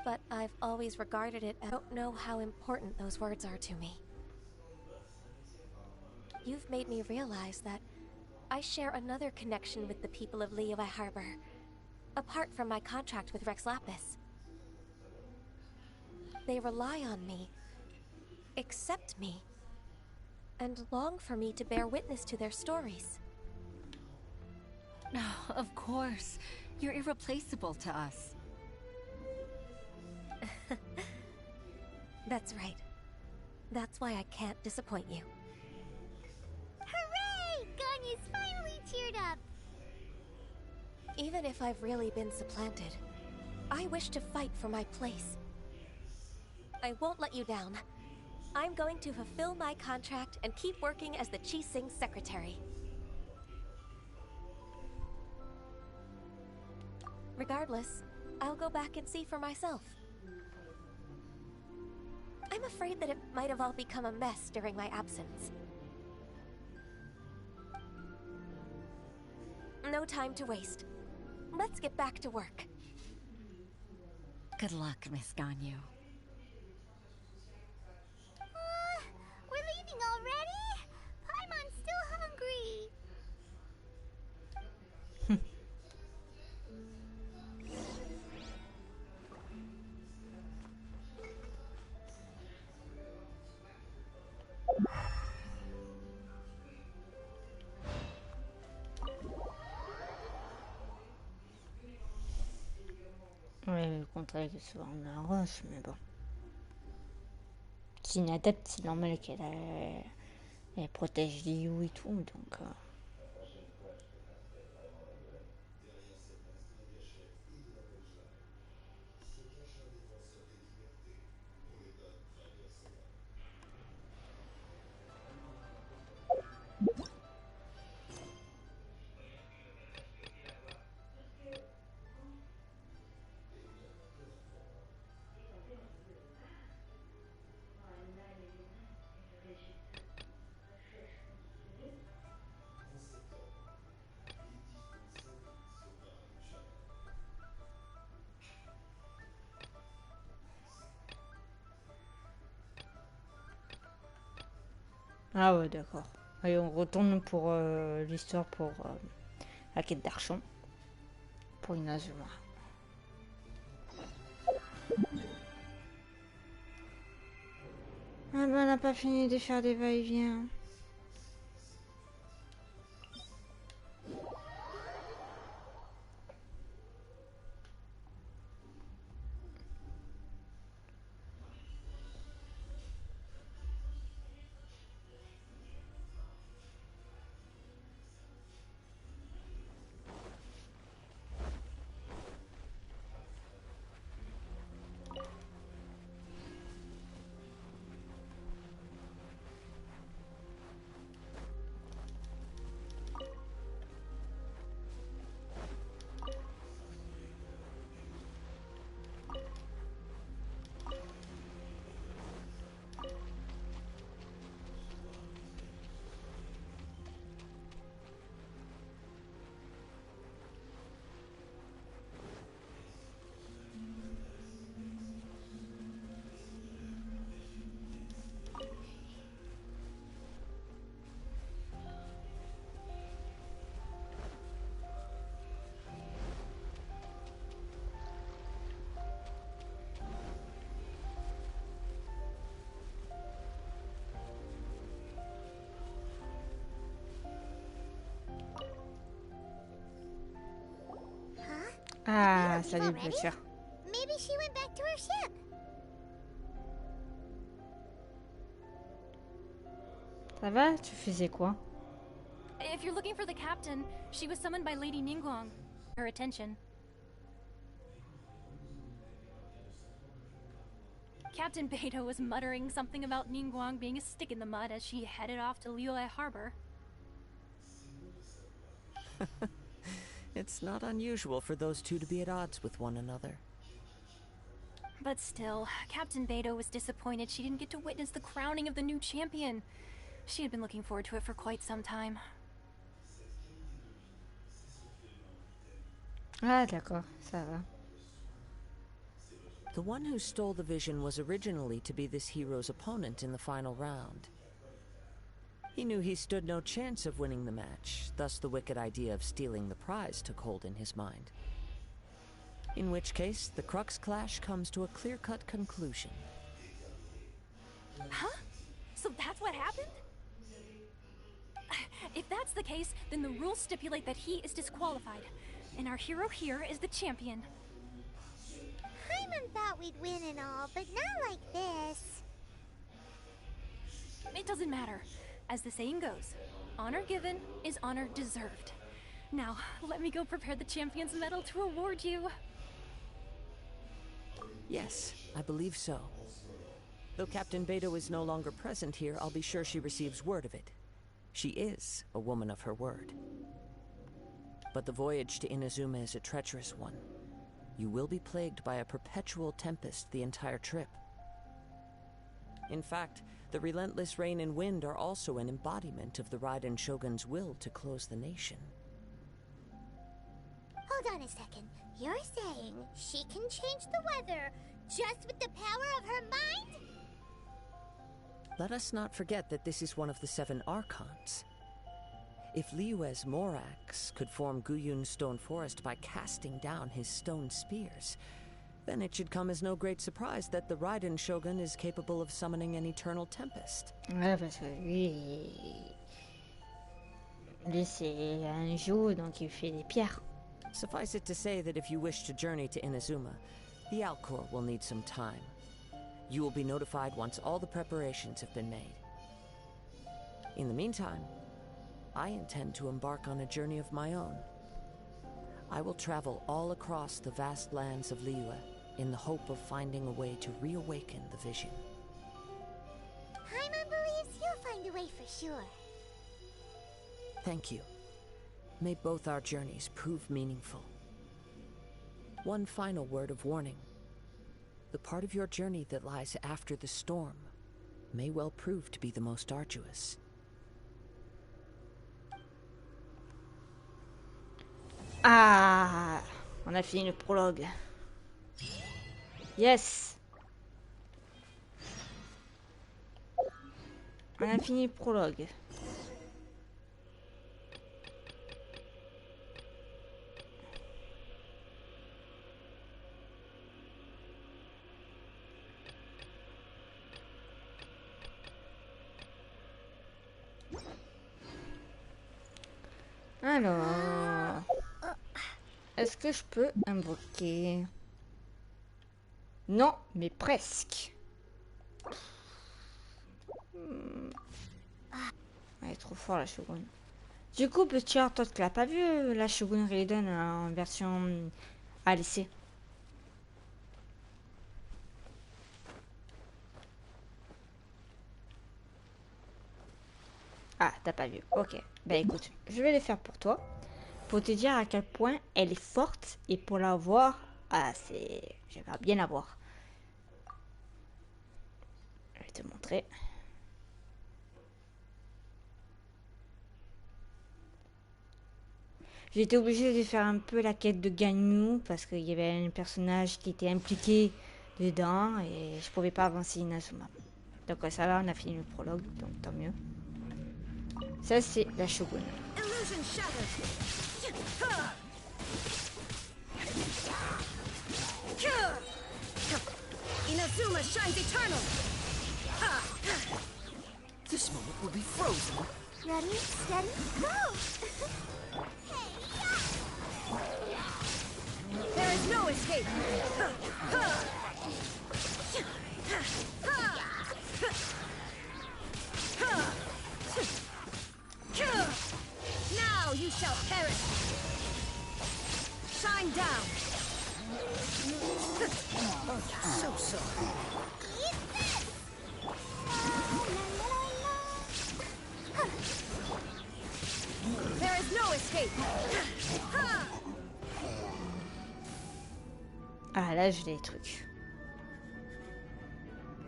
But I've always regarded it as I don't know how important those words are to me. You've made me realize that I share another connection with the people of Liyue Harbor, apart from my contract with Rex Lapis. They rely on me, accept me, and long for me to bear witness to their stories. No, of course. You're irreplaceable to us. That's right. That's why I can't disappoint you. Hooray! Ganyu's finally cheered up! Even if I've really been supplanted, I wish to fight for my place. I won't let you down. I'm going to fulfill my contract and keep working as the Qixing secretary. Regardless, I'll go back and see for myself. I'm afraid that it might have all become a mess during my absence. No time to waste. Let's get back to work. Good luck, Miss Ganyu. We're leaving already? Paimon's still hungry. Ouais, le contraire que souvent on arrange, mais bon. C'est une adepte, c'est normal elle protège Liu et tout, donc... Ah ouais, d'accord. Allez, on retourne pour l'histoire pour la quête d'Archon. Pour Inazuma. Ah ben, on n'a pas fini de faire des va-et-vient. Ah, salut, Butcher. Maybe she went back to her ship. Ça va? Tu faisais quoi? If you're looking for the captain, she was summoned by Lady Ningguang. Her attention. Captain Beidou was muttering something about Ningguang being a stick in the mud as she headed off to Liyue Harbor. It's not unusual for those two to be at odds with one another. But still, Captain Beidou was disappointed she didn't get to witness the crowning of the new champion. She had been looking forward to it for quite some time. Ah, d'accord, ça va. The one who stole the vision was originally to be this hero's opponent in the final round. He knew he stood no chance of winning the match, thus the wicked idea of stealing the prize took hold in his mind. In which case, the Crux clash comes to a clear-cut conclusion. Huh? So that's what happened? If that's the case, then the rules stipulate that he is disqualified, and our hero here is the champion. Hyman thought we'd win and all, but not like this. It doesn't matter. As the saying goes, honor given is honor deserved. Now, let me go prepare the champion's medal to award you. Yes, I believe so. Though Captain Beidou is no longer present here, I'll be sure she receives word of it. She is a woman of her word. But the voyage to Inazuma is a treacherous one. You will be plagued by a perpetual tempest the entire trip. In fact, the relentless rain and wind are also an embodiment of the Raiden Shogun's will to close the nation. Hold on a second. You're saying she can change the weather just with the power of her mind? Let us not forget that this is one of the 7 Archons. If Liyue's Morax could form Guyun's stone forest by casting down his stone spears, then it should come as no great surprise that the Raiden Shogun is capable of summoning an eternal tempest. Ouais, parce que lui c'est un jour, donc il fait des pierres. Suffice it to say that if you wish to journey to Inazuma, the Alcor will need some time. You will be notified once all the preparations have been made. In the meantime, I intend to embark on a journey of my own. I will travel all across the vast lands of Liyue in the hope of finding a way to reawaken the vision. Paimon believes you'll find a way for sure. Thank you. May both our journeys prove meaningful. One final word of warning. The part of your journey that lies after the storm may well prove to be the most arduous. Ah, on a fini le prologue. Yes. On a fini le prologue. Alors, est-ce que je peux invoquer? Non, mais presque. Elle est trop fort la Shogun. Du coup, petit toi tu l'as pas vu la Shogun Raiden en version à l'essai? Ah, t'as pas vu. Ok. Ben écoute, je vais les faire pour toi. Pour te dire à quel point elle est forte. Et pour la voir, ah, c'est... J'aimerais bien la voir. Je vais te montrer. J'ai été obligée de faire un peu la quête de Ganyu. Parce qu'il y avait un personnage qui était impliqué dedans. Et je pouvais pas avancer Inazuma. Donc ça va, on a fini le prologue. Donc tant mieux. Ça, c'est la Shogun. Inazuma shines eternal. This moment will be frozen. Ready, steady, go! There is is no escape. Now you shall perish. Shine down. So sorry. There is no escape. Ah là, j'ai des trucs.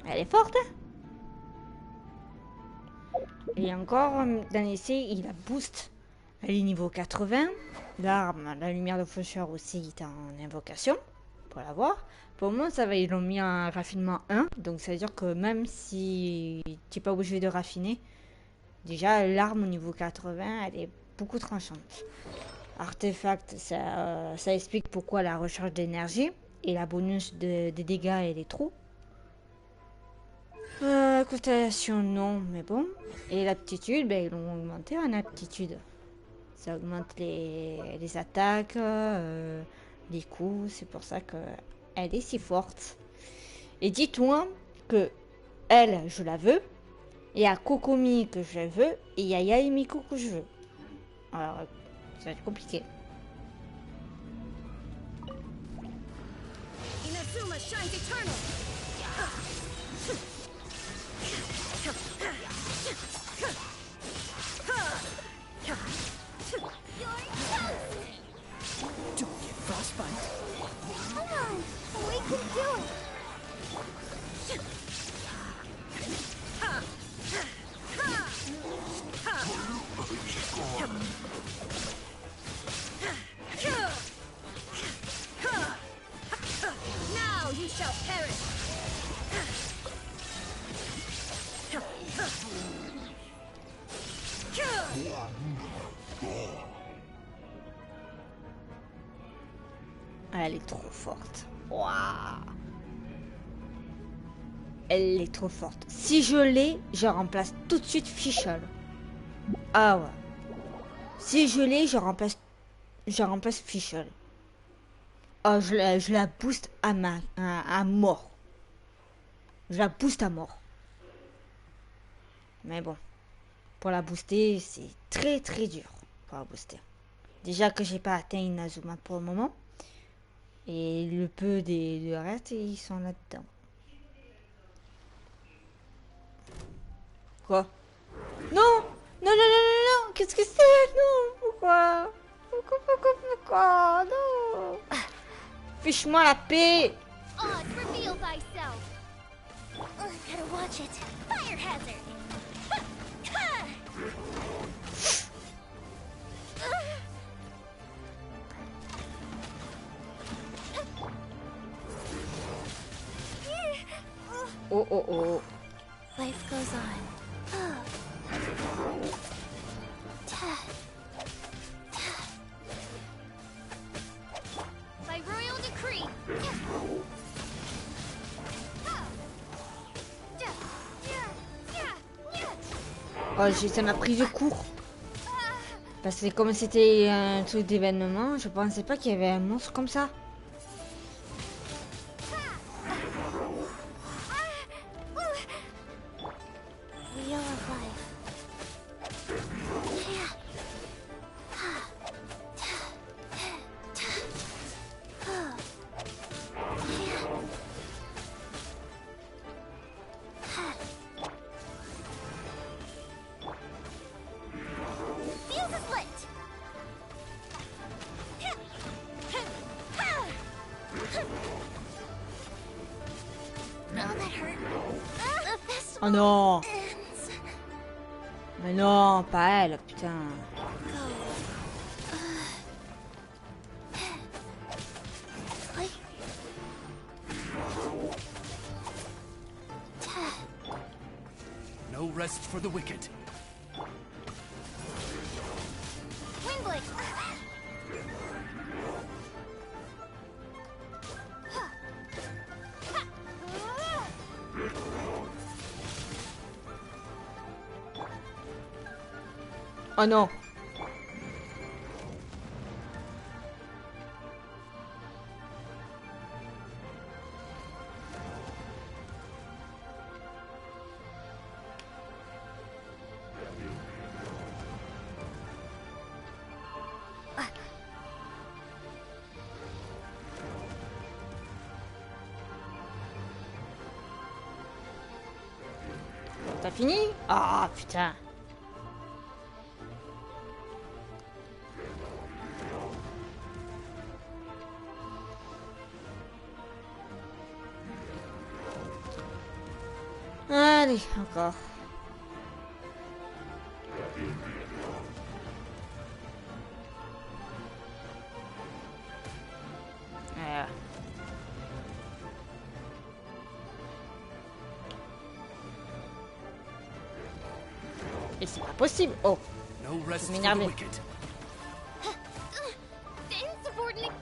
Elle est forte, hein? Et encore, dans l'essai, il a boost. Elle est niveau 80. L'arme, la lumière de faucheur aussi, est en invocation. Pour l'avoir. Pour le moment, ça va, ils l'ont mis en raffinement 1. Donc ça veut dire que même si tu n'es pas obligé de raffiner, déjà l'arme au niveau 80, elle est beaucoup tranchante. Artefact, ça explique pourquoi la recharge d'énergie. Et la bonus des dégâts et des trous. Constellation, non, mais bon. Et l'aptitude, ben, ils l'ont augmenté en aptitude. Ça augmente les attaques, les coups. C'est pour ça qu'elle est si forte. Et dites-moi que elle, je la veux. Il y a Kokomi que je veux. Et il y a Yaemiko que je veux. Alors, ça va être compliqué. Inazuma shines eternal. Don't get frostbite. Come on, we can do it. Now you shall perish. Elle est trop forte. Waouh. Elle est trop forte. Si je l'ai, je remplace tout de suite Fischl. Ah ouais. Si je l'ai, je remplace Fischl. Oh, je la booste à mort. Je la booste à mort. Mais bon. Pour la booster, c'est très très dur. Pour la booster. Déjà que j'ai pas atteint Inazuma pour le moment. Et le peu de reste, ils sont là-dedans. Quoi? Non! Non, non, non, non, non! Qu'est-ce que c'est? Non! Pourquoi? Pourquoi? Non! Fiche-moi la paix! Odd, reveal thyself. Gotta watch it. Fire hazard. Oh, oh, oh. Life goes on. By royal decree. Oh, ça m'a pris de court. Parce que comme c'était un truc d'événement, je pensais pas qu'il y avait un monstre comme ça. Oh non! Mais non, pas elle, putain. No rest for the wicked. Windblade. Oh non! pas fini? Ah, putain. Allez, encore. Voilà. Et c'est pas possible. Oh, No je rest vais for the m'énerver. wicked. Insubordinate.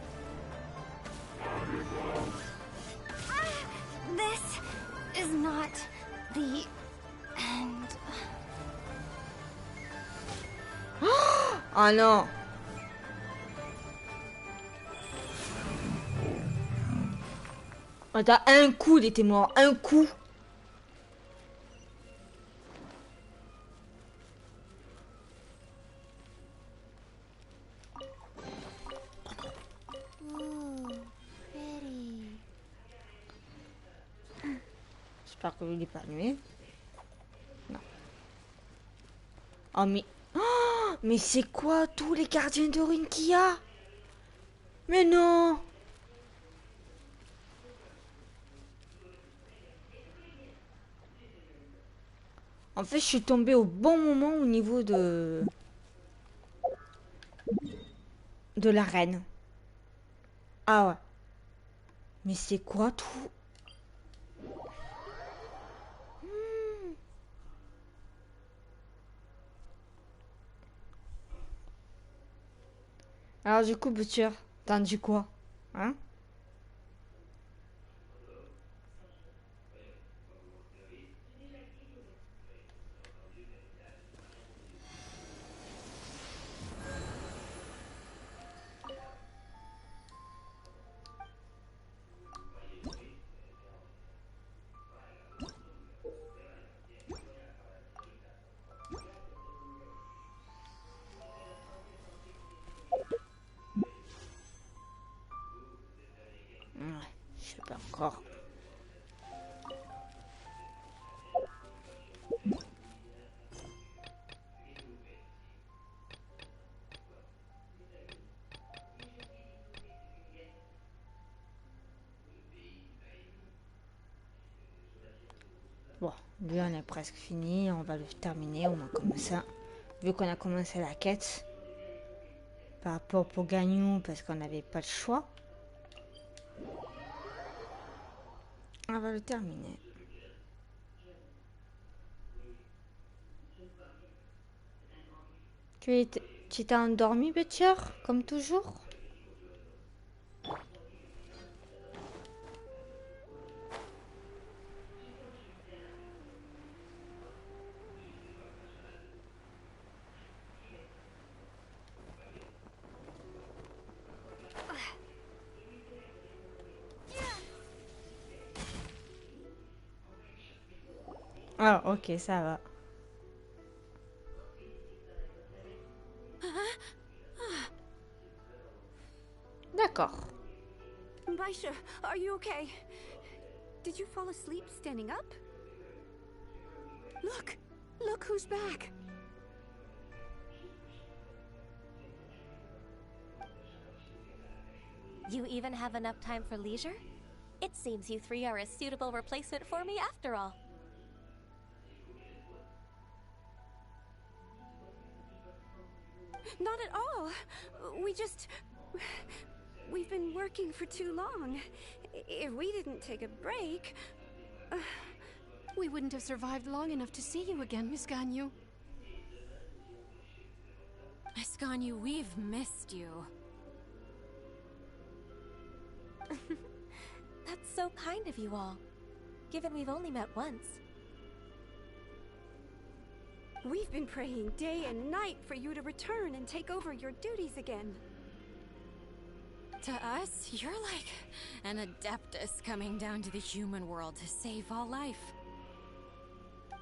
This is not the end. Oh non. Oh, t'as un coup, il était mort. Un coup. Ooh, pretty. J'espère que je l'ai pas allumé. Non. Oh mais... Oh, mais c'est quoi tous les gardiens de ruines qu'il y a? Mais non. En fait, je suis tombée au bon moment au niveau de l'arène. Ah ouais. Mais c'est quoi tout? Alors du coup, Butcher, t'en dis quoi? Hein? Ouais, je sais pas encore. Bon, lui on est presque fini, on va le terminer au moins comme ça. Vu qu'on a commencé la quête par rapport au gagnant parce qu'on n'avait pas le choix. On va le terminer. Tu t'es endormi, Butcher, comme toujours? Ah, ok, ça va. D'accord. Baisha, are you okay? Did you fall asleep standing up? Look! Look who's back! You even have enough time for leisure? It seems you three are a suitable replacement for me after all. Not at all. We've been working for too long. If we didn't take a break... We wouldn't have survived long enough to see you again, Miss Ganyu. Miss Ganyu, we've missed you. That's so kind of you all, given we've only met once. We've been praying day and night for you to return and take over your duties again. To us, you're like an adeptus coming down to the human world to save all life.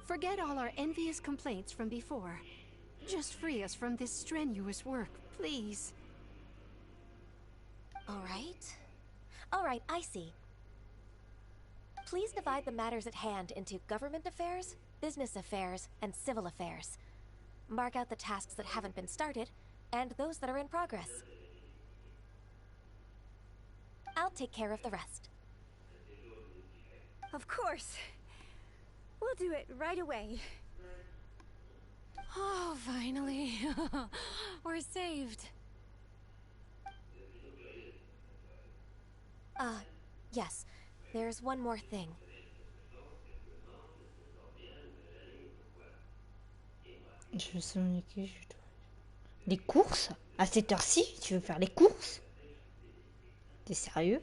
Forget all our envious complaints from before. Just free us from this strenuous work, please. All right, I see. Please divide the matters at hand into government affairs business affairs and civil affairs. Mark out the tasks that haven't been started, and those that are in progress. I'll take care of the rest. Of course. We'll do it right away. Oh, finally. We're saved. Yes. There's one more thing. Je veux communiquer, je dois... Les courses? À cette heure-ci? Tu veux faire les courses? T'es sérieux?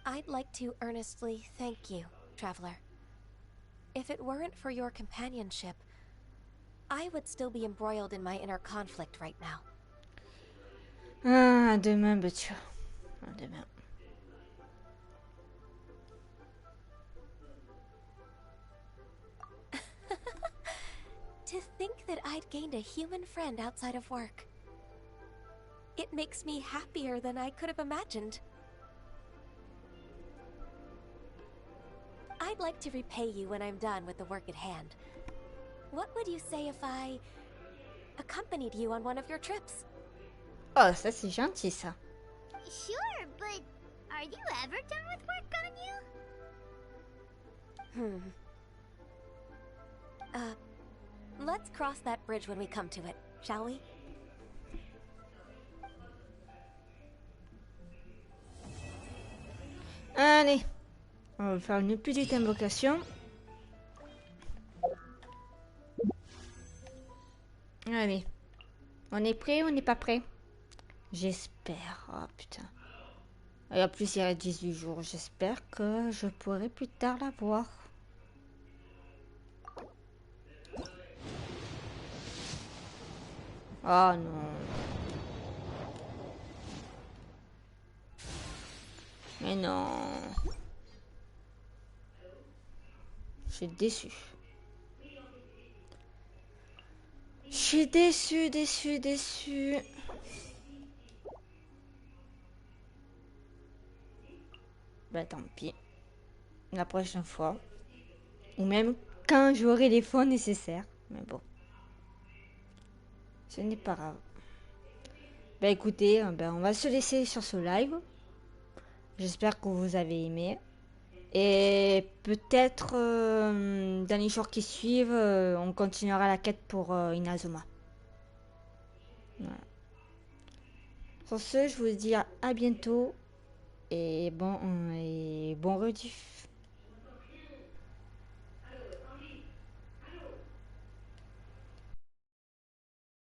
I'd like to earnestly thank you, Traveler. If it weren't for your companionship, I would still be embroiled in my inner conflict right now. Ah, à demain, Betcha. À demain. To think that I'd gained a human friend outside of work. It makes me happier than I could have imagined. I'd like to repay you when I'm done with the work at hand. What would you say if I accompanied you on one of your trips? Oh, ça c'est gentil ça. Sure, but are you ever done with work on you? Let's cross that bridge when we come to it, shall we? Allez, on va faire une petite invocation. Allez, on est prêt ou on n'est pas prêt? J'espère. Oh putain. Et en plus il y a 18 jours. J'espère que je pourrai plus tard la voir. Oh non. Mais non. Je suis déçu. Je suis déçu. Bah tant pis. La prochaine fois. Ou même quand j'aurai les fonds nécessaires. Mais bon. Ce n'est pas grave. Bah écoutez, on va se laisser sur ce live. J'espère que vous avez aimé. Et peut-être dans les jours qui suivent, on continuera la quête pour Inazuma. Voilà. Sur ce, je vous dis à bientôt. Et bon rediff.